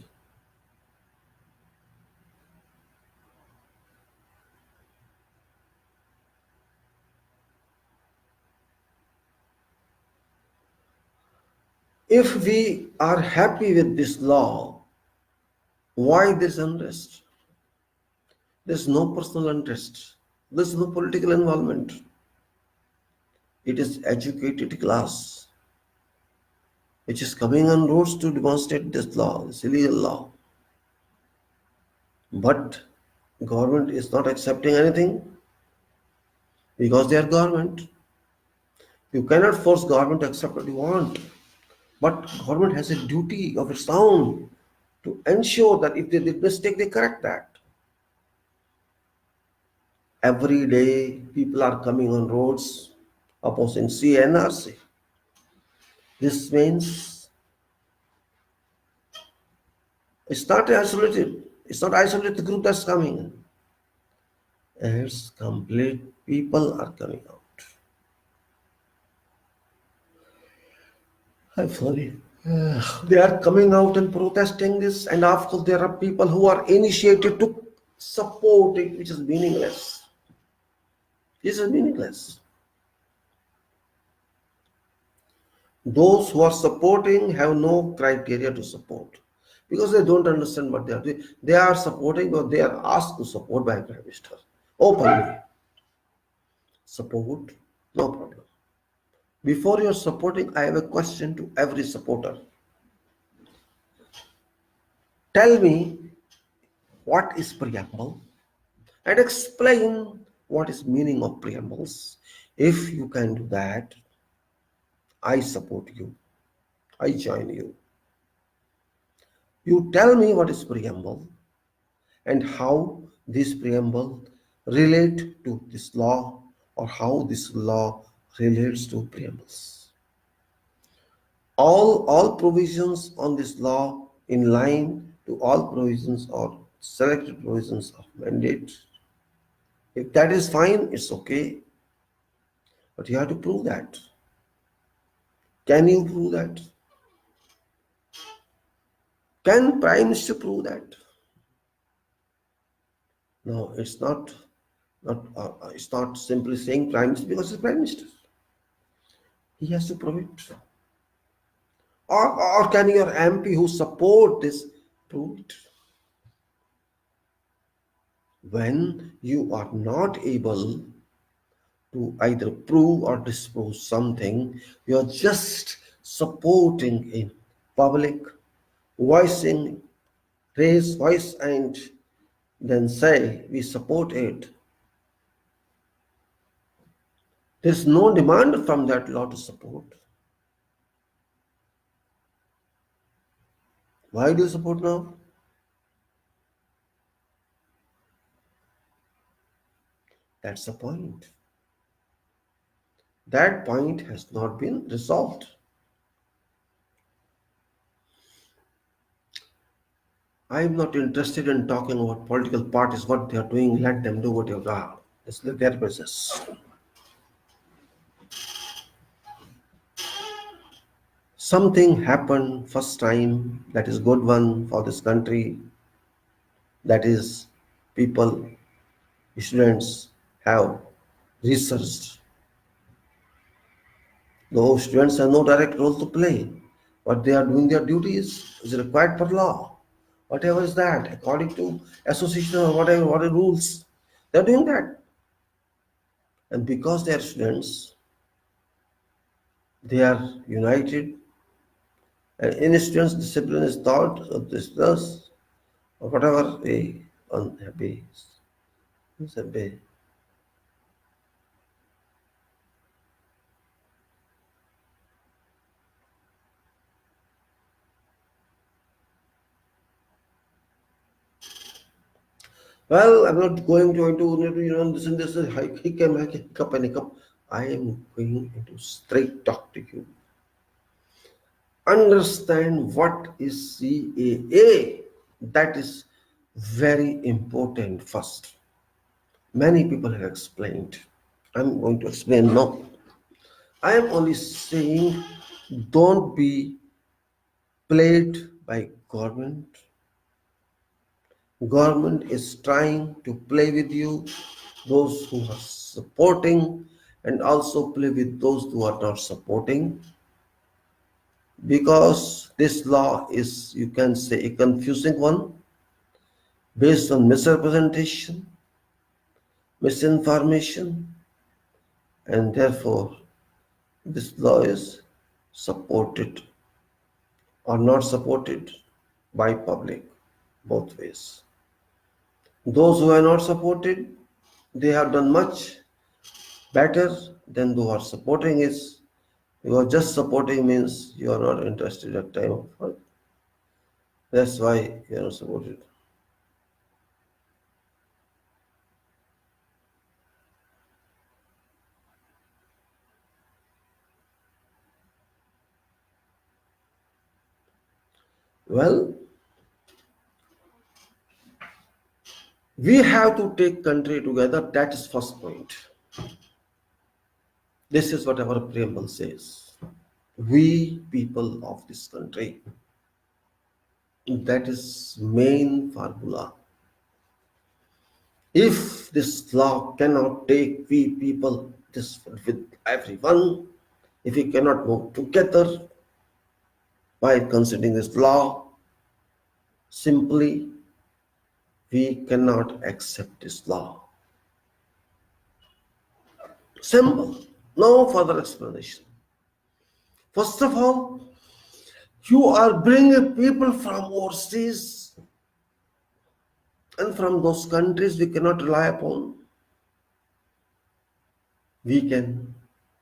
If we are happy with this law, why this unrest? There's no personal interest. There's no political involvement. It is educated class which is coming on roads to demonstrate this law, this illegal law. But government is not accepting anything because they are government. You cannot force government to accept what you want. But government has a duty of its own to ensure that if they did mistake, they correct that. Every day, people are coming on roads opposing CNRC. This means it's not isolated. It's not isolated group that's coming in. It's complete people are coming out. I'm sorry. They are coming out and protesting this, and of course, there are people who are initiated to support it, which is meaningless. This is meaningless. Those who are supporting have no criteria to support because they don't understand what they are doing. They are supporting or they are asked to support by Prime Minister openly. Support, no problem. Before you're supporting, I have a question to every supporter. Tell me what is preamble and explain what is meaning of preambles. If you can do that, I support you. I join you. You tell me what is preamble and how this preamble relate to this law or how this law relates to preambles. All provisions on this law in line to all provisions or selected provisions of mandate. If that is fine, it's okay. But you have to prove that. Can you prove that? Can Prime Minister prove that? No, it's not simply saying Prime Minister because he's Prime Minister. He has to prove it. Or can your MP who support this prove it? When you are not able to either prove or disprove something, you are just supporting in public, voicing, raise voice and then say we support it. There's no demand from that law to support. Why do you support now? That's the point. That point has not been resolved. I'm not interested in talking about political parties, what they are doing, let them do whatever they are. It's their business. Something happened first time that is good one for this country. That is people, students have researched. Those students have no direct role to play. What they are doing their duties is required per law. Whatever is that, according to association or whatever rules, they are doing that. And because they are students, they are united. And in students, discipline is taught, so this does, or whatever way unhappy is a way. Well, I'm not going to this and this hiccup and hiccup. I am going into straight talk to you. Understand what is CAA. That is very important first. Many people have explained. I'm going to explain now. I am only saying don't be played by government. Government is trying to play with you, those who are supporting, and also play with those who are not supporting. Because this law is, you can say, a confusing one based on misrepresentation, misinformation, and therefore this law is supported or not supported by public, both ways. Those who are not supported, they have done much better than those who are supporting it. You are just supporting means you are not interested at time of work. That's why you are not supported. Well, we have to take country together. That is first point. This is what our preamble says. We people of this country. That is main formula. If this law cannot take we people this with everyone, if we cannot work together by considering this law, simply we cannot accept this law. Simple. No further explanation. First of all, you are bringing people from overseas and from those countries we cannot rely upon. We are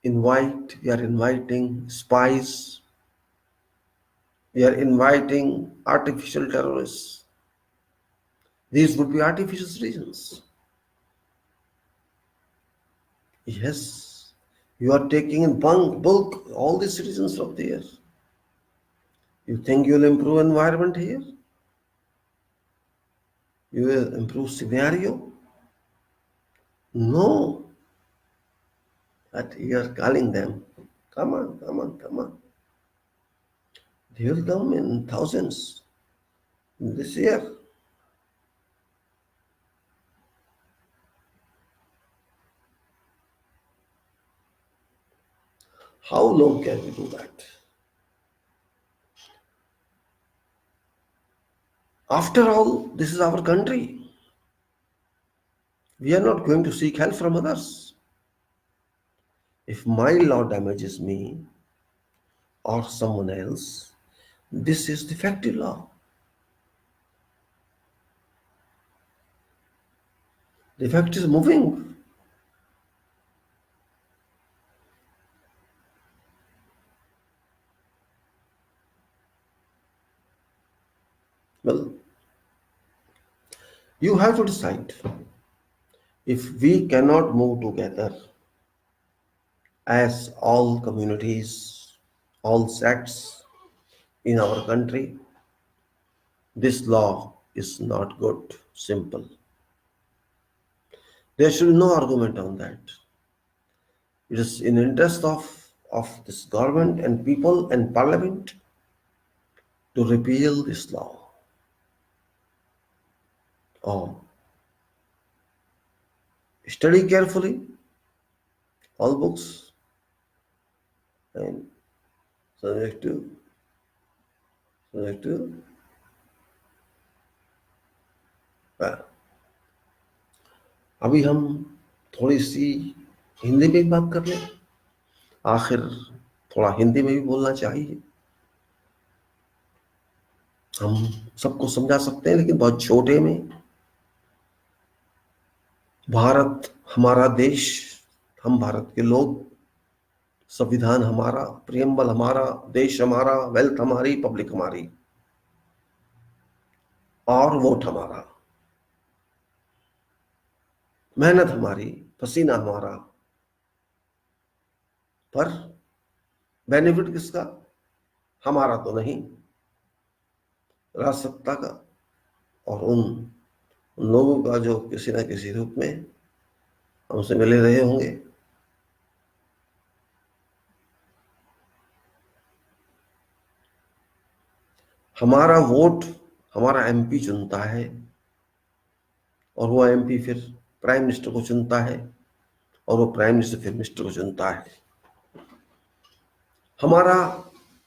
inviting spies, we are inviting artificial terrorists. These would be artificial reasons. Yes, you are taking in bulk all these citizens from there. You think you will improve environment here? You will improve scenario? No. But you are calling them. Come on, come on, come on. They will come in thousands. this year. How long can we do that? After all, this is our country. We are not going to seek help from others. If my law damages me or someone else, this is defective law. Defect is moving. Well, you have to decide. If we cannot move together as all communities, all sects in our country, this law is not good. Simple. There should be no argument on that. It is in interest of this government and people and parliament to repeal this law. Or study carefully all books and subject to अभी हम थोड़ी सी हिंदी में भी बात कर लें। आखिर थोड़ा हिंदी में भी बोलना चाहिए। हम सबको समझा सकते हैं लेकिन बहुत छोटे में। भारत हमारा देश, हम भारत के लोग, संविधान हमारा, प्रियम्बल हमारा, देश हमारा, वेल्थ हमारी, पब्लिक हमारी और वोट हमारा, मेहनत हमारी, पसीना हमारा, पर बेनिफिट किसका? हमारा तो नहीं, राजसत्ता का और उन लोगों का जो किसी न किसी रूप में हमसे मिले रहे होंगे। हमारा वोट हमारा एमपी चुनता है और वो एमपी फिर प्राइम मिनिस्टर को चुनता है और वो प्राइम मिनिस्टर फिर मिनिस्टर को चुनता है। हमारा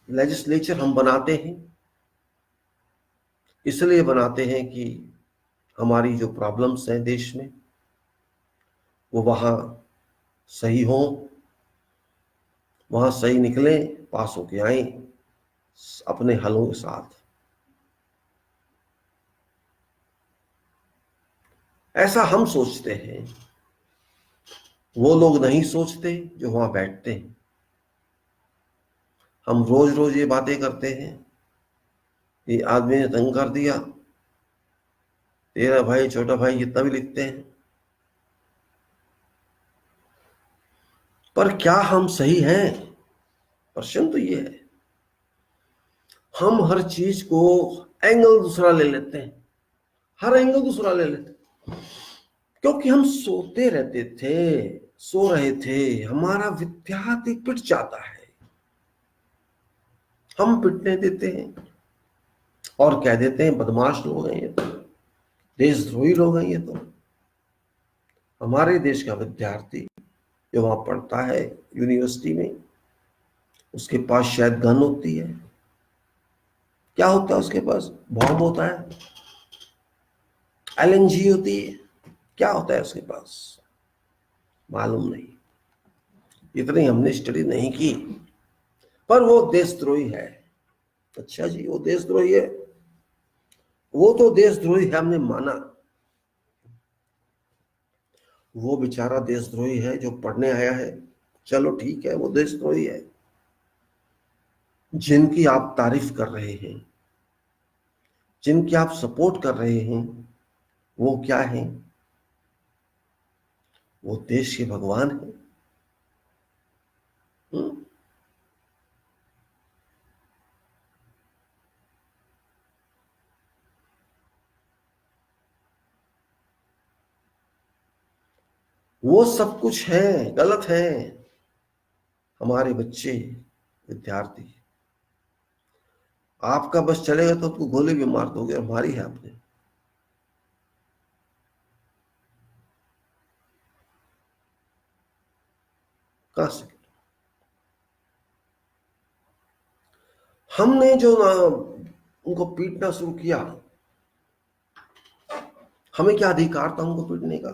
लेजिस्लेचर हम बनाते हैं, इसलिए बनाते हैं कि हमारी जो प्रॉब्लम्स हैं देश में वो वहां सही हो, वहां सही निकले, पास होके आए अपने हलों के साथ। ऐसा हम सोचते हैं, वो लोग नहीं सोचते जो वहां बैठते हैं। हम रोज रोज ये बातें करते हैं, ये आदमी ने तंग कर दिया, तेरा भाई छोटा भाई जितना भी लिखते हैं, पर क्या हम सही हैं? प्रश्न तो ये है। हम हर चीज को एंगल दूसरा ले लेते हैं, हर एंगल दूसरा ले लेते हैं, क्योंकि हम सोते रहते थे, सो रहे थे, हमारा विद्यार्थी पिट जाता है, हम पिटने देते हैं और कह देते हैं बदमाश लोग हैं ये तो, देशद्रोही लोग हैं ये तो। हमारे देश का विद्यार्थी जो वहां पढ़ता है यूनिवर्सिटी में, उसके पास शायद गन होती है। क्या होता है उसके पास? बॉम्ब होता है, एलएनजी होती है, क्या होता है उसके पास? मालूम नहीं, इतनी हमने स्टडी नहीं की, पर वो देशद्रोही है। अच्छा जी, वो देशद्रोही है, वो तो देशद्रोही है, हमने माना। वो बेचारा देशद्रोही है जो पढ़ने आया है, चलो ठीक है, वो देशद्रोही है। जिनकी आप तारीफ कर रहे हैं, जिनकी आप सपोर्ट कर रहे हैं, वो क्या है? वो देश के भगवान है। वो सब कुछ है, गलत है। हमारे बच्चे, विद्यार्थी आपका बस चलेगा तो उसको गोली भी मार दोगे, और मारी है आपने। कहां से? हमने जो ना उनको पीटना शुरू किया, हमें क्या अधिकार था उनको पीटने का?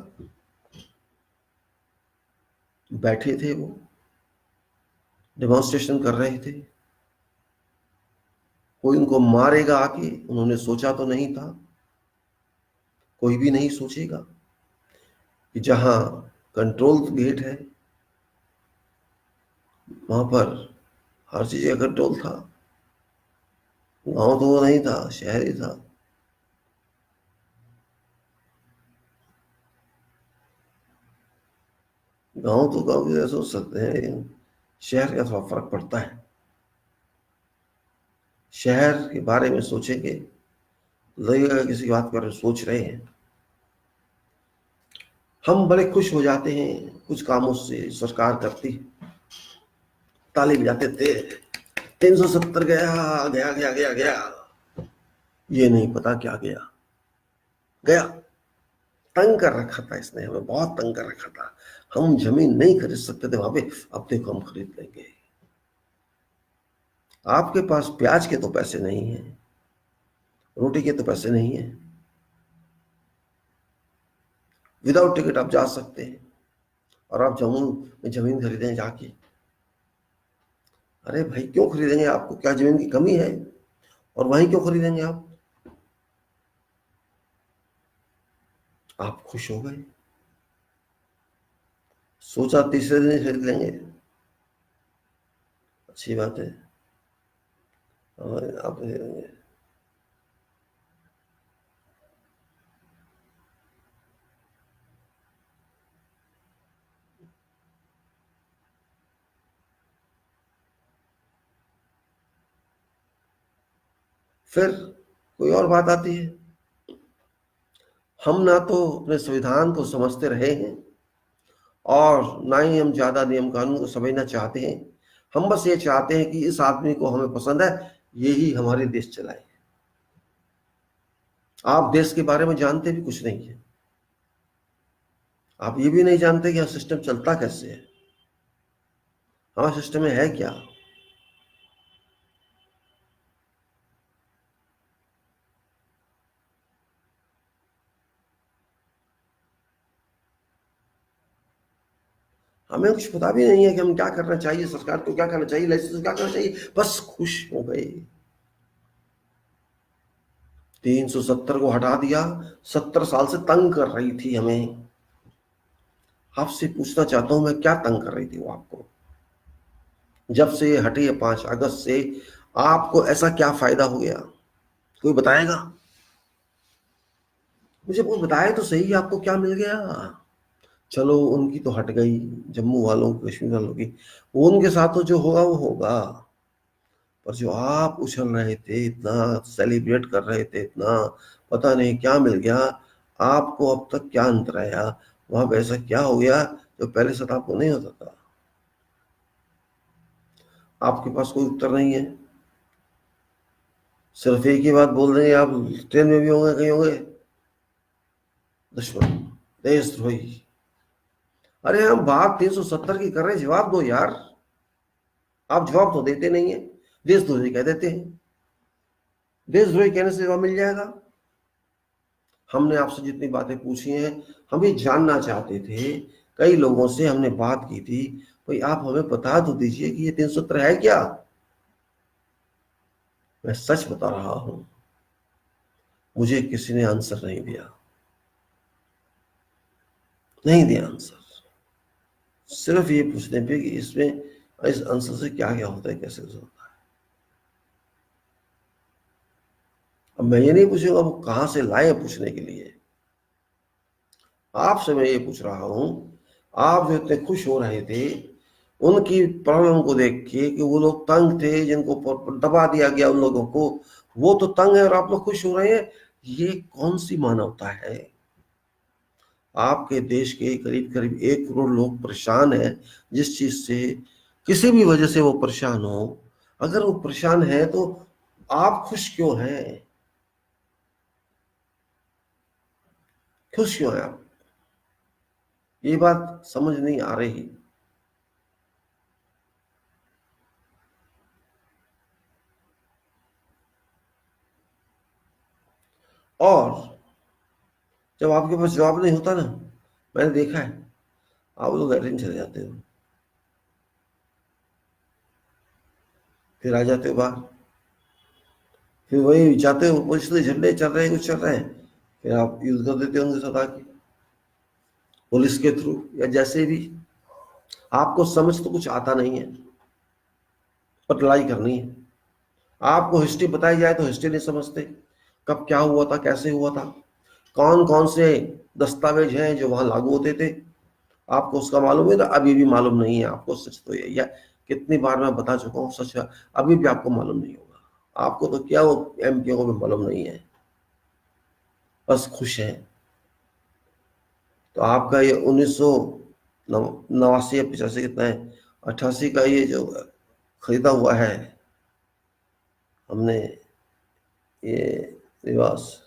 बैठे थे वो, डेमोन्स्ट्रेशन कर रहे थे, कोई उनको मारेगा आके, उन्होंने सोचा तो नहीं था। कोई भी नहीं सोचेगा कि जहां कंट्रोल गेट है वहां पर हर चीज का कंट्रोल था। गांव तो वो नहीं था, शहर ही था। गांव तो गांव की तरह सोच सकते हैं, लेकिन शहर का थोड़ा फर्क पड़ता है। शहर के बारे में सोचेंगे, लगेगा किसी बात पर सोच रहे हैं। हम बड़े खुश हो जाते हैं कुछ कामों से सरकार करती, ताली बजाते थे, 370 गया गया गया गया गया। ये नहीं पता क्या गया, गया। तंग कर रखा था इसने, हमें बहुत तंग कर रखा था। हम जमीन नहीं खरीद सकते थे वहां पे, अब देखो हम खरीद लेंगे। आपके पास प्याज के तो पैसे नहीं है, रोटी के तो पैसे नहीं है, विदाउट टिकट आप जा सकते हैं, और आप जम्मू में जमीन खरीदें जाके। अरे भाई क्यों खरीदेंगे? आपको क्या जमीन की कमी है? और वहीं क्यों खरीदेंगे आप? आप खुश हो गए, सोचा तीसरे दिन ही खरीद लेंगे। अच्छी बात है, आप खरीद लेंगे। फिर कोई और बात आती है, हम ना तो अपने संविधान को समझते रहे हैं, और ना ही हम ज्यादा नियम कानून को समझना चाहते हैं। हम बस ये चाहते हैं कि इस आदमी को हमें पसंद है, यही हमारे देश चलाए। आप देश के बारे में जानते भी कुछ नहीं है, आप ये भी नहीं जानते कि यह सिस्टम चलता कैसे है, हमारा सिस्टम में है क्या। हमें कुछ पता भी नहीं है कि हम क्या करना चाहिए, सरकार को क्या करना चाहिए, लाइसेंस क्या करना चाहिए, बस खुश हो गए। 370 को हटा दिया, 70 साल से तंग कर रही थी हमें। आपसे पूछना चाहता हूं, मैं क्या तंग कर रही थी वो आपको? जब से ये हटी है 5 अगस्त से, आपको ऐसा क्या फायदा हो गया? कोई बताएगा? मुझे कोई बताए तो सही, आपको क्या मिल गया? चलो उनकी तो हट गई, जम्मू वालों की, कश्मीर वालों की, वो उनके साथ तो जो होगा वो होगा। पर जो आप उछल रहे थे, इतना सेलिब्रेट कर रहे थे, इतना पता नहीं क्या मिल गया आपको, अब तक क्या अंतर आया? वहां पे ऐसा क्या हो गया जो पहले से आपको नहीं होता था? आपके पास कोई उत्तर नहीं है, सिर्फ एक ही बात बोल रहे हैं आप, ट्रेन में भी होंगे, कहीं होंगे, दुश्मन, देशद्रोही। अरे हम बात 370 की कर रहे हैं, जवाब दो यार। आप जवाब तो देते नहीं है, देशद्रोही कह देते हैं। देशद्रोही कहने से जवाब मिल जाएगा? हमने आपसे जितनी बातें पूछी हैं, हम ये जानना चाहते थे, कई लोगों से हमने बात की थी, भाई आप हमें बता तो दीजिए कि ये 370 है क्या। मैं सच बता रहा हूं, मुझे किसी ने आंसर नहीं दिया, नहीं दिया आंसर। सिर्फ ये पूछने पे कि इसमें, इस आंसर से क्या क्या होता है, कैसे होता है। अब मैं ये नहीं पूछूंगा वो कहां से लाए पूछने के लिए, आपसे मैं ये पूछ रहा हूं, आप जो इतने खुश हो रहे थे उनकी प्रॉब्लम को देख के कि वो लोग तंग थे, जिनको दबा दिया गया उन लोगों को, वो तो तंग है और आप लोग खुश हो रहे हैं। ये कौन सी मानवता है? आपके देश के करीब करीब 1 करोड़ लोग परेशान हैं, जिस चीज से, किसी भी वजह से वो परेशान हो। अगर वो परेशान है तो आप खुश क्यों हैं? खुश क्यों हैं आप? ये बात समझ नहीं आ रही। और जब आपके पास जवाब नहीं होता ना, मैंने देखा है, आप लोग लैट्रिन चले जाते हो, फिर आ जाते हो बाहर, फिर वही जाते हो, कुछ तो झंडे चल रहे हैं, कुछ चल रहे हैं, फिर आप युद्ध कर देते हो उनके साथ आके, पुलिस के थ्रू या जैसे भी। आपको समझ तो कुछ आता नहीं है, पर लड़ाई करनी है। आपको हिस्ट्री बताई जाए तो हिस्ट्री नहीं समझते, कब क्या हुआ था, कैसे हुआ था, कौन कौन से दस्तावेज हैं जो वहां लागू होते थे, आपको उसका मालूम है ना? अभी भी मालूम नहीं है आपको। सच तो यही है, कितनी बार मैं बता चुका हूँ, सच है, अभी भी आपको मालूम नहीं होगा। आपको तो क्या, वो एमपी को भी मालूम नहीं है, बस खुश हैं। तो आपका ये 1989 या 85 कितना है, 88 का ये जो खरीदा हुआ है हमने, ये निवास,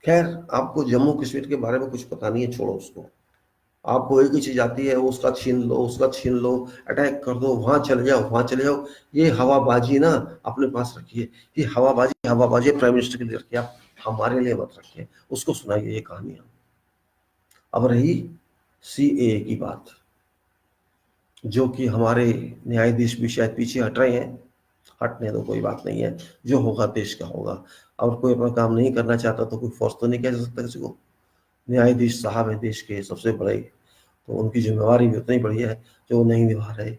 खैर आपको जम्मू कश्मीर के बारे में कुछ पता नहीं है, छोड़ो उसको। आपको एक ही चीज आती है, वो उसका छीन लो, उसका छीन लो, अटैक कर दो, वहां चले जाओ, वहां चले जाओ। ये हवाबाजी ना अपने पास रखिए, ये हवाबाजी हवाबाजी प्राइम मिनिस्टर के लिए रखिए, आप हमारे लिए मत रखिए। उसको सुनाइए ये कहानियां। अब रही सीएए की बात, जो कि हमारे न्यायाधीश भी शायद पीछे हट रहे हैं। हटने दो, कोई बात नहीं है, जो होगा देश का होगा। और कोई अपना काम नहीं करना चाहता तो कोई फोर्स तो नहीं कह सकता किसी को। न्यायाधीश साहब है देश के सबसे बड़े, तो उनकी जिम्मेवारी भी उतनी बड़ी है जो वो नहीं निभा रहे।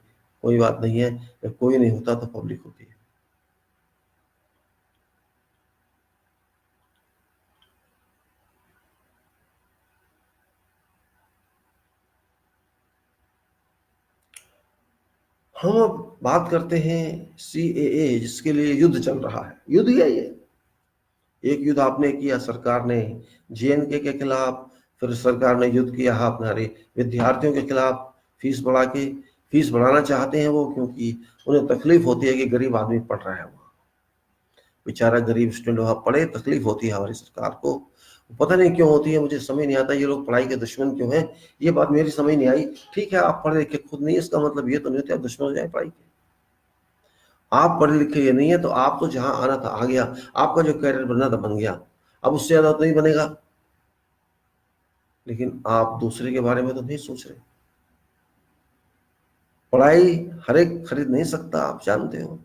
कोई बात नहीं है, जब कोई नहीं होता तो पब्लिक होती है। हम अब बात करते हैं सीएए, जिसके लिए युद्ध चल रहा है। युद्ध ही है ये। एक युद्ध आपने किया, सरकार ने जेएनके के खिलाफ, फिर सरकार ने युद्ध किया हमारे विद्यार्थियों के खिलाफ। फीस बढ़ा के, फीस बढ़ाना चाहते हैं वो, क्योंकि उन्हें तकलीफ होती है कि गरीब आदमी पढ़ रहा है वहाँ, बेचारा गरीब स्टूडेंट वहाँ पढ़े, तकलीफ होती है हमारी सरकार को। पता नहीं क्यों होती है, मुझे समझ नहीं आता ये लोग पढ़ाई के दुश्मन क्यों हैं। ये बात मेरी समझ नहीं आई। ठीक है, आप पढ़े लिखे खुद नहीं, इसका मतलब ये तो नहीं होता आप दुश्मन हो जाए पढ़ाई के। आप पढ़े लिखे ये नहीं है तो आप तो जहां आना था आ गया, आपका जो कैरियर बनना था बन गया, अब उससे ज्यादा तो नहीं बनेगा। लेकिन आप दूसरे के बारे में तो नहीं सोच रहे। पढ़ाई हर एक खरीद नहीं सकता, आप जानते हो।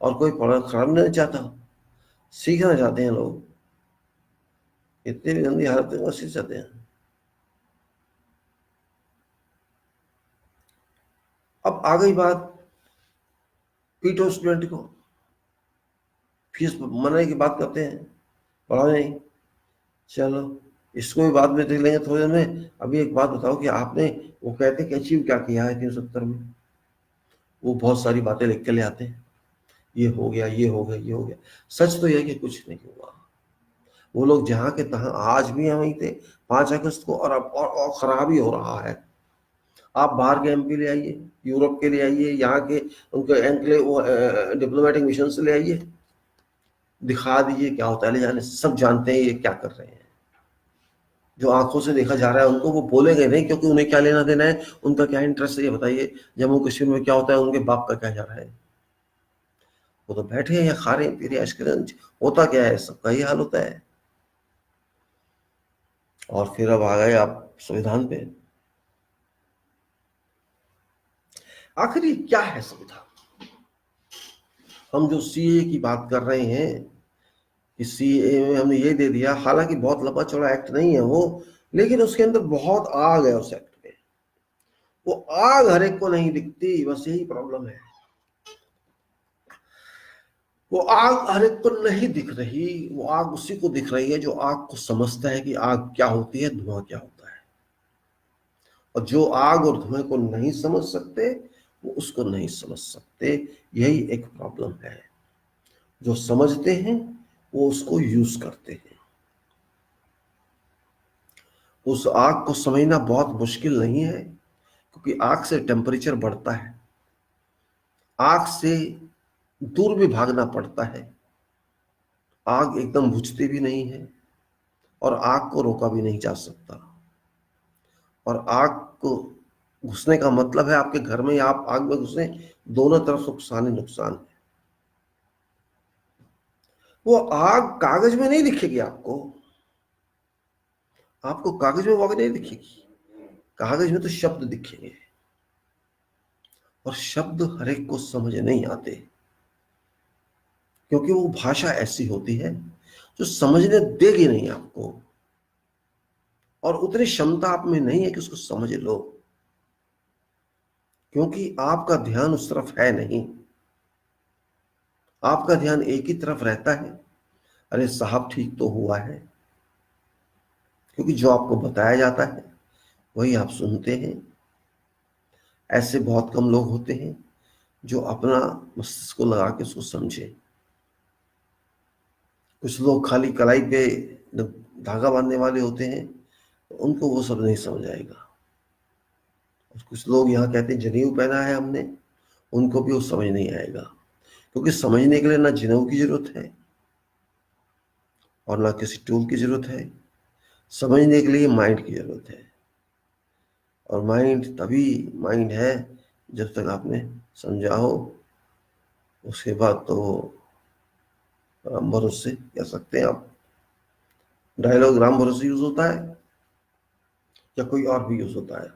और कोई पढ़ा खराब नहीं चाहता, सीखना चाहते हैं लोग। इतनी भी गंदी हालत है, वो सीख जाते हैं। अब आ गई बात, पीटो स्टूडेंट को, फीस मनाने की बात करते हैं, पढ़ा नहीं। चलो, इसको भी बाद में देख लेंगे थोड़ी देर में। अभी एक बात बताओ कि आपने, वो कहते हैं कि अचीव क्या किया है 370 में। वो बहुत सारी बातें लिख के ले आते हैं, ये हो गया, ये हो गया, ये हो गया। सच तो यह है कि कुछ नहीं हुआ। वो लोग जहां के तहां आज भी हैं वहीं थे 5 अगस्त को, और अब और खराब ही हो रहा है। आप बाहर के एमपी ले आइए, यूरोप के ले आइए, यहाँ के उनके एंकले वो डिप्लोमेटिक मिशन से ले आइए, दिखा दीजिए क्या होता है। ले जाने से सब जानते हैं ये क्या कर रहे हैं। जो आंखों से देखा जा रहा है उनको वो बोलेंगे नहीं, क्योंकि उन्हें क्या लेना देना है, उनका क्या इंटरेस्ट है ये बताइए। जम्मू कश्मीर में क्या होता है, उनके बाप का क्या जा रहा है। वो तो बैठे हैं या खा रहे हैं, पी रहे हैं, ऐश कर रहे हैं। होता क्या है, सबका ही हाल होता है। और फिर अब आ गए आप संविधान पे। आखिर ये क्या है संविधान? हम जो सीए की बात कर रहे हैं, कि सीए में हमने ये दे दिया, हालांकि बहुत लंबा चौड़ा एक्ट नहीं है वो, लेकिन उसके अंदर बहुत आग है उस एक्ट में। वो आग हर एक को नहीं दिखती, बस यही प्रॉब्लम है। वो आग हर एक को नहीं दिख रही, वो आग उसी को दिख रही है जो आग को समझता है कि आग क्या होती है, धुआं क्या होता है। और जो आग और धुएं को नहीं समझ सकते, वो उसको नहीं समझ सकते। यही एक प्रॉब्लम है। जो समझते हैं वो उसको यूज करते हैं। उस आग को समझना बहुत मुश्किल नहीं है, क्योंकि आग से टेम्परेचर बढ़ता है, आग से दूर भी भागना पड़ता है। आग एकदम बुझती भी नहीं है और आग को रोका भी नहीं जा सकता। और आग को घुसने का मतलब है आपके घर में या आप आग में घुसे, दोनों तरफ नुकसान ही नुकसान है। वो आग कागज में नहीं दिखेगी आपको, आपको कागज में वो आग नहीं दिखेगी। कागज में तो शब्द दिखेंगे, और शब्द हर एक को समझ नहीं आते, क्योंकि वो भाषा ऐसी होती है जो समझने देगी नहीं आपको, और उतनी क्षमता आप में नहीं है कि उसको समझ लो, क्योंकि आपका ध्यान उस तरफ है नहीं। आपका ध्यान एक ही तरफ रहता है, अरे साहब ठीक तो हुआ है, क्योंकि जो आपको बताया जाता है वही आप सुनते हैं। ऐसे बहुत कम लोग होते हैं जो अपना मस्तिष्क को लगा के उसको समझे। कुछ लोग खाली कलाई पे धागा बांधने वाले होते हैं, तो उनको वो सब नहीं समझ आएगा। और कुछ लोग यहाँ कहते हैं जनेऊ पहना है हमने, उनको भी वो समझ नहीं आएगा, क्योंकि समझने के लिए ना जनेऊ की जरूरत है और ना किसी टूल की जरूरत है। समझने के लिए माइंड की जरूरत है, और माइंड तभी माइंड है जब तक आपने समझा हो। उसके बाद तो राम भरोसे कह सकते हैं आप। डायलॉग राम भरोसे यूज होता है या कोई और भी यूज होता है?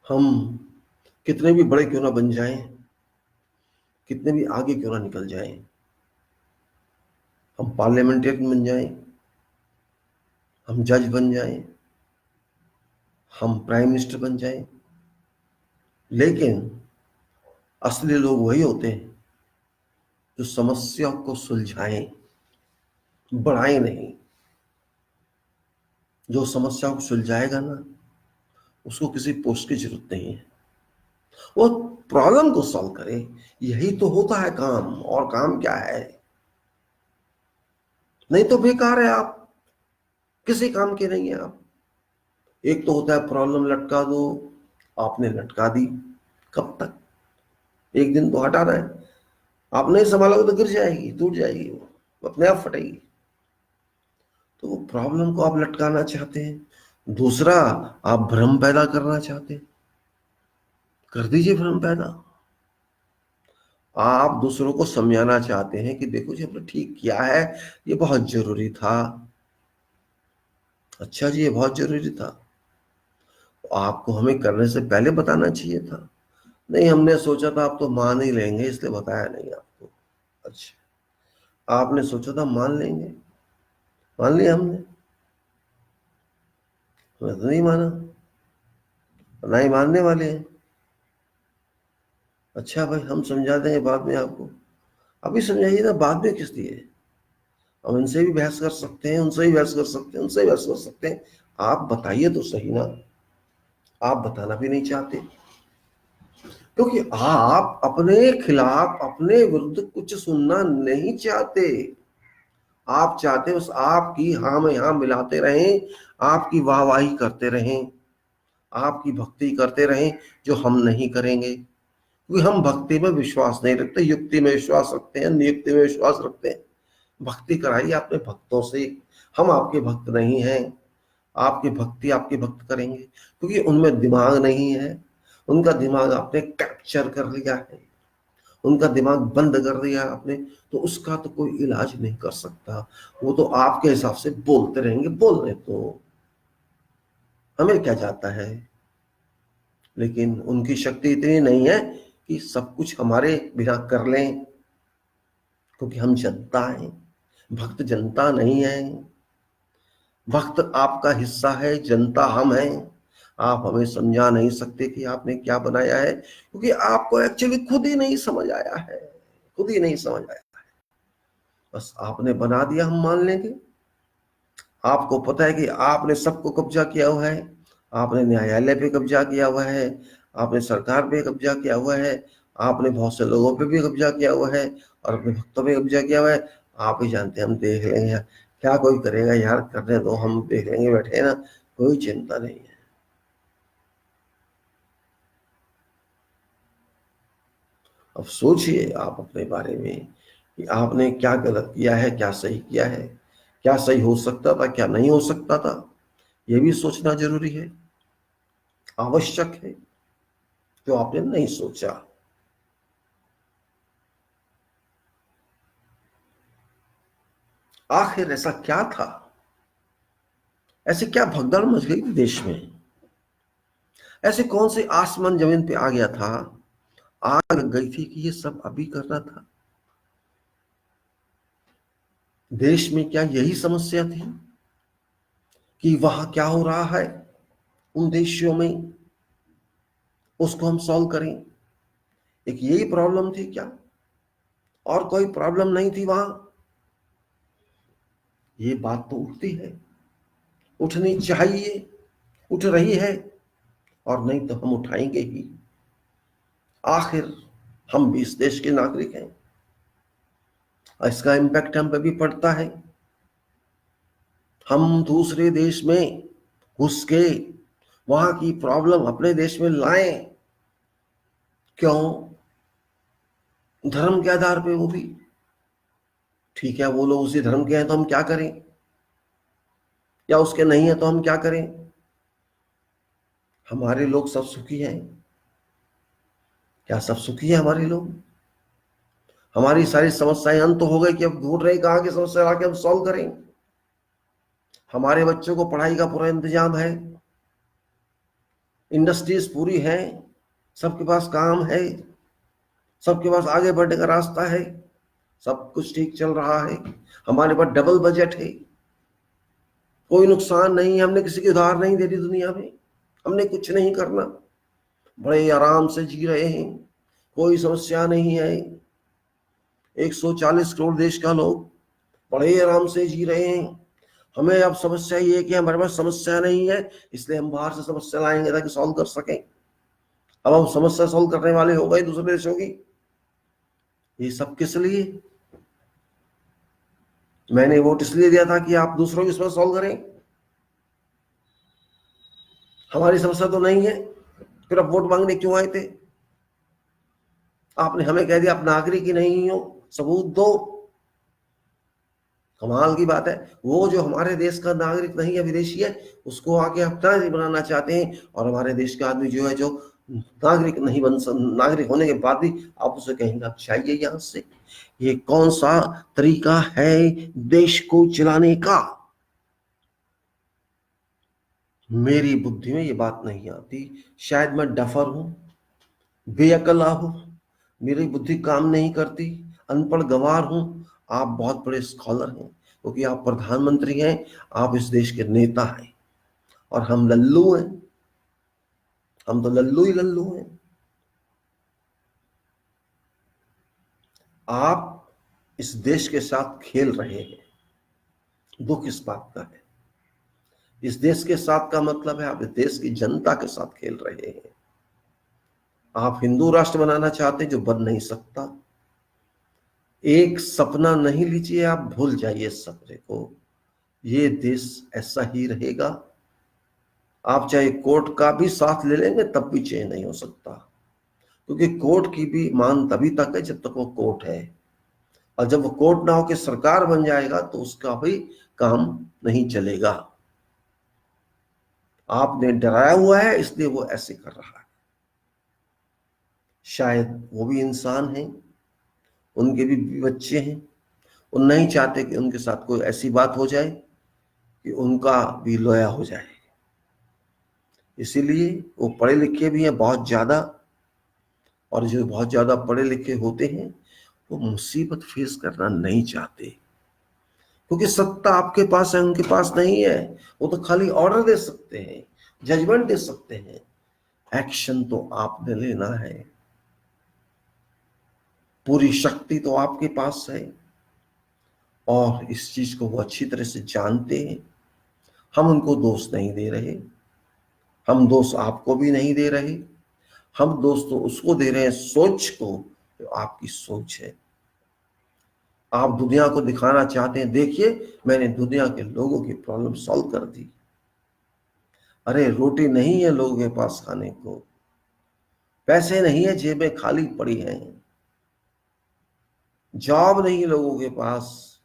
हम कितने भी बड़े क्यों ना बन जाएं, कितने भी आगे क्यों ना निकल जाएं, हम पार्लियामेंटेरियन बन जाएं, हम जज बन जाएं, हम प्राइम मिनिस्टर बन जाएं, लेकिन असली लोग वही होते हैं जो समस्या को सुलझाएं, बढ़ाएं नहीं। जो समस्या को सुलझाएगा ना, उसको किसी पोस्ट की जरूरत नहीं है, वो प्रॉब्लम को सॉल्व करे। यही तो होता है काम, और काम क्या है? नहीं तो बेकार है, आप किसी काम के नहीं है आप। एक तो होता है प्रॉब्लम लटका दो, आपने लटका दी, कब तक? एक दिन तो हटाना है। आप नहीं संभालोगे तो गिर जाएगी, टूट जाएगी, वो अपने आप फटेगी। तो वो प्रॉब्लम को आप लटकाना चाहते हैं। दूसरा, आप भ्रम पैदा करना चाहते हैं, कर दीजिए भ्रम पैदा। आप दूसरों को समझाना चाहते हैं कि देखो जी हमने ठीक किया है, ये बहुत जरूरी था। अच्छा जी, ये बहुत जरूरी था, तो आपको हमें करने से पहले बताना चाहिए था। नहीं, हमने सोचा था आप तो मान ही लेंगे, इसलिए बताया नहीं आपको। अच्छा, आपने सोचा था मान लेंगे, मान लिया हमने तो नहीं माना, ना ही मानने वाले हैं। अच्छा भाई, हम समझा देंगे बाद में आपको। अभी समझाइए ना, बाद में किस लिए? हम इनसे भी बहस कर सकते हैं, उनसे भी बहस कर सकते हैं, उनसे भी बहस कर सकते हैं। आप बताइए तो सही ना। आप बताना भी नहीं चाहते, क्योंकि आप अपने खिलाफ, अपने विरुद्ध कुछ सुनना नहीं चाहते। आप चाहते बस आपकी हाँ में हाँ मिलाते रहें, आपकी वाहवाही करते रहें, आपकी भक्ति करते रहें, जो हम नहीं करेंगे, क्योंकि हम भक्ति में विश्वास नहीं रखते, युक्ति में विश्वास रखते हैं, नियुक्ति में विश्वास रखते हैं। भक्ति कराइए अपने भक्तों से, हम आपके भक्त नहीं हैं। आपकी भक्ति आपके भक्त करेंगे, क्योंकि उनमें दिमाग नहीं है, उनका दिमाग आपने कैप्चर कर लिया है, उनका दिमाग बंद कर दिया आपने, तो उसका तो कोई इलाज नहीं कर सकता। वो तो आपके हिसाब से बोलते रहेंगे, बोलने तो हमें क्या जाता है। लेकिन उनकी शक्ति इतनी नहीं है कि सब कुछ हमारे बिना कर लें, क्योंकि हम जनता हैं, भक्त जनता नहीं है। भक्त आपका हिस्सा है, जनता हम हैं। आप हमें समझा नहीं सकते कि आपने क्या बनाया है, क्योंकि आपको एक्चुअली खुद ही नहीं समझ आया है, खुद ही नहीं समझ आया है। बस आपने बना दिया, हम मान लेंगे। आपको पता है कि आपने सबको कब्जा किया हुआ है, आपने न्यायालय पे कब्जा किया हुआ है, आपने सरकार पे कब्जा किया हुआ है, आपने बहुत से लोगों पे भी कब्जा किया हुआ है, और अपने भक्तों पे कब्जा किया हुआ है। आप ही जानते हैं, हम देख लेंगे क्या कोई करेगा यार, करने दो, हम देख लेंगे, बैठे ना, कोई चिंता नहीं है। अब सोचिए आप अपने बारे में कि आपने क्या गलत किया है, क्या सही किया है, क्या सही हो सकता था, क्या नहीं हो सकता था, यह भी सोचना जरूरी है, आवश्यक है, जो आपने नहीं सोचा। आखिर ऐसा क्या था, ऐसे क्या भगदड़ मच गई थी देश में, ऐसे कौन से आसमान जमीन पे आ गया था, आग लग गई थी कि ये सब अभी करना था। देश में क्या यही समस्या थी कि वहां क्या हो रहा है उन देशों में, उसको हम सॉल्व करें? एक यही प्रॉब्लम थी क्या, और कोई प्रॉब्लम नहीं थी वहां? ये बात तो उठती है, उठनी चाहिए, उठ रही है, और नहीं तो हम उठाएंगे ही। आखिर हम भी इस देश के नागरिक हैं, इसका इम्पैक्ट हम पे भी पड़ता है। हम दूसरे देश में घुस के वहां की प्रॉब्लम अपने देश में लाएं, क्यों? धर्म के आधार पे, वो भी ठीक है, वो लोग उसी धर्म के हैं तो हम क्या करें, या उसके नहीं है तो हम क्या करें? हमारे लोग सब सुखी हैं क्या? सब सुखी हैं हमारे लोग? हमारी सारी समस्याएं अंत तो हो गई कि अब ढूंढ रहे कहाँ की समस्या आके हम सॉल्व करें? हमारे बच्चों को पढ़ाई का पूरा इंतजाम है, इंडस्ट्रीज पूरी है, सबके पास काम है, सबके पास आगे बढ़ने का रास्ता है, सब कुछ ठीक चल रहा है, हमारे पास डबल बजट है, कोई नुकसान नहीं है, हमने किसी की उधार नहीं दे दी दुनिया में, हमने कुछ नहीं करना, बड़े आराम से जी रहे हैं, कोई समस्या नहीं है। 140 करोड़ देश का लोग बड़े आराम से जी रहे हैं। हमें अब समस्या ये है कि हमारे पास समस्या नहीं है, इसलिए हम बाहर से समस्या लाएंगे ताकि सॉल्व कर सकें। अब हम समस्या सॉल्व करने वाले हो गए दूसरे देशों की। ये सब किस लिए? मैंने वोट इसलिए दिया था कि आप दूसरों की समस्या सॉल्व करें, हमारी समस्या तो नहीं है, फिर अब वोट मांगने क्यों आए थे? आपने हमें कह दिया आप नागरिक ही नहीं हो, सबूत दो। कमाल की बात है, वो जो हमारे देश का नागरिक नहीं है, विदेशी है, उसको आके अपना ही बनाना चाहते हैं, और हमारे देश का आदमी जो है, जो नागरिक नहीं नागरिक होने के बाद भी आप उसे कहेंगे आप चाहिए यहां से। ये कौन सा तरीका है देश को चलाने का? मेरी बुद्धि में ये बात नहीं आती, शायद मैं डफर हूं, बेअकल हूं, मेरी बुद्धि काम नहीं करती, अनपढ़ गंवार हूं। आप बहुत बड़े स्कॉलर हैं, क्योंकि आप प्रधानमंत्री हैं, आप इस देश के नेता हैं, और हम लल्लू हैं, हम तो लल्लू ही लल्लू हैं। आप इस देश के साथ खेल रहे हैं, दुख इस बात का है। इस देश के साथ का मतलब है आप इस देश की जनता के साथ खेल रहे हैं। आप हिंदू राष्ट्र बनाना चाहते हैं, जो बन नहीं सकता। एक सपना नहीं लीजिए, आप भूल जाइए इस सपने को, ये देश ऐसा ही रहेगा। आप चाहे कोर्ट का भी साथ ले लेंगे तब भी चेंज नहीं हो सकता, क्योंकि कोर्ट की भी मान तभी तक है जब तक वो कोर्ट है, और जब वो कोर्ट ना होकर सरकार बन जाएगा तो उसका भी काम नहीं चलेगा। आपने डराया हुआ है, इसलिए वो ऐसे कर रहा है। शायद वो भी इंसान हैं, उनके भी बच्चे हैं, वो नहीं चाहते कि उनके साथ कोई ऐसी बात हो जाए कि उनका भी लोया हो जाए। इसीलिए वो पढ़े लिखे भी हैं बहुत ज्यादा, और जो बहुत ज्यादा पढ़े लिखे होते हैं वो मुसीबत फेस करना नहीं चाहते, क्योंकि सत्ता आपके पास है, उनके पास नहीं है। वो तो खाली ऑर्डर दे सकते हैं, जजमेंट दे सकते हैं, एक्शन तो आपने लेना है। पूरी शक्ति तो आपके पास है, और इस चीज को वो अच्छी तरह से जानते हैं। हम उनको दोष नहीं दे रहे, हम दोष आपको भी नहीं दे रहे, हम दोष तो उसको दे रहे हैं, सोच को, जो आपकी सोच है। आप दुनिया को दिखाना चाहते हैं, देखिए मैंने दुनिया के लोगों की प्रॉब्लम सॉल्व कर दी। अरे रोटी नहीं है लोगों के पास खाने को, पैसे नहीं है, जेबें खाली पड़ी हैं, जॉब नहीं लोगों के पास,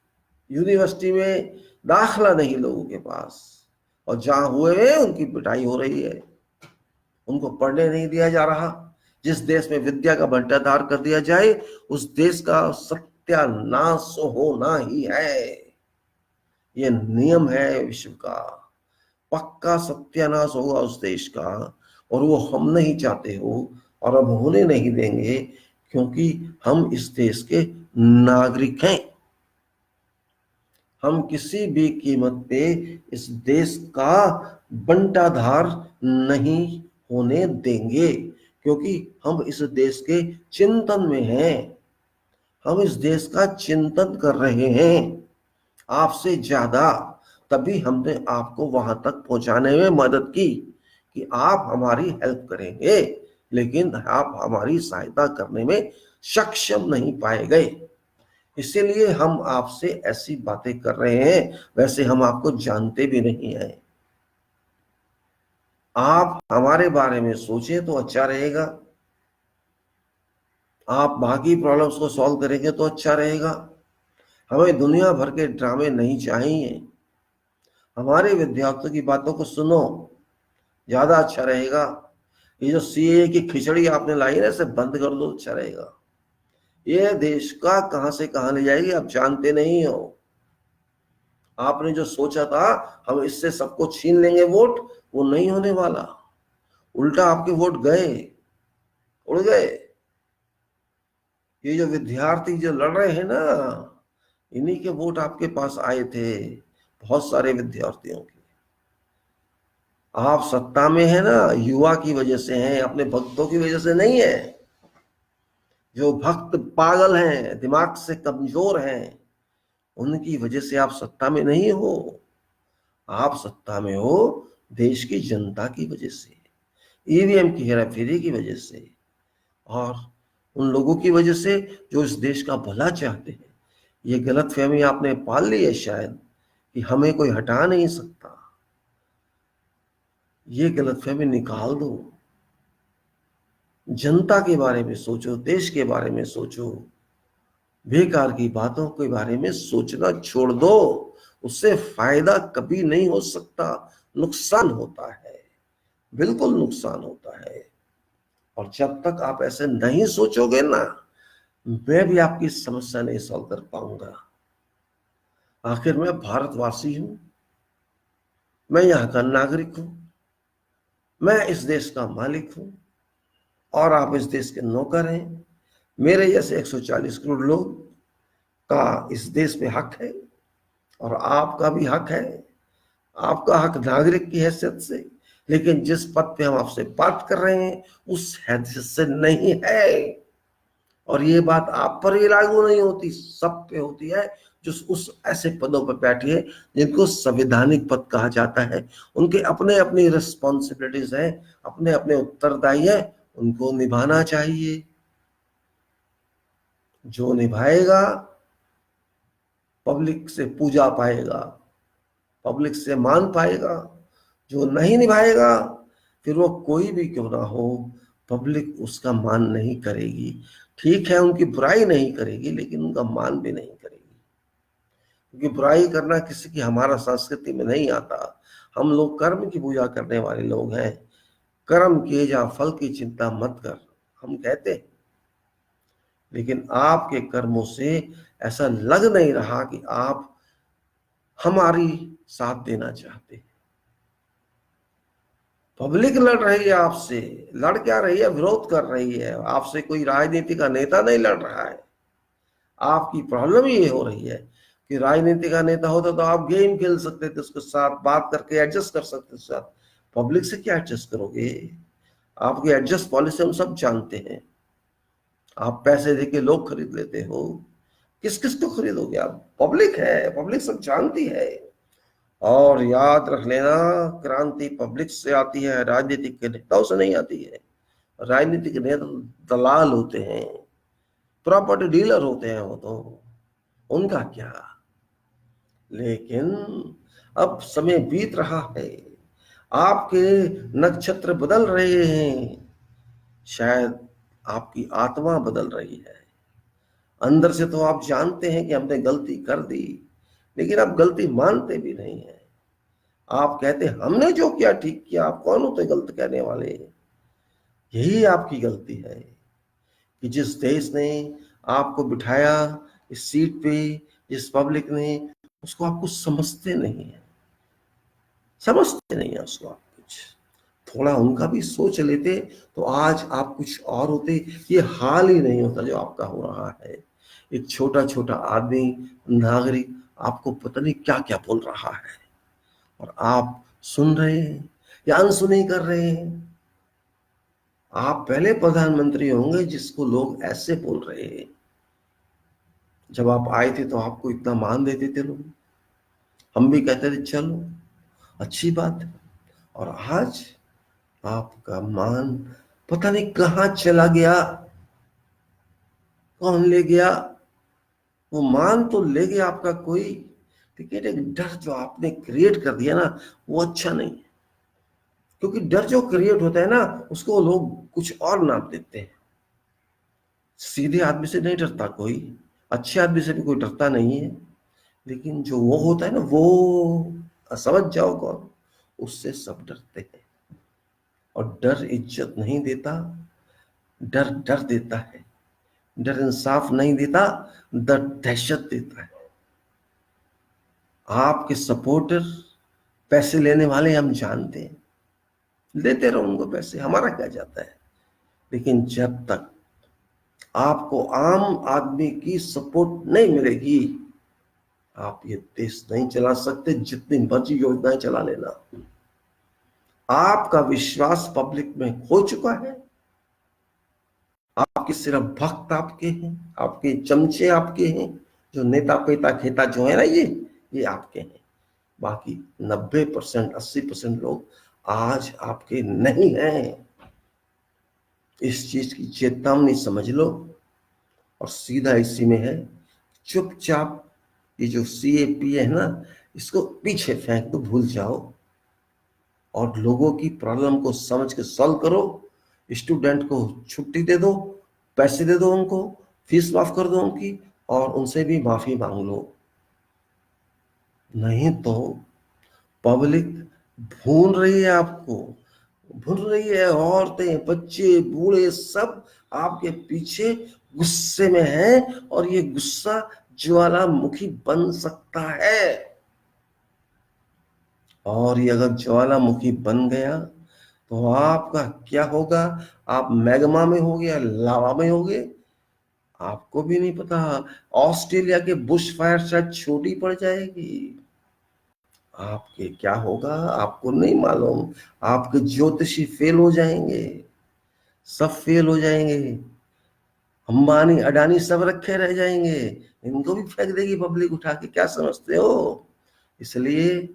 यूनिवर्सिटी में दाखला नहीं लोगों के पास, और जहां हुए हैं उनकी पिटाई हो रही है, उनको पढ़ने नहीं दिया जा रहा। जिस देश में विद्या का बंटाधार कर दिया जाए उस देश का सत्यानाश होना ही है। ये नियम है विश्व का, पक्का सत्यानाश होगा उस देश का, और वो हम नहीं चाहते हो और अब होने नहीं देंगे, क्योंकि हम इस देश के नागरिक हैं। हम किसी भी कीमत पे इस देश का बंटाधार नहीं होने देंगे, क्योंकि हम इस देश के चिंतन में हैं, हम इस देश का चिंतन कर रहे हैं आपसे ज्यादा। तभी हमने आपको वहां तक पहुंचाने में मदद की कि आप हमारी हेल्प करेंगे, लेकिन आप हमारी सहायता करने में सक्षम नहीं पाए गए। इसीलिए हम आपसे ऐसी बातें कर रहे हैं, वैसे हम आपको जानते भी नहीं हैं। आप हमारे बारे में सोचें तो अच्छा रहेगा, आप बाकी प्रॉब्लम्स को सॉल्व करेंगे तो अच्छा रहेगा। हमें दुनिया भर के ड्रामे नहीं चाहिए, हमारे विद्यार्थियों की बातों को सुनो, ज्यादा अच्छा रहेगा। ये जो सीए की खिचड़ी आपने लाई ना, इसे बंद कर दो, अच्छा रहेगा। ये देश का कहां से कहां ले जाएगी आप जानते नहीं हो। आपने जो सोचा था हम इससे सबको छीन लेंगे वोट, वो नहीं होने वाला, उल्टा आपके वोट गए, उड़ गए। ये जो विद्यार्थी जो लड़ रहे हैं ना, इन्हीं के वोट आपके पास आए थे, बहुत सारे विद्यार्थियों के। आप सत्ता में है ना, युवा की वजह से हैं, अपने भक्तों की वजह से नहीं है। जो भक्त पागल हैं, दिमाग से कमजोर हैं, उनकी वजह से आप सत्ता में नहीं हो। आप सत्ता में हो देश की जनता की वजह से, ईवीएम की हेराफेरी की वजह से, और उन लोगों की वजह से जो इस देश का भला चाहते हैं। ये गलतफहमी आपने पाल ली है शायद कि हमें कोई हटा नहीं सकता। ये गलतफहमी निकाल दो, जनता के बारे में सोचो, देश के बारे में सोचो, बेकार की बातों के बारे में सोचना छोड़ दो। उससे फायदा कभी नहीं हो सकता, नुकसान होता है, बिल्कुल नुकसान होता है। और जब तक आप ऐसे नहीं सोचोगे ना, मैं भी आपकी समस्या नहीं सॉल्व कर पाऊंगा। आखिर मैं भारतवासी हूं, मैं यहां का नागरिक हूं, मैं इस देश का मालिक हूं, और आप इस देश के नौकर हैं। मेरे जैसे 140 करोड़ लोग का इस देश पे हक है, और आपका भी हक है, आपका हक नागरिक की हैसियत से। लेकिन जिस पद पे हम आपसे बात कर रहे हैं उस हैसियत से नहीं है। और ये बात आप पर ही लागू नहीं होती, सब पे होती है जो उस ऐसे पदों पर बैठे हैं जिनको संवैधानिक पद कहा जाता है। उनके अपने अपनी रिस्पॉन्सिबिलिटीज हैं, अपने अपने उत्तरदायी है, उनको निभाना चाहिए। जो निभाएगा पब्लिक से पूजा पाएगा, पब्लिक से मान पाएगा। जो नहीं निभाएगा, फिर वो कोई भी क्यों ना हो, पब्लिक उसका मान नहीं करेगी। ठीक है, उनकी बुराई नहीं करेगी, लेकिन उनका मान भी नहीं करेगी, क्योंकि बुराई करना किसी की हमारा संस्कृति में नहीं आता। हम लोग कर्म की पूजा करने वाले लोग हैं। कर्म किए जा फल की चिंता मत कर, हम कहते हैं। लेकिन आपके कर्मों से ऐसा लग नहीं रहा कि आप हमारी साथ देना चाहते। पब्लिक लड़ रही है आपसे, लड़ क्या रही है, विरोध कर रही है आपसे। कोई राजनीति का नेता नहीं लड़ रहा है। आपकी प्रॉब्लम ये हो रही है कि राजनीति का नेता होता तो आप गेम खेल सकते थे, उसके साथ बात करके एडजस्ट कर सकते थे। साथ पब्लिक से क्या एडजस्ट करोगे? आपकी एडजस्ट पॉलिसी हम सब जानते हैं। आप पैसे देके लोग खरीद लेते हो, किस किस को खरीदोगे आप? पब्लिक है, पब्लिक सब जानती है। और याद रख लेना, क्रांति पब्लिक से आती है, राजनीतिक के नेताओं से नहीं आती है। राजनीतिक नेता दलाल होते हैं, प्रॉपर्टी डीलर होते हैं वो तो। उनका क्या। लेकिन अब समय बीत रहा है, आपके नक्षत्र बदल रहे हैं, शायद आपकी आत्मा बदल रही है। अंदर से तो आप जानते हैं कि हमने गलती कर दी, लेकिन आप गलती मानते भी नहीं है। आप कहते हमने जो किया ठीक किया, आप कौन होते गलत कहने वाले। यही आपकी गलती है कि जिस देश ने आपको बिठाया इस सीट पे, जिस पब्लिक ने, उसको आप कुछ समझते नहीं है, समझते नहीं है उसको आप कुछ। थोड़ा उनका भी सोच लेते तो आज आप कुछ और होते। ये हाल ही नहीं होता जो आपका हो रहा है। एक छोटा छोटा आदमी, नागरिक, आपको पता नहीं क्या क्या बोल रहा है, और आप सुन रहे हैं या अनसुनी कर रहे हैं। आप पहले प्रधानमंत्री होंगे जिसको लोग ऐसे बोल रहे हैं। जब आप आए थे तो आपको इतना मान देते थे लोग, हम भी कहते थे चलो अच्छी बात है। और आज आपका मान पता नहीं कहां चला गया, कौन ले गया। वो मान तो ले गया आपका कोई, लेकिन एक डर जो आपने क्रिएट कर दिया ना, वो अच्छा नहीं है। क्योंकि डर जो क्रिएट होता है ना, उसको लोग कुछ और नाम देते हैं। सीधे आदमी से नहीं डरता कोई, अच्छे आदमी से भी कोई डरता नहीं है, लेकिन जो वो होता है ना, वो समझ जाओ कौन, उससे सब डरते हैं। और डर इज्जत नहीं देता, डर डर देता है। डर इंसाफ नहीं देता, डर दहशत देता है। आपके सपोर्टर पैसे लेने वाले हम जानते हैं, देते रहो उनको पैसे, हमारा क्या जाता है। लेकिन जब तक आपको आम आदमी की सपोर्ट नहीं मिलेगी, आप ये देश नहीं चला सकते, जितनी मर्जी योजनाएं चला लेना। आपका विश्वास पब्लिक में हो चुका है। आपके सिर्फ भक्त आपके हैं, आपके चमचे आपके हैं, जो नेता पेता खेता जो है ना, ये आपके हैं। बाकी 90%, 80% लोग आज आपके नहीं हैं। इस चीज की चेतावनी समझ लो। और सीधा इसी में है, चुपचाप ये जो CAP है ना, इसको पीछे फेंक दो, भूल जाओ, और लोगों की प्रॉब्लम को समझ के सॉल्व करो। स्टूडेंट को छुट्टी दे दो, पैसे दे दो उनको, फीस माफ कर दो उनकी, और उनसे भी माफी मांग लो। नहीं तो पब्लिक भूल रही है आपको, भूल रही है। औरतें, बच्चे, बूढ़े सब आपके पीछे गुस्से में हैं, और ये गुस्सा ज्वालामुखी बन सकता है। और ये अगर ज्वालामुखी बन गया तो आपका क्या होगा। आप मैग्मा में होगे या लावा में होगे, आपको भी नहीं पता। ऑस्ट्रेलिया के बुश फायर शायद छोटी पड़ जाएगी, आपके क्या होगा आपको नहीं मालूम। आपके ज्योतिषी फेल हो जाएंगे, सब फेल हो जाएंगे। अंबानी अडानी सब रखे रह जाएंगे, इनको भी फेंक देगी पब्लिक उठा के, क्या समझते हो। इसलिए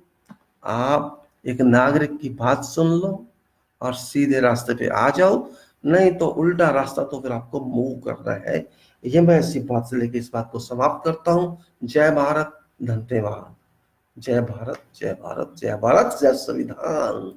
आप एक नागरिक की बात सुन लो और सीधे रास्ते पे आ जाओ, नहीं तो उल्टा रास्ता तो फिर आपको मूव करना है। ये मैं इसी बात से लेके इस बात को समाप्त करता हूँ। जय भारत, धन्यवाद। जय भारत, जय भारत, जय भारत, जय संविधान।